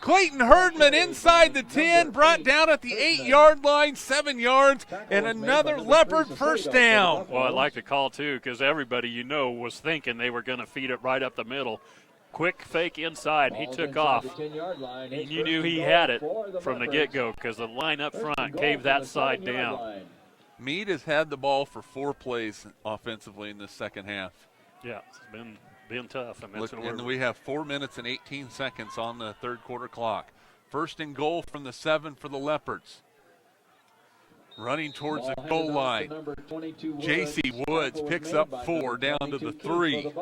Clayton Herdman inside the 10, brought down at the 8-yard line, 7 yards, and another Leopard 1st down. Well, I like the call, too, because everybody, was thinking they were going to feed it right up the middle. Quick fake inside. He took off. And you knew he had it from the get-go because the line up front caved that side down. Meade has had the ball for 4 plays offensively in this second half. Yeah, it's been tough. And we have 4 minutes and 18 seconds on the 3rd quarter clock. 1st and goal from the 7 for the Leopards. Running towards the goal line. J.C. Woods picks up 4 down to the 3.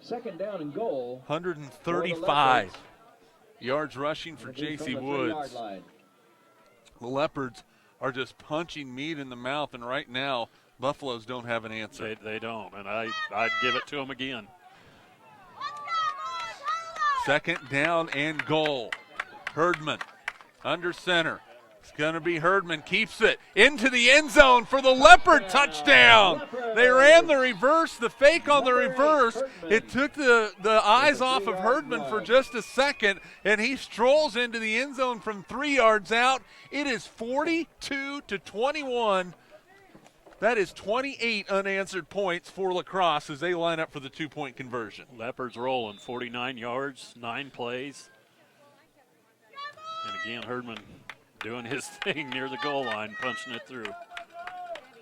2nd down and goal. 135 yards rushing for J.C. Woods. The Leopards are just punching Meade in the mouth, and right now, Buffaloes don't have an answer. They don't, and I'd give it to them again. 2nd down and goal. Herdman under center. It's going to be Herdman, keeps it into the end zone for the Leopard touchdown. They ran the reverse, the fake on the reverse. It took the eyes off of Herdman for just a second, and he strolls into the end zone from 3 yards out. It is 42-21. That is 28 unanswered points for Lacrosse as they line up for the 2-point conversion. Leopards rolling, 49 yards, 9 plays. And again, Herdman doing his thing near the goal line, punching it through.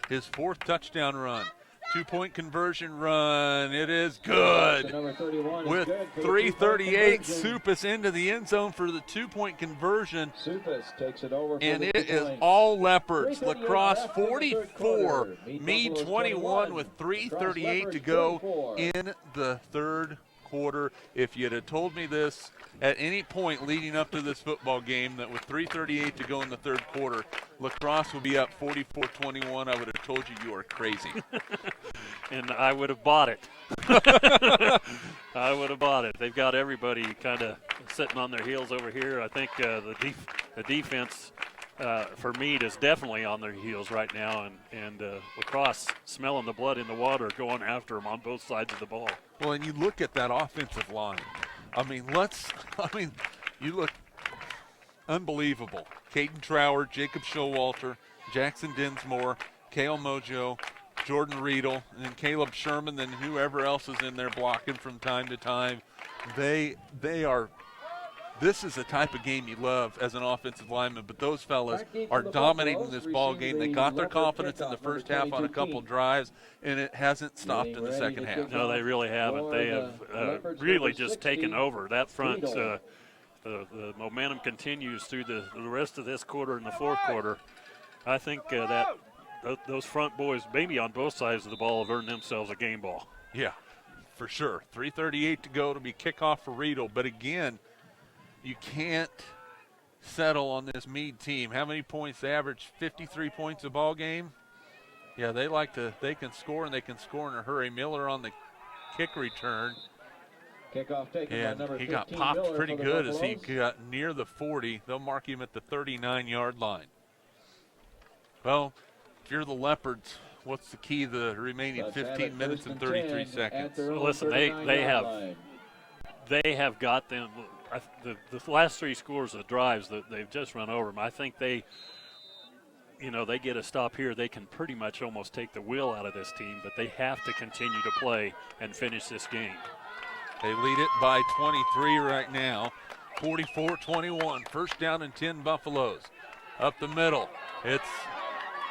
His 4th touchdown run. 2-point conversion run. It is good. With 3:38, Supis into the end zone for the 2-point conversion. Supis takes it over. And it is all Leopards. Lacrosse 44, Meade 21 with 3:38 to go in the 3rd quarter. If you'd have told me this at any point leading up to this football game, that with 3:38 to go in the 3rd quarter, Lacrosse will be up 44-21, I would have told you are crazy. And I would have bought it. I would have bought it. They've got everybody kind of sitting on their heels over here. I think the defense for Meade is definitely on their heels right now, and Lacrosse smelling the blood in the water, going after them on both sides of the ball. Well, and you look at that offensive line. You look. unbelievable. Caden Trower, Jacob Showalter, Jackson Dinsmore, Kale Mojo, Jordan Riedel, and then Caleb Sherman, then whoever else is in there blocking from time to time. They are – this is the type of game you love as an offensive lineman, but those fellas are dominating this ball game. They got their confidence in the first half on a couple drives, and it hasn't stopped in the second half. No, they really haven't. They have really just taken over. That front, the momentum continues through the rest of this quarter and the fourth quarter. I think that those front boys, maybe on both sides of the ball, have earned themselves a game ball. Yeah, for sure. 3:38 to go to be kickoff for Riedel. But again, you can't settle on this Meade team. How many points? They average 53 points a ball game. Yeah, they can score, and they can score in a hurry. Miller on the kick return. Kickoff taken by number 15, he got popped Miller pretty for the good as he Buffaloes. got near the 40. They'll mark him at the 39-yard line. Well, if you're the Leopards, what's the key to the remaining 15 minutes and 33 seconds? Well, listen, they have got them. The last three scores of drives that they've just run over them. I think they get a stop here. They can pretty much almost take the will out of this team, but they have to continue to play and finish this game. They lead it by 23 right now, 44-21. First down and 10 Buffaloes. Up the middle, it's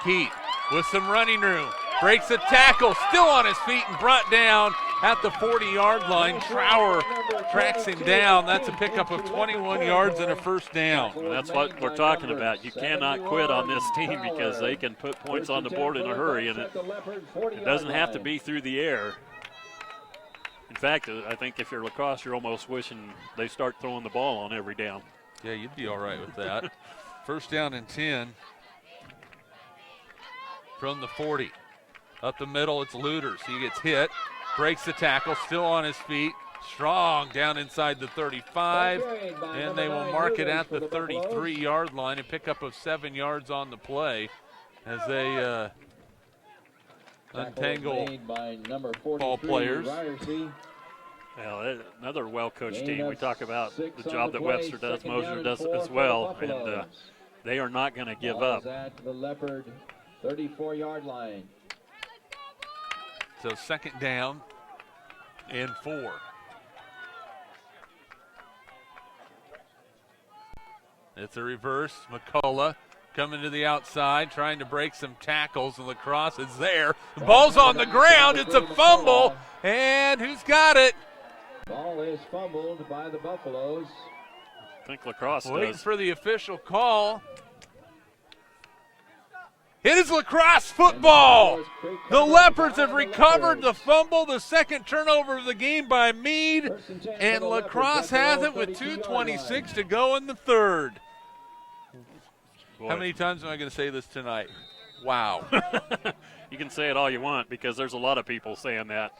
Keith with some running room. Breaks a tackle, still on his feet and brought down at the 40-yard line. Trower tracks him down. That's a pickup of 21 yards and a first down. And that's what we're talking about. You cannot quit on this team because they can put points on the board in a hurry, and it doesn't have to be through the air. In fact, I think if you're Lacrosse, you're almost wishing they start throwing the ball on every down. Yeah, you'd be all right with that. First down and 10 from the 40. Up the middle, it's Luters. He gets hit, breaks the tackle, still on his feet. Strong down inside the 35, and they will mark it at the 33-yard line. A pickup of 7 yards on the play as they untangle ball players. Well, another well-coached team. We talk about the job that Webster does, Mosier does as well, and they are not going to give up. At the Leopard 34-yard line. So second down and 4. It's a reverse. McCullough coming to the outside, trying to break some tackles, and Lacrosse is there. The ball's on the ground. It's a fumble, and who's got it? Ball is fumbled by the Buffaloes. I think Lacrosse Waiting does. for the official call. It is Lacrosse football. The Leopards have recovered the fumble, the second turnover of the game by Meade, and Lacrosse has it with 2:26 to go in the third. Boy. How many times am I going to say this tonight? Wow. You can say it all you want because there's a lot of people saying that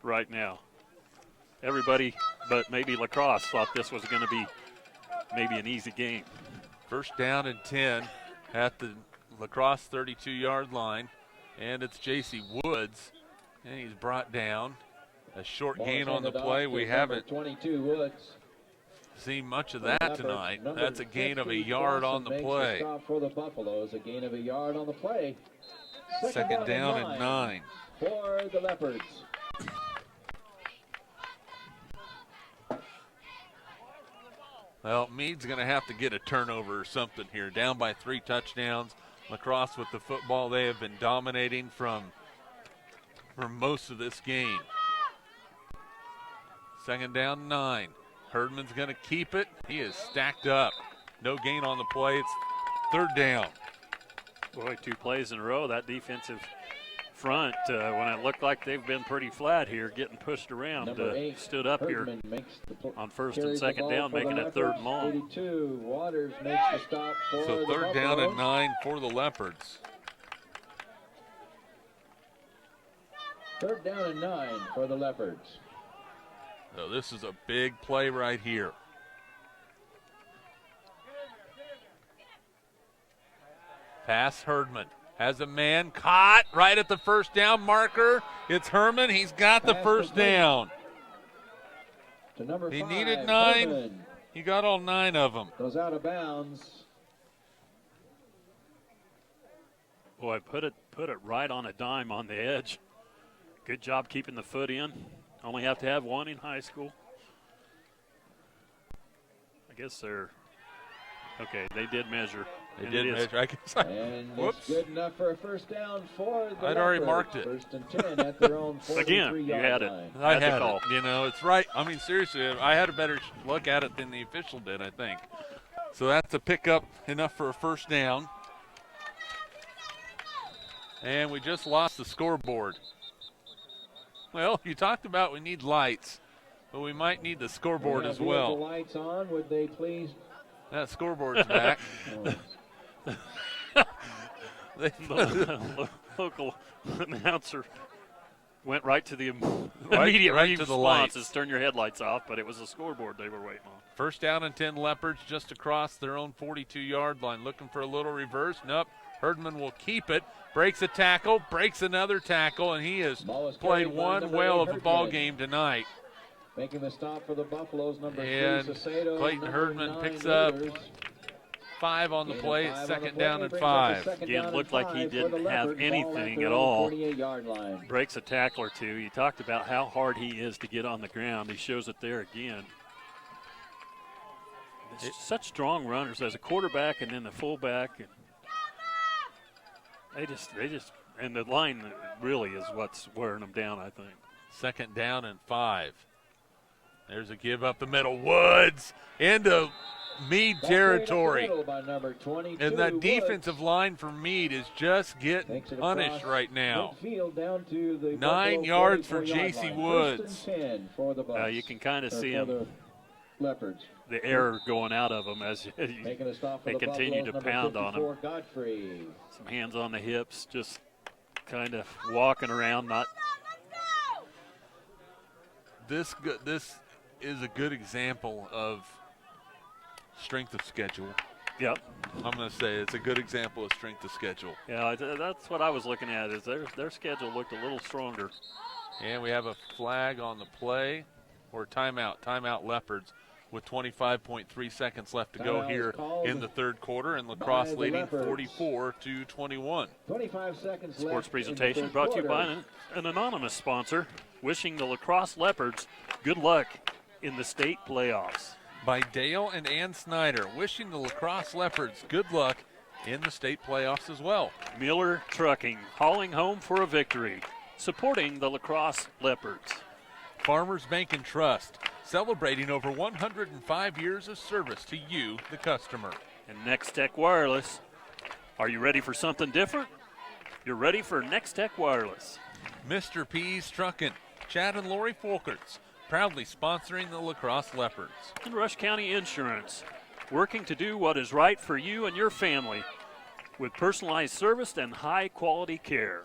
right now. Everybody but maybe Lacrosse thought this was going to be maybe an easy game. First down and 10 at the Lacrosse 32-yard line, and it's J.C. Woods, and he's brought down. A short gain on the play. We haven't 22 Woods. seen much of that tonight. That's a gain of a yard on the play. Stop for the Buffaloes, a gain of a yard on the play. Second down and 9 for the Leopards. Well, Meade's going to have to get a turnover or something here. Down by 3 touchdowns. Lacrosse with the football. They have been dominating for most of this game. Second down 9. Herdman's going to keep it. He is stacked up. No gain on the play. It's third down. Boy, 2 plays in a row. That defensive front, when it looked like they've been pretty flat here, getting pushed around, stood up Herdman here on first and second down, making it third and long. 82. Waters makes the stop for So the third down and Buffaloes. 9 for the Leopards. Third down and 9 for the Leopards. So this is a big play right here. Pass Herdman. Has a man caught right at the first down marker. It's Herman. He's got the Pass first complete. down. To number He 5, needed 9. Herdman. He got all 9 of them. Goes out of bounds. Boy, put it right on a dime on the edge. Good job keeping the foot in. Only have to have one in high school. I guess they're okay. They did measure. They did measure. I guess. And Whoops. it's good enough for a first down for the I'd already Leopards. marked it. First and 10 at their own 43-yard Again, you had it. line. I Had the had call. it. You know, it's right. I mean, seriously, I had a better look at it than the official did, I think. So that's a pickup enough for a first down. And we just lost the scoreboard. Well, you talked about we need lights, but we might need the scoreboard as The well. lights on, would they please? That scoreboard's back. The local announcer went right to the Right immediate to the response lights. is turn your headlights off, but it was a scoreboard they were waiting on. First down and 10 Leopards just across their own 42-yard line. Looking for a little reverse. Nope. Herdman will keep it. Breaks a tackle. Breaks another tackle. And he has played one whale of a ball game tonight. Making the stop for the Buffaloes, number And 3, Sacedo, Clayton number Herdman 9, picks up Leaders. 5 on the play. It's second down and Brings up 5. the second Again, down looked and like he 5 for didn't the have Leopards. anything Ball at their own all. 48-yard line. Breaks a tackle or two. You talked about how hard he is to get on the ground. He shows it there again. It's such strong runners as a quarterback and then the fullback. And they just, and the line really is what's wearing them down, I think. Second down and 5. There's a give up the middle. Woods into Meade territory. By number 22, And that Woods. defensive line for Meade is just getting Takes it punished across right now. midfield down to the 9 Buffalo yards for 44-yard J.C. line. Woods. First and 10 for the Buffs. You can kind of Or see for him, the Leopards. the error going out of him as Making a stop for they the continue Buffaloes, to number pound on 54, him. Godfrey. Some hands on the hips, just kind of walking around, not. This is a good example of strength of schedule. Yep. I'm going to say it's a good example of strength of schedule. Yeah, that's what I was looking at. Is their schedule looked a little stronger. And we have a flag on the play, or timeout Leopards, with 25.3 seconds left to go Timeout here is called in the third quarter, and Lacrosse by the leading Leopards. 44-21. 25 seconds Sports left presentation in the third brought to you quarter. by an anonymous sponsor, wishing the Lacrosse Leopards good luck in the state playoffs. By Dale and Ann Snyder, wishing the Lacrosse Leopards good luck in the state playoffs as well. Miller Trucking, hauling home for a victory, supporting the Lacrosse Leopards. Farmers Bank and Trust, celebrating over 105 years of service to you, the customer. And Next Tech Wireless. Are you ready for something different? You're ready for Next Tech Wireless. Mr. P's Truckin', Chad and Lori Folkerts, proudly sponsoring the Lacrosse Leopards. And Rush County Insurance, working to do what is right for you and your family with personalized service and high-quality care.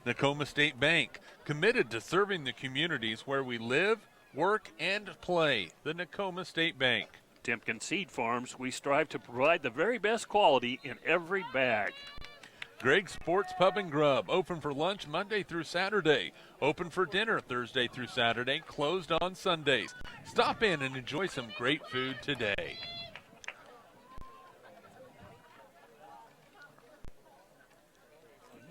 Nakoma State Bank, committed to serving the communities where we live, work, and play. The Nakoma State Bank. Timken Seed Farms, we strive to provide the very best quality in every bag. Greg's Sports Pub and Grub, open for lunch Monday through Saturday. Open for dinner Thursday through Saturday, closed on Sundays. Stop in and enjoy some great food today.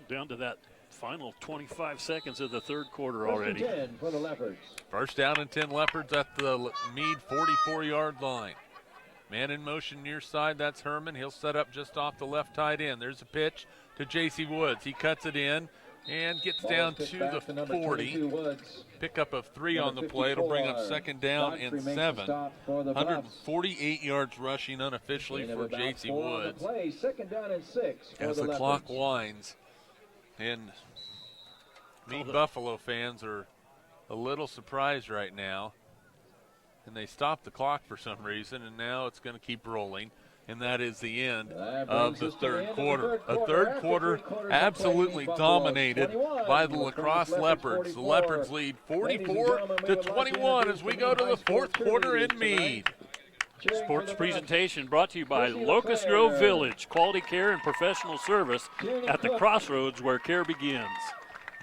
Down to that final 25 seconds of the third quarter First and already. 10 for the Leopards. First down and 10 Leopards at the Meade 44-yard line. Man in motion near side, that's Herman. He'll set up just off the left tight end. There's a pitch to J.C. Woods. He cuts it in and gets Ball down is kicked to back the number 40. 22 Woods. Pickup of 3 on the Number play. It'll bring up 54, second down Godfrey and makes the 7. stop for the Buffs. 148 yards rushing unofficially Gain of for about J.C. 4 on the Woods. play. Second down and 6 for As the the Leopards. clock winds. And Meade Buffalo fans are a little surprised right now. And they stopped the clock for some reason, and now it's going to keep rolling. And that is the end That of brings the us to the third end of the quarter. third A quarter. third After quarter 3 quarters of absolutely play, dominated Buffaloes by the 21, Lacrosse Leopards. The 44. Leopards lead Ladies and 44 gentlemen, we to would like to 21 as introduce we the go to high the school fourth quarter in cheerleaders Meade. tonight. Cheering for Sports the presentation brought to you by Lucy Locust LeClaire. Grove Village, quality care and professional service Tierney at the Cook. crossroads where care begins.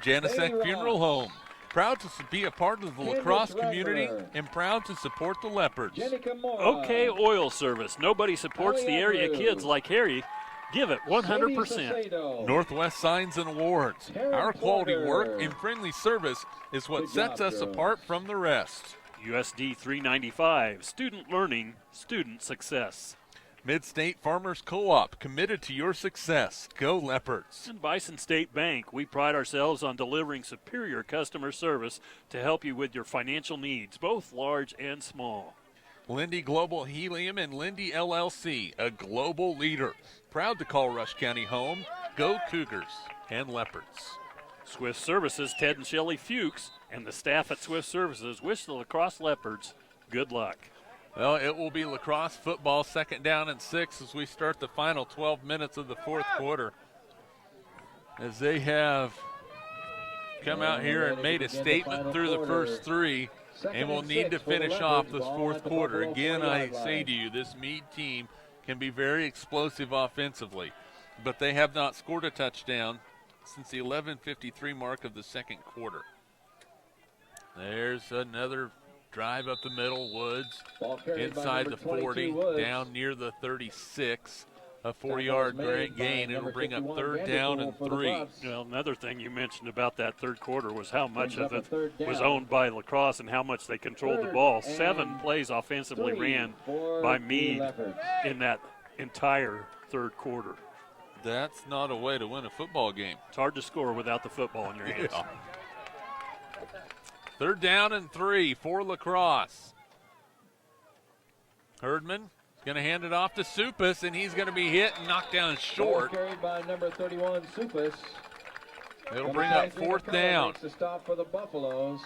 Janicek Bailey Funeral Ross. Home, Proud to be a part of the lacrosse community and proud to support the Leopards. OK Oil Service. Nobody supports the area kids like Harry. Give it 100%. Northwest Signs and Awards. Our quality work and friendly service is what sets us apart from the rest. USD 395. Student learning, student success. Mid-State Farmers Co-op, committed to your success. Go Leopards. And Bison State Bank, we pride ourselves on delivering superior customer service to help you with your financial needs, both large and small. Lindy Global Helium and Lindy LLC, a global leader. Proud to call Rush County home. Go Cougars and Leopards. Swift Services, Ted and Shelley Fuchs, and the staff at Swift Services wish the Lacrosse Leopards good luck. Well, it will be lacrosse football, 2nd down and 6 as we start the final 12 minutes of the 4th quarter. As they have come out here and made a statement through the first 3 and will need to finish off this 4th quarter. Again, I say to you, this Meade team can be very explosive offensively, but they have not scored a touchdown since the 11:53 mark of the 2nd quarter. There's another drive up the middle. Woods inside the 40, down near the 36. A 4-yard gain. It'll bring up 3rd down and 3. Well, another thing you mentioned about that 3rd quarter was how much of it was owned by Lacrosse and how much they controlled the ball. 7 plays offensively ran by Meade in that entire 3rd quarter. That's not a way to win a football game. It's hard to score without the football in your hands. Yeah. 3rd down and 3 for Lacrosse. Herdman going to hand it off to Supus, and he's going to be hit and knocked down short. Carried by number 31, Supus. It'll bring up 4th down. To stop for the Buffaloes.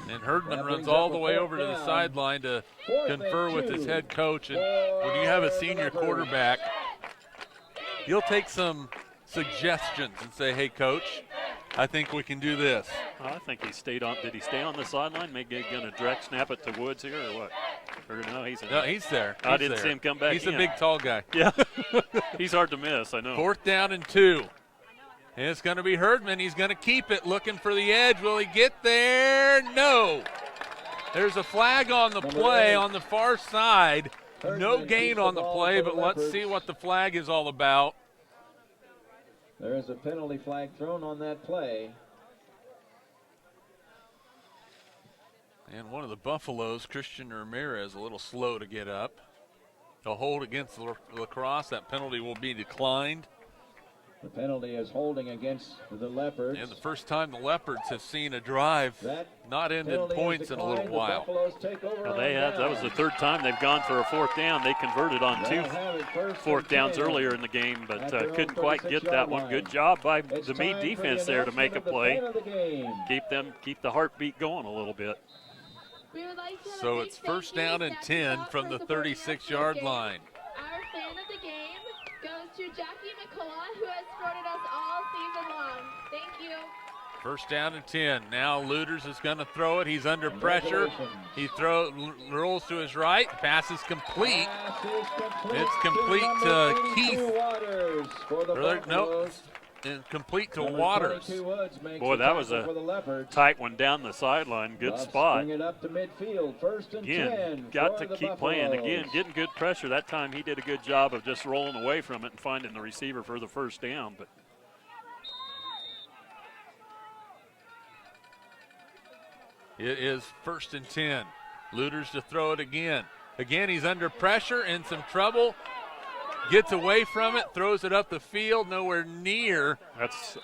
And Herdman runs all the way over to the sideline to confer with his head coach. And when you have a senior quarterback, you'll take some suggestions and say, hey, coach, I think we can do this. I think he stayed on. Did he stay on the sideline? Maybe going to direct snap it to Woods here or what? Or no, he's there. I didn't see him come back. He's a big, tall guy. Yeah, he's hard to miss. I know. 4th down and 2. And it's going to be Herdman. He's going to keep it, looking for the edge. Will he get there? No. There's a flag on the play on the far side. No gain on the play, but let's see what the flag is all about. There is a penalty flag thrown on that play. And one of the Buffaloes, Christian Ramirez, a little slow to get up. A hold against Lacrosse. That penalty will be declined. The penalty is holding against the Leopards. And the first time the Leopards have seen a drive not end in points in a little while. Well, that was the 3rd time they've gone for a 4th down. They converted on 2 4th downs earlier in the game, but couldn't quite get that one. Good job by the Meade defense there to make a play. Keep the heartbeat going a little bit. So it's 1st down and 10 from the 36-yard line. Our fan of the game goes to Jackie McCullough, who has supported us all season long. Thank you. 1st down and 10. Now Luders is going to throw it. He's under pressure. He rolls to his right. Pass is complete. It's complete to Keith. Nope. And complete to Waters. Boy, that was a tight one down the sideline. Good spot. Again, got to keep playing. Again, getting good pressure. That time he did a good job of just rolling away from it and finding the receiver for the 1st down. But it is 1st and 10. Luders to throw it again. Again, he's under pressure and some trouble. Gets away from it, throws it up the field, nowhere near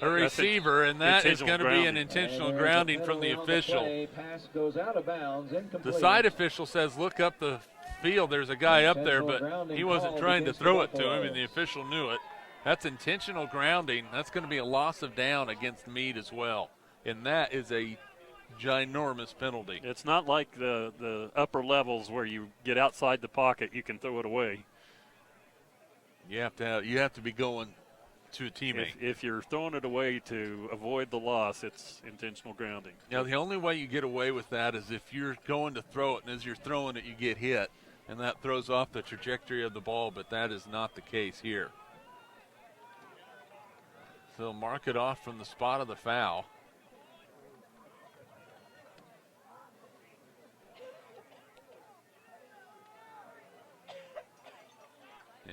a receiver, and that is going to be an intentional grounding from the official. The side official says, look up the field. There's a guy up there, but he wasn't trying to throw it to him, and the official knew it. That's intentional grounding. That's going to be a loss of down against Meade as well, and that is a ginormous penalty. It's not like the upper levels where you get outside the pocket, you can throw it away. You have to be going to a teammate. If you're throwing it away to avoid the loss, it's intentional grounding. Now, the only way you get away with that is if you're going to throw it, and as you're throwing it, you get hit, and that throws off the trajectory of the ball, but that is not the case here. So mark it off from the spot of the foul.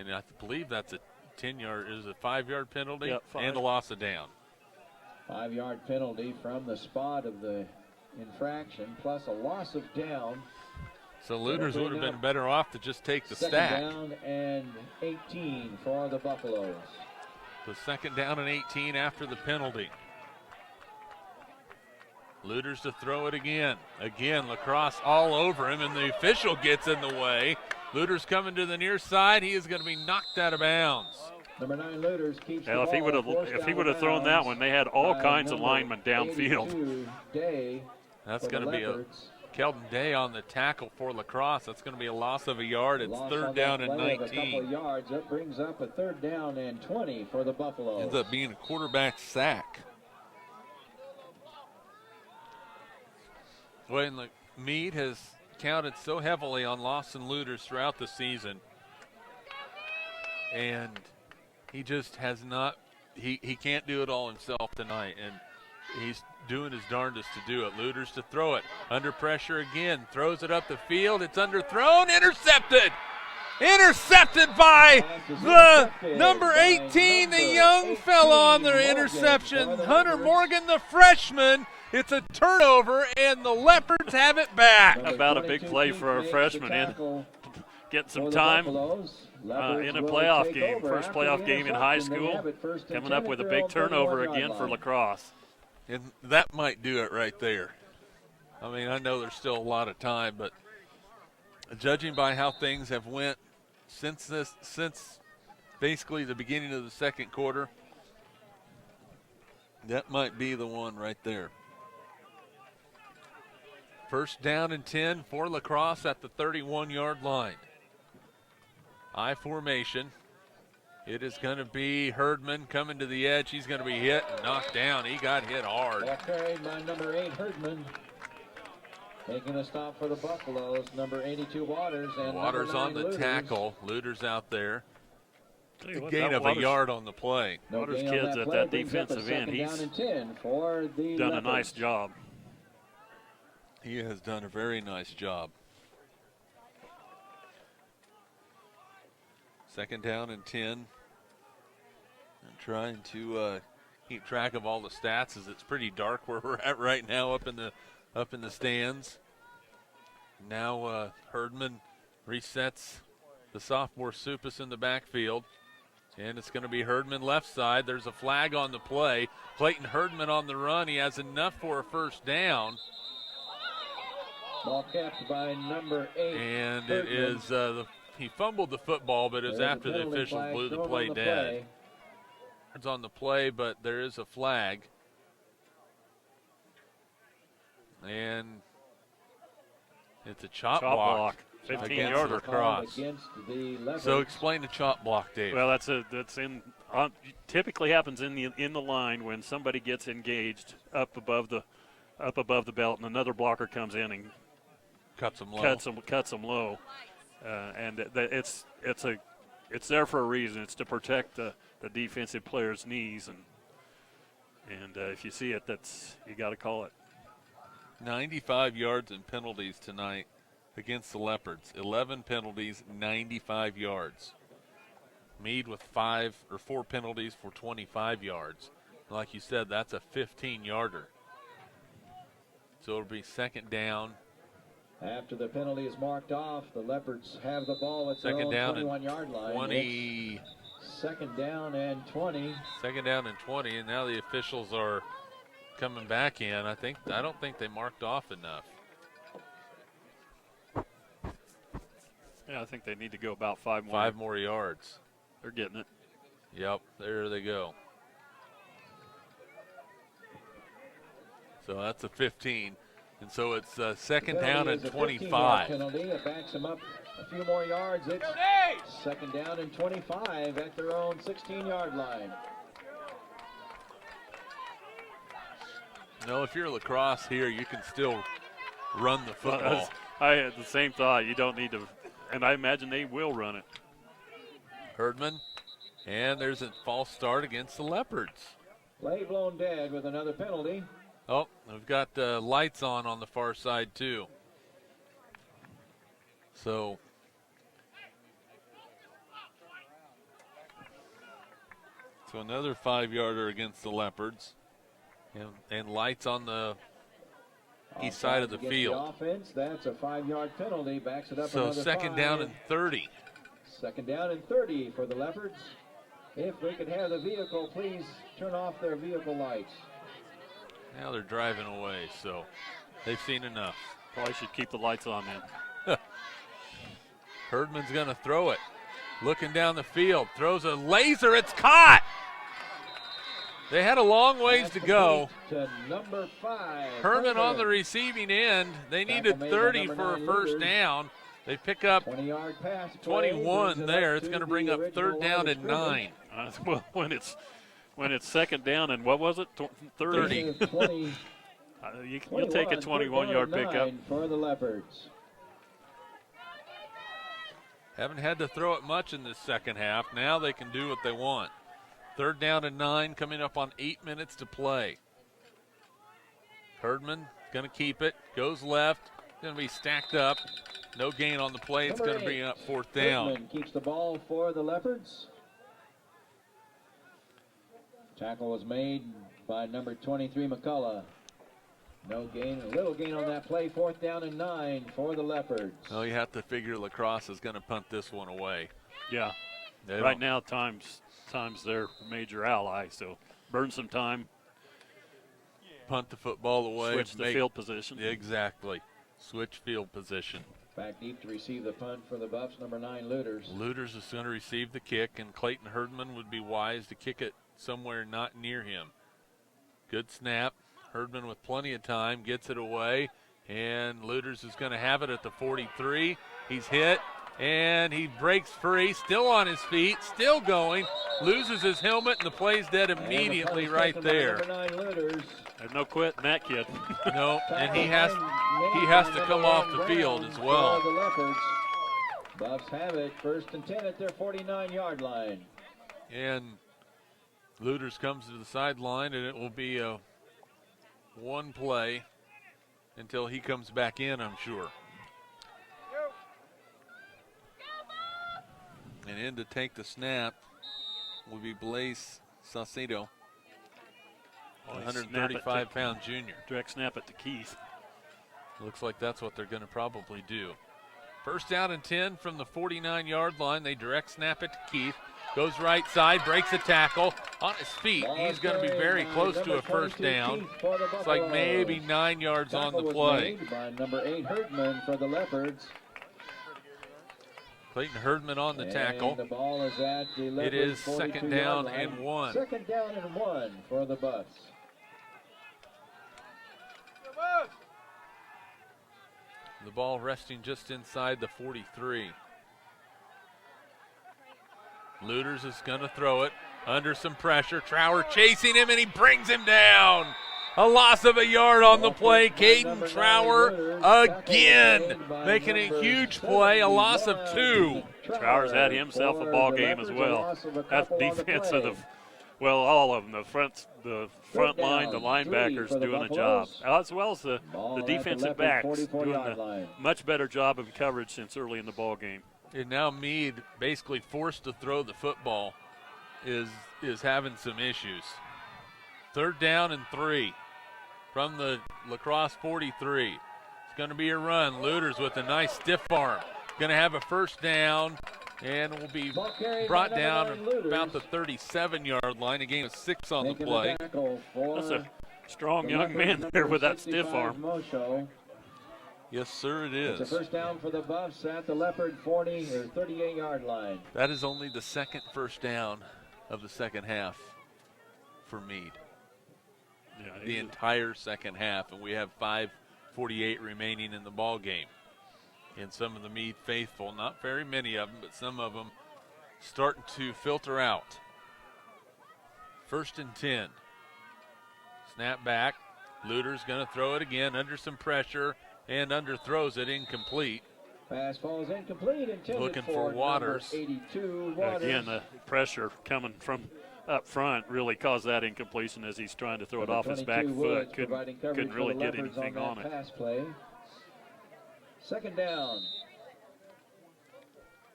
And I believe that's a 10-yard, is a 5-yard penalty, Yep, 5. and a loss of down. 5-yard penalty from the spot of the infraction, plus a loss of down. So Looters would have been better off to just take the Second stack. down and 18 for the Buffaloes. The second down and 18 after the penalty. Looters to throw it again. Again, Lacrosse all over him, and the official gets in the way. Looters coming to the near side. He is going to be knocked out of bounds. Number 9 Looters keeps Well, the ball. if he would have thrown that one, they had all kinds of linemen downfield. That's going to be a Keldon Day on the tackle for Lacrosse. That's going to be a loss of a yard. It's third down and 19. A couple of yards. That brings up a third down and 20 for the Buffaloes. Ends up being a quarterback sack. When Meade has counted so heavily on Lawson Looters throughout the season, and he just has not, he can't do it all himself tonight, and he's doing his darndest to do it. Looters to throw it, under pressure again, throws it up the field, it's underthrown, intercepted! Intercepted by the number 18, the young fella on the interception, Hunter Morgan, the freshman. It's a turnover, and the Leopards have it back. About a big play for a freshman in getting some time in a playoff game. First playoff game in high school, coming up with a big turnover again for Lacrosse. And that might do it right there. I mean, I know there's still a lot of time, but judging by how things have went since basically the beginning of the second quarter, that might be the one right there. First down and 10 for Lacrosse at the 31-yard line. I formation. It is going to be Herdman coming to the edge. He's going to be hit and knocked down. He got hit hard. Ball carried by number 8, Herdman. Making a stop for the Buffaloes, number 82, Waters. And Waters on the Looters. tackle. Looters out there. Tell you what, Gain that of a yard on the play. No Waters gain on kids at play, that brings up a defensive end. second He's down and 10 for the done a Leopards. nice job. He has done a very nice job. Second down and 10. And trying to keep track of all the stats as it's pretty dark where we're at right now up in the stands. Now Herdman resets the sophomore Supus in the backfield. And it's going to be Herdman left side. There's a flag on the play. Clayton Herdman on the run. He has enough for a first down. Ball kept by number 8. And Herdman. it is, he fumbled the football, but it was There's a after the penalty official flag blew the thrown play on dead. It's on the play, but there is a flag. And it's a chop block. 15-yarder. Lacrosse. Against the Leopards. So explain the chop block, Dave. Well, typically happens in the line when somebody gets engaged up above the belt, and another blocker comes in and cuts them low. Cuts them low, and it's there for a reason. It's to protect the defensive player's knees, and if you see it, you got to call it. 95 yards and penalties tonight against the Leopards. 11 penalties, 95 yards. Meade with 4 penalties for 25 yards. Like you said, that's a 15-yarder. So it'll be second down. After the penalty is marked off, the Leopards have the ball at their Second own down 21-yard line. 20. It's second down and 20. Second down and 20, and now the officials are coming back in. I don't think they marked off enough. Yeah, I think they need to go about 5 more. 5 more yards. They're getting it. Yep, there they go. So that's a 15. And so it's second down and 25. Penalty. It backs them up a few more yards. It's second down and 25 at their own 16-yard line. No, if you're Lacrosse here, you can still run the football. I had the same thought. You don't need to, and I imagine they will run it. Herdman, and there's a false start against the Leopards. Play blown dead with another penalty. Oh, we've got lights on the far side too. So So another 5-yarder against the Leopards. And lights on the east side of the field. The offense, that's a 5-yard penalty. Backs it up So another second 5. down and 30. Second down and 30 for the Leopards. If we could have the vehicle, please turn off their vehicle lights. Now they're driving away, so they've seen enough. Probably should keep the lights on then. Herdman's going to throw it. Looking down the field, throws a laser, it's caught! They had a long ways to go. To number 5. Herman on the receiving end. They needed 30 for a first down. They pick up 20-yard pass 21 there. It's going to bring up third down and 9. Well, when it's second down and what was it? 30. 20. You'll take a 21-yard pickup. For the Leopards. Haven't had to throw it much in this second half. Now they can do what they want. Third down and 9 coming up on 8 minutes to play. Herdman going to keep it. Goes left. Going to be stacked up. No gain on the play. It's going to bring up fourth down. Herdman keeps the ball for the Leopards. Tackle was made by number 23, McCullough. No gain, a little gain on that play. Fourth down and 9 for the Leopards. Well, you have to figure Lacrosse is going to punt this one away. Yeah. Right now, time's their major ally, so burn some time. Punt the football away. Switch the field position. Exactly. Switch field position. Back deep to receive the punt for the Buffs, number 9, Looters. Looters is going to receive the kick, and Clayton Herdman would be wise to kick it somewhere not near him. Good snap. Herdman with plenty of time gets it away, and Looters is going to have it at the 43. He's hit, and he breaks free, still on his feet, still going, loses his helmet, and the play's dead immediately right there. Number 9, Looters. There's no quitting that kid. No, and he has to come off the field as well. For the Leopards. Buffs have it, first and 10 at their 49-yard line. And Looters comes to the sideline, and it will be a one play until he comes back in, I'm sure. And in to take the snap will be Blaise Saucedo, 135-pound junior. Direct snap at the Keith. Looks like that's what they're going to probably do. First down and 10 from the 49-yard line. They direct snap it to Keith. Goes right side, breaks a tackle. On his feet, he's going to be very close to a first down. It's like maybe 9 yards on the play. By number 8, Herdman for the Leopards. Clayton Herdman on the tackle. The ball is at the Leopards. It is second down and 1. Second down and 1 for the Buffs. The ball resting just inside the 43. Looters is going to throw it under some pressure. Trower chasing him, and he brings him down. A loss of a yard on the play. Caden Trower again making a huge play, a loss of 2. Trower's had himself a ball game as well. That defense of the, well, all of them, the front line, the linebackers doing a job, as well as the defensive backs doing a much better job of coverage since early in the ball game. And now Meade, basically forced to throw the football, is having some issues. Third down and 3 from the Lacrosse 43. It's going to be a run. Looters with a nice stiff arm. Going to have a first down and will be brought down about the 37-yard line. A gain of 6 on the play. That's a strong young man there with that stiff arm. Yes, sir, it is. It's a first down for the Buffs at the Leopard 40 or 38-yard line. That is only the second first down of the second half for Meade. Yeah, the entire second half, and we have 5:48 remaining in the ball game. And some of the Meade faithful, not very many of them, but some of them starting to filter out. First and 10. Snap back. Looters going to throw it again under some pressure. And underthrows it, incomplete. Pass falls incomplete. Looking for Waters. 82, Waters. Again, the pressure coming from up front really caused that incompletion as he's trying to throw it off his back foot. Couldn't really get anything on it. Pass play. Second down.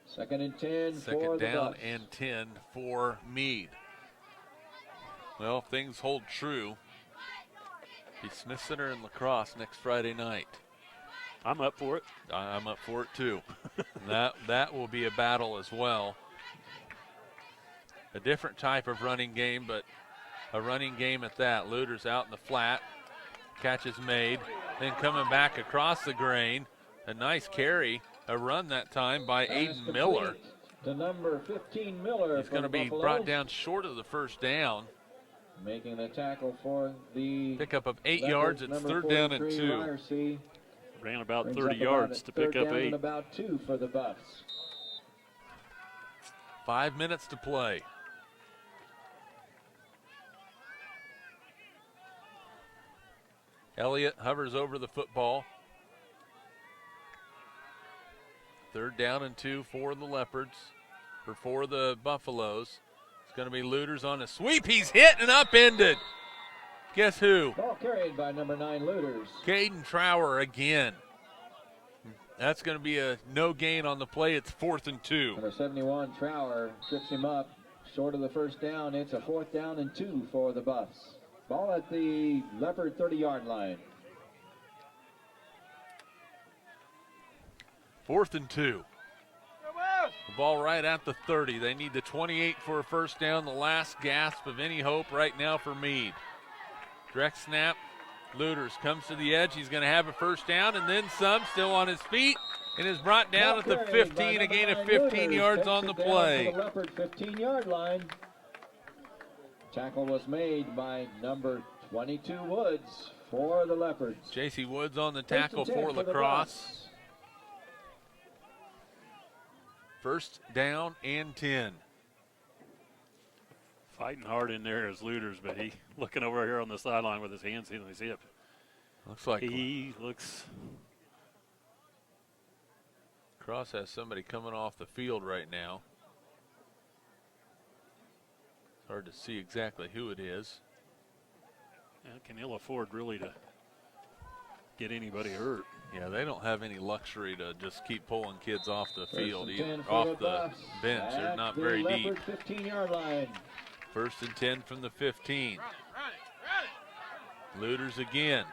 Second and 10 Second for the down Buffs. and 10 for Meade. Well, if things hold true, be Smith Center and Lacrosse next Friday night. I'm up for it. I'm up for it too. that will be a battle as well. A different type of running game, but a running game at that. Luter's out in the flat. Catch is made. Then coming back across the grain. A nice carry. A run that time by Aiden Miller. To number 15, Miller. He's going to be brought down short of the first down. Making the tackle for the pickup of 8 yards. It's third down and 2. Ryerson. Ran about Brings 30 up yards to pick third up down 8. and about 2 for the Buffs. 5 minutes to play. Elliott hovers over the football. Third down and 2 for the Leopards, or for the Buffaloes. It's going to be Luters on a sweep. He's hit and upended. Guess who? Ball carried by number 9, Luters. Caden Trower again. That's going to be a no gain on the play. It's 4th and 2. Number 71, Trower, trips him up short of the first down. It's a 4th down and 2 for the Buffs. Ball at the Leopard 30-yard line. 4th and 2. The ball right at the 30. They need the 28 for a first down. The last gasp of any hope right now for Meade. Direct snap. Luters comes to the edge. He's going to have a first down and then some. Still on his feet and is brought down at the 15. A gain of 15 yards on the play. The Leopard 15-yard line. Tackle was made by number 22, Woods, for the Leopards. J.C. Woods on the tackle for Lacrosse. First down and 10. Fighting hard in there is Luters, but he looking over here on the sideline with his hands in his hip. Looks like he looks. Lacrosse has somebody coming off the field right now. It's hard to see exactly who it is. Yeah, can ill afford really to get anybody hurt. Yeah, they don't have any luxury to just keep pulling kids off the field, off the bench. They're not very deep. 15-yard line. First and 10 from the 15. Luters again.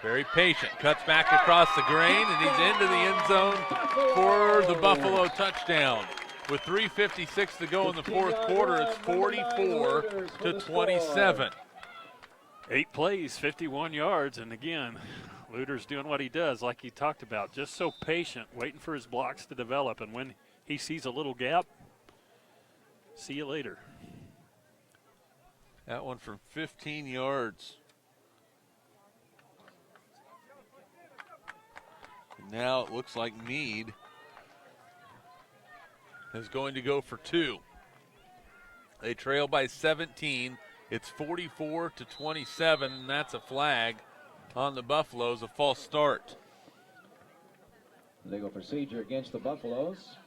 Very patient. Cuts back across the grain, and he's into the end zone for the Buffalo touchdown. With 3:56 to go in the fourth quarter, it's 44-27. 8 plays, 51 yards, and again, Luters doing what he does, like he talked about, just so patient, waiting for his blocks to develop, and when he sees a little gap, see you later. That one from 15 yards. And now it looks like Meade is going to go for 2. They trail by 17. It's 44-27, and that's a flag on the Buffaloes, a false start. Legal procedure against the Buffaloes.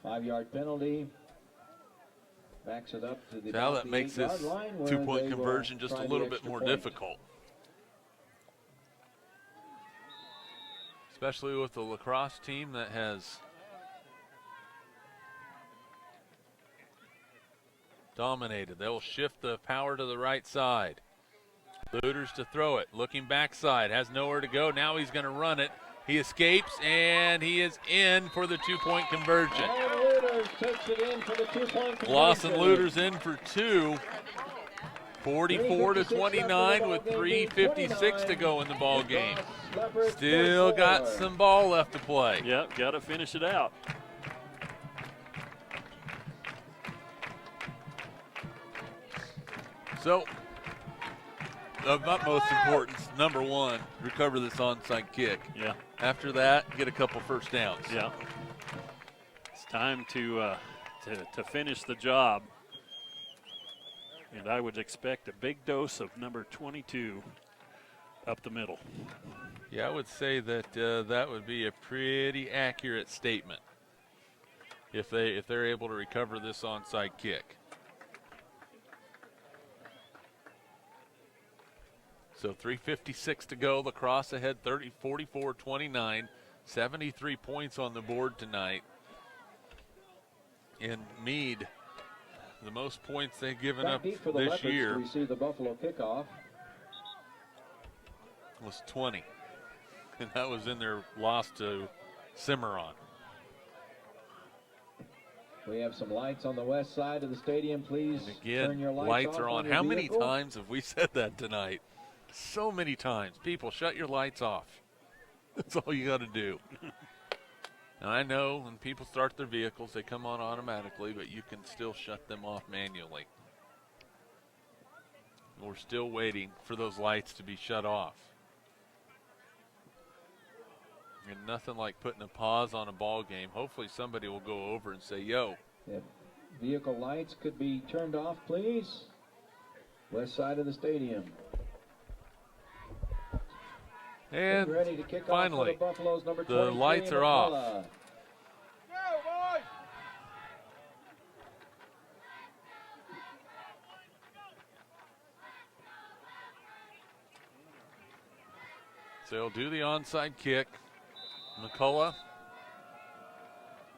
5-yard penalty. Backs it up to the now that makes this 2-point conversion just a little bit more difficult. Especially with the Lacrosse team that has dominated. They will shift the power to the right side. Luters to throw it, looking backside, has nowhere to go. Now he's going to run it. He escapes, and he is in for the 2-point conversion. And Luters takes it in for the 2-point conversion. Lawson Luters in for 2. 44-29 with 3:56 to go in the ball game. Still got some ball left to play. Yep, got to finish it out. So, of utmost importance, number 1, recover this onside kick. Yeah. After that, get a couple first downs. Yeah. It's time to finish the job. And I would expect a big dose of number 22 up the middle. Yeah, I would say that that would be a pretty accurate statement if they're able to recover this onside kick. So 3:56 to go. Lacrosse ahead 44-29. 73 points on the board tonight. And Meade The most points they've given Back up deep for the this Leopards year to receive the Buffalo kickoff. was 20. And that was in their loss to Cimarron. We have some lights on the west side of the stadium. Please And again, turn your lights off are on. your How many vehicle. times have we said that tonight? So many times. People, shut your lights off. That's all you got to do. And I know when people start their vehicles, they come on automatically, but you can still shut them off manually. We're still waiting for those lights to be shut off. And nothing like putting a pause on a ball game. Hopefully somebody will go over and say, yo. If vehicle lights could be turned off, please. West side of the stadium. And Getting ready to kick finally, off for the Buffaloes, number the 23, lights are off. McCullough. So he'll do the onside kick. McCullough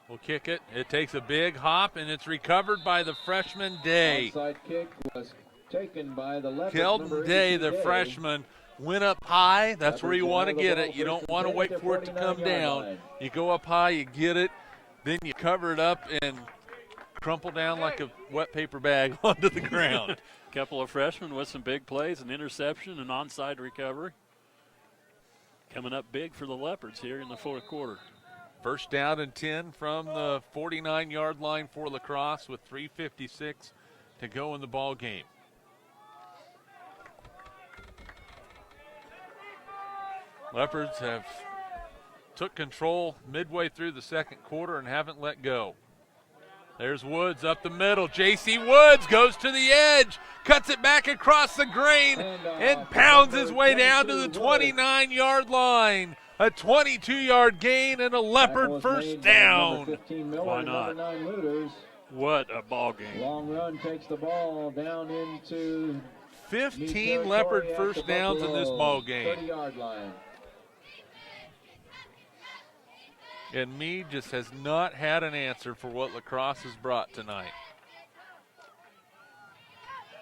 will kick it. It takes a big hop, and it's recovered by the freshman Day. Onside kick was taken by the Leopards. Keldon Day, the freshman, went up high. That's where you want to get it. You don't want to wait for it to come down. You go up high, you get it, then you cover it up and crumple down like a wet paper bag onto the ground. Couple of freshmen with some big plays, an interception, an onside recovery. Coming up big for the Leopards here in the fourth quarter. First down and 10 from the 49-yard line for Lacrosse with 3:56 to go in the ball game. Leopards have took control midway through the second quarter and haven't let go. There's Woods up the middle. J.C. Woods goes to the edge, cuts it back across the grain, and pounds his way down to the 29-yard line. A 22-yard gain and a Leopard first down. Why not? What a ball game. Long run takes the ball down into 15 Leopard first downs in this ball game. 30-yard line. And Meade just has not had an answer for what Lacrosse has brought tonight.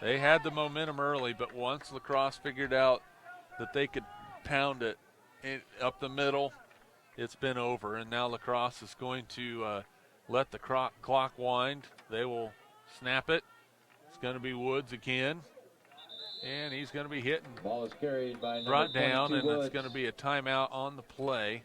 They had the momentum early, but once Lacrosse figured out that they could pound it up the middle, it's been over. And now Lacrosse is going to let the clock wind. They will snap it. It's going to be Woods again. And he's going to be hitting. Ball is carried by brought down, and Woods. it's going to be a timeout on the play.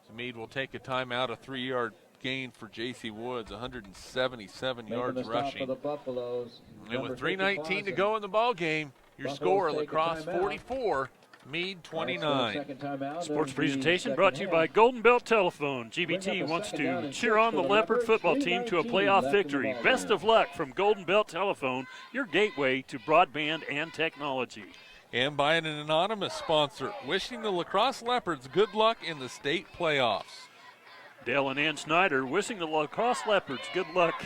So Meade will take a timeout, a 3-yard gain for J.C. Woods, 177 yards rushing. For the Buffaloes. And with 3:19 to go in the ball game, your score, Lacrosse 44, Meade 29. Sports presentation brought to you by Golden Belt Telephone. GBT wants to cheer on the Leopard football team to a playoff victory. Best of luck from Golden Belt Telephone, your gateway to broadband and technology. And by an anonymous sponsor, wishing the Lacrosse Leopards good luck in the state playoffs. Dale and Ann Snyder wishing the Lacrosse Leopards good luck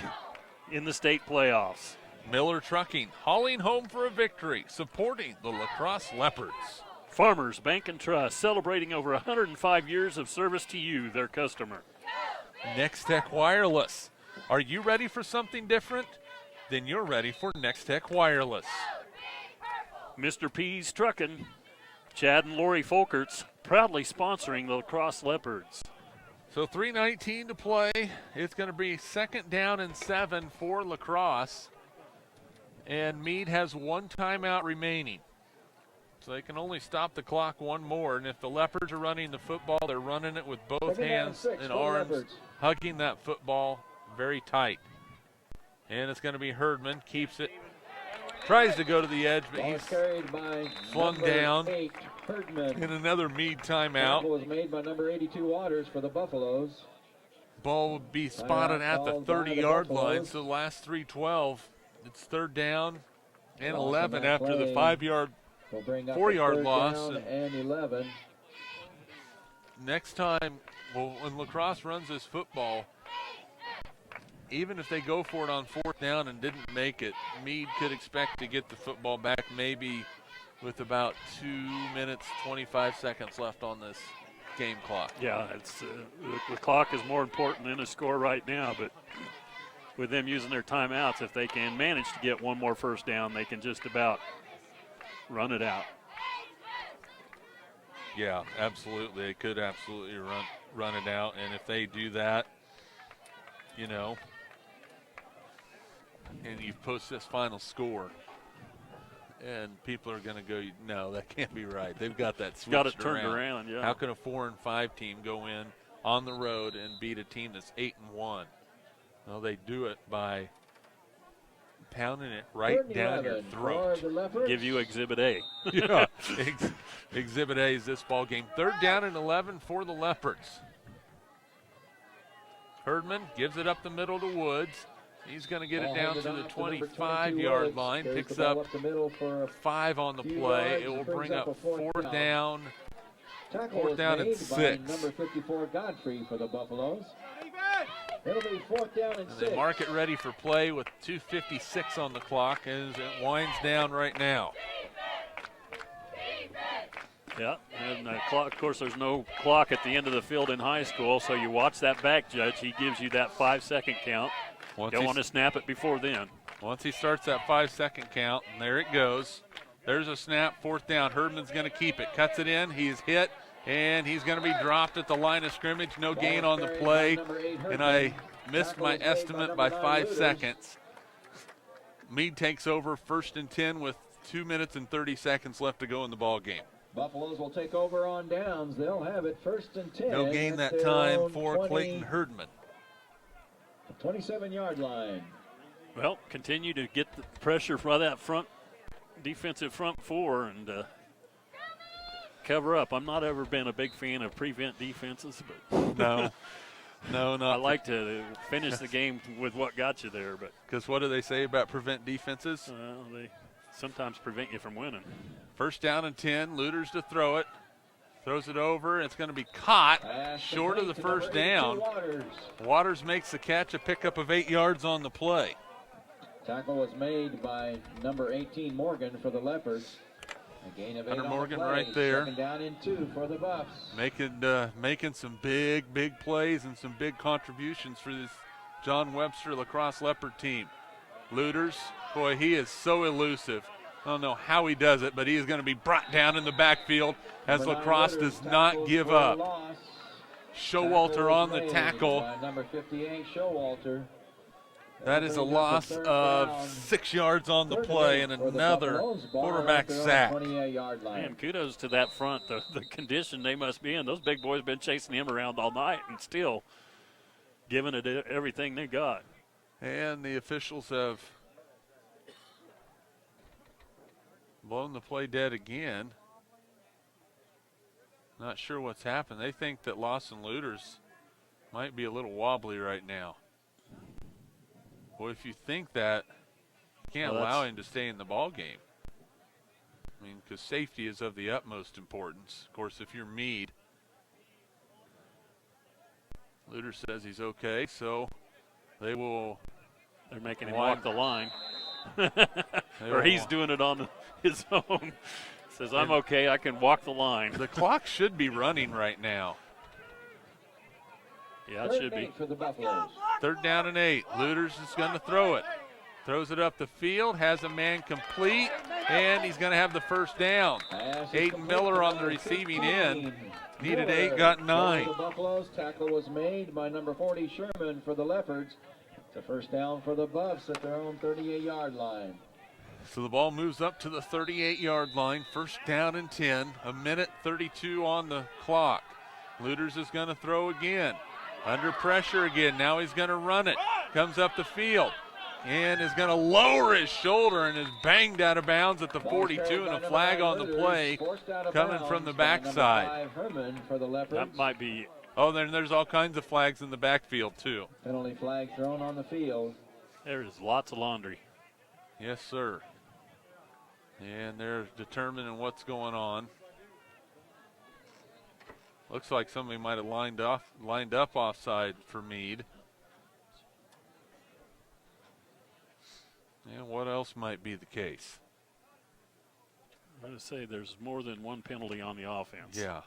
in the state playoffs. Miller Trucking, hauling home for a victory, supporting the Lacrosse Leopards. Farmers Bank and Trust, celebrating over 105 years of service to you, their customer. Next Tech Wireless. Are you ready for something different? Then you're ready for Next Tech Wireless. Mr. P's Truckin', Chad and Lori Folkerts, proudly sponsoring the Lacrosse Leopards. So 3:19 to play. It's going to be second down and 7 for Lacrosse. And Meade has one timeout remaining. So they can only stop the clock one more. And if the Leopards are running the football, they're running it with both hands and arms, hugging that football very tight. And it's going to be Herdman, keeps it. Tries to go to the edge, but he's flung down. 8, Herdman. And another Meade timeout. Tackle was made by number 82 Waters for the Buffaloes. Ball would be spotted at the 30-yard line, so the last 3:12. It's third down and 11 after the 5-yard, 4-yard loss. And 11. Next time, when Lacrosse runs this football, even if they go for it on fourth down and didn't make it, Meade could expect to get the football back maybe with about 2 minutes, 25 seconds left on this game clock. Yeah, it's the clock is more important than a score right now, but with them using their timeouts, if they can manage to get one more first down, they can just about run it out. Yeah, absolutely. They could absolutely run it out. And if they do that, you know, and you post this final score, and people are going to go, no, that can't be right. They've got that switched got it turned around, yeah. How can a 4-5 team go in on the road and beat a team that's 8-1? Well, they do it by pounding it right down your throat. Give you Exhibit A. Yeah, Exhibit A is this ball game. 3rd down and 11 for the Leopards. Herdman gives it up the middle to Woods. He's going to get it down to the 25-yard line. Picks up 5 on the play. It will bring up 4th down. 4th down and 6. Number 54 Godfrey for the Buffaloes. It'll be 4th down and 6. They mark it ready for play with 2:56 on the clock as it winds down right now. Yeah, and the clock, of course, there's no clock at the end of the field in high school, so you watch that back judge. He gives you that 5-second count. Don't want to snap it before then. Once he starts that 5-second count, and there it goes. There's a snap, 4th down. Herdman's going to keep it. Cuts it in. He's hit, and he's going to be dropped at the line of scrimmage. No gain on the play, and I missed my estimate by 5 seconds. Meade takes over 1st and 10 with 2 minutes and 30 seconds left to go in the ball game. Buffaloes will take over on downs. They'll have it 1st and 10. No gain that time for Clayton Herdman. 27-yard line. Well, continue to get the pressure from that defensive front 4 and cover up. I'm not ever been a big fan of prevent defenses, but no, not. I like to finish the game with what got you there. But because what do they say about prevent defenses? Well, they sometimes prevent you from winning. 1st down and 10. Looters to throw it. Throws it over. It's going to be caught short of the 1st down. Waters makes the catch, a pickup of 8 yards on the play. Tackle was made by number 18 Morgan for the Leopards. A gain of 8 Hunter on Morgan the play. right there. 2nd down and 2 for the Buffs. Making some big plays and some big contributions for this John Webster Lacrosse Leopard team. Looters, boy, he is so elusive. I don't know how he does it, but he is going to be brought down in the backfield as Lacrosse does not give up. Showalter on the tackle. Number 58, Showalter. That is a loss of 6 yards on the play and another quarterback sack. Man, kudos to that front, the condition they must be in. Those big boys have been chasing him around all night and still giving it everything they got. And the officials have blown the play dead again. Not sure what's happened. They think that Lawson Looters might be a little wobbly right now. Well, if you think that, you can't allow him to stay in the ball game. I mean, because safety is of the utmost importance. Of course, if you're Meade, Luter says he's okay, so they're making him walk the line. Or he's doing it on his own. Says, I'm okay, I can walk the line. The clock should be running right now. Yeah, it should be. For the Buffaloes. 3rd down and 8. Looters is going to throw it. Throws it up the field, has a man complete, and he's going to have the 1st down. Aiden Miller on the receiving end. Needed 8, got 9. The Buffaloes. Tackle was made by number 40, Sherman, for the Leopards. It's a 1st down for the Buffs at their own 38-yard line. So the ball moves up to the 38-yard line. 1st down and 10. A minute 32 on the clock. Looters is going to throw again. Under pressure again. Now he's going to run it. Comes up the field and is going to lower his shoulder and is banged out of bounds at the 42, and a flag on the play coming from the backside. That might be. Oh, then there's all kinds of flags in the backfield too. Penalty flag thrown on the field. There's lots of laundry. Yes, sir. And they're determining what's going on. Looks like somebody might have lined up offside for Meade. And what else might be the case? I'm going to say there's more than one penalty on the offense. Yeah.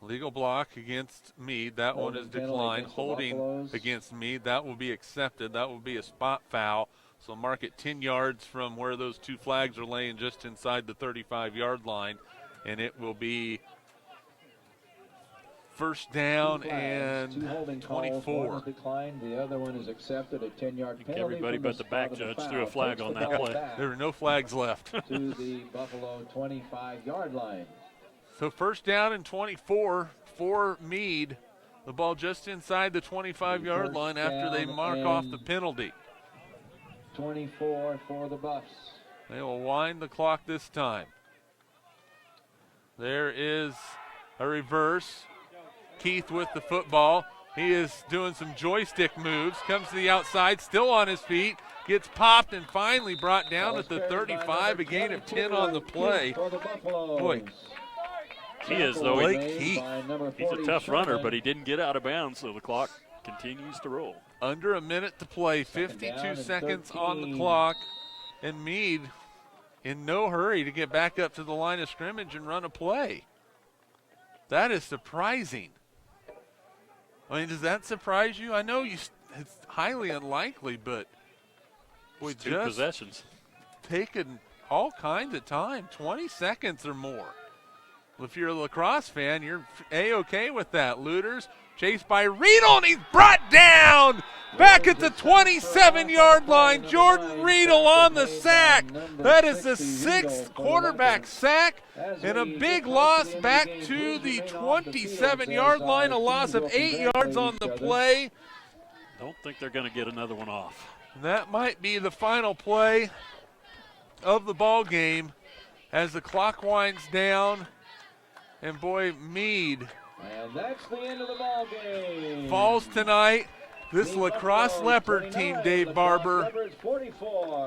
Legal block against Meade. That one is declined. Holding against Meade. That will be accepted. That will be a spot foul. So mark it 10 yards from where those two flags are laying, just inside the 35-yard line. And it will be first down and 24. One is declined, the other one is accepted. A 10-yard penalty. Everybody but the back judge threw a flag on that play. There were no flags left. To the Buffalo 25-yard line. So first down and 24 for Meade. The ball just inside the 25-yard line after they mark off the penalty. 24 for the Buffs. They will wind the clock this time. There is a reverse. Keith with the football. He is doing some joystick moves. Comes to the outside, still on his feet. Gets popped and finally brought down at the 35. A gain of 10 on the play. Boy, He is, though. Blake Keith. He's a tough runner, but he didn't get out of bounds, so the clock continues to roll. Under a minute to play, 52 seconds on the clock, and Meade in no hurry to get back up to the line of scrimmage and run a play. That is surprising. I mean, does that surprise you? I know it's highly unlikely, but boy, It's two just possessions. taking all kinds of time, 20 seconds or more. Well, if you're a Lacrosse fan, you're A-okay with that. Looters chased by Riedel, and he's brought down back at the 27-yard line. Jordan Riedel on the sack. That is the 6th quarterback sack, and a big loss back to the 27-yard line, a loss of 8 yards on the play. Don't think they're going to get another one off. That might be the final play of the ball game as the clock winds down. And boy, Meade And that's the end of the ball game. falls tonight. This Lacrosse Leopard team, Dave Barber,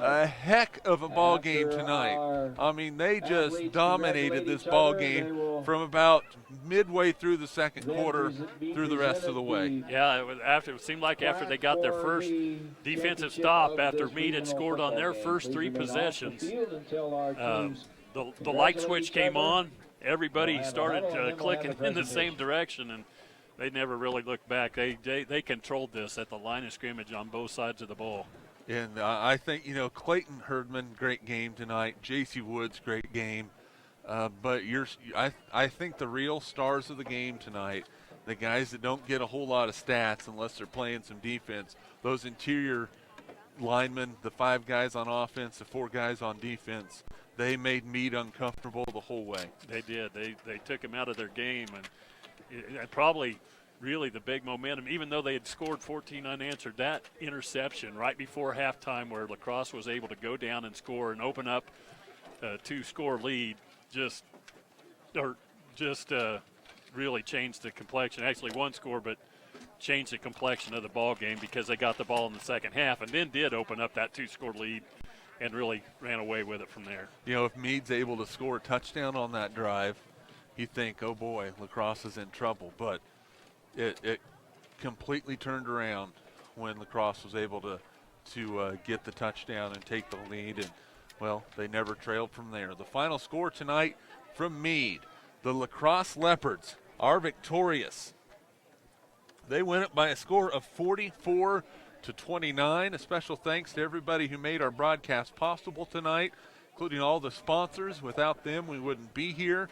a heck of a ball game tonight. I mean, they just dominated this ball game from about midway through the second quarter through the rest of the way. Yeah, it seemed like after they got their first defensive stop, after Meade had scored on their first 3 possessions, the light switch came on. Everybody started clicking in the same direction, and they never really looked back. They controlled this at the line of scrimmage on both sides of the ball. And I think, Clayton Herdman, great game tonight. J.C. Woods, great game. But I think the real stars of the game tonight, the guys that don't get a whole lot of stats unless they're playing some defense, those interior linemen, the 5 guys on offense, the 4 guys on defense, they made Meade uncomfortable the whole way. They did. They took him out of their game, and probably really the big momentum, even though they had scored 14 unanswered, that interception right before halftime where Lacrosse was able to go down and score and open up a 2-score lead just really changed the complexion. Actually 1 score, but changed the complexion of the ball game because they got the ball in the second half and then did open up that 2-score lead and really ran away with it from there. If Meade's able to score a touchdown on that drive, you think, oh boy, Lacrosse is in trouble. But it completely turned around when Lacrosse was able to get the touchdown and take the lead. And, well, they never trailed from there. The final score tonight from Meade, the Lacrosse Leopards are victorious. They win it by a score of 44-29. A special thanks to everybody who made our broadcast possible tonight, including all the sponsors. Without them, we wouldn't be here.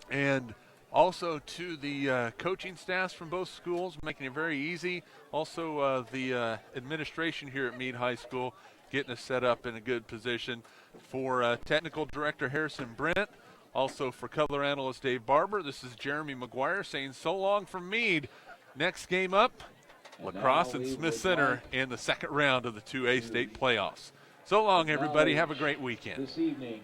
And also to the coaching staffs from both schools, making it very easy. Also the administration here at Meade High School, getting us set up in a good position. For technical director Harrison Brent, also for color analyst Dave Barber, this is Jeremy McGuire saying so long from Meade. Next game up, Lacrosse and Smith Center in the second round of the 2A state playoffs. So long, everybody. Have a great weekend. This evening.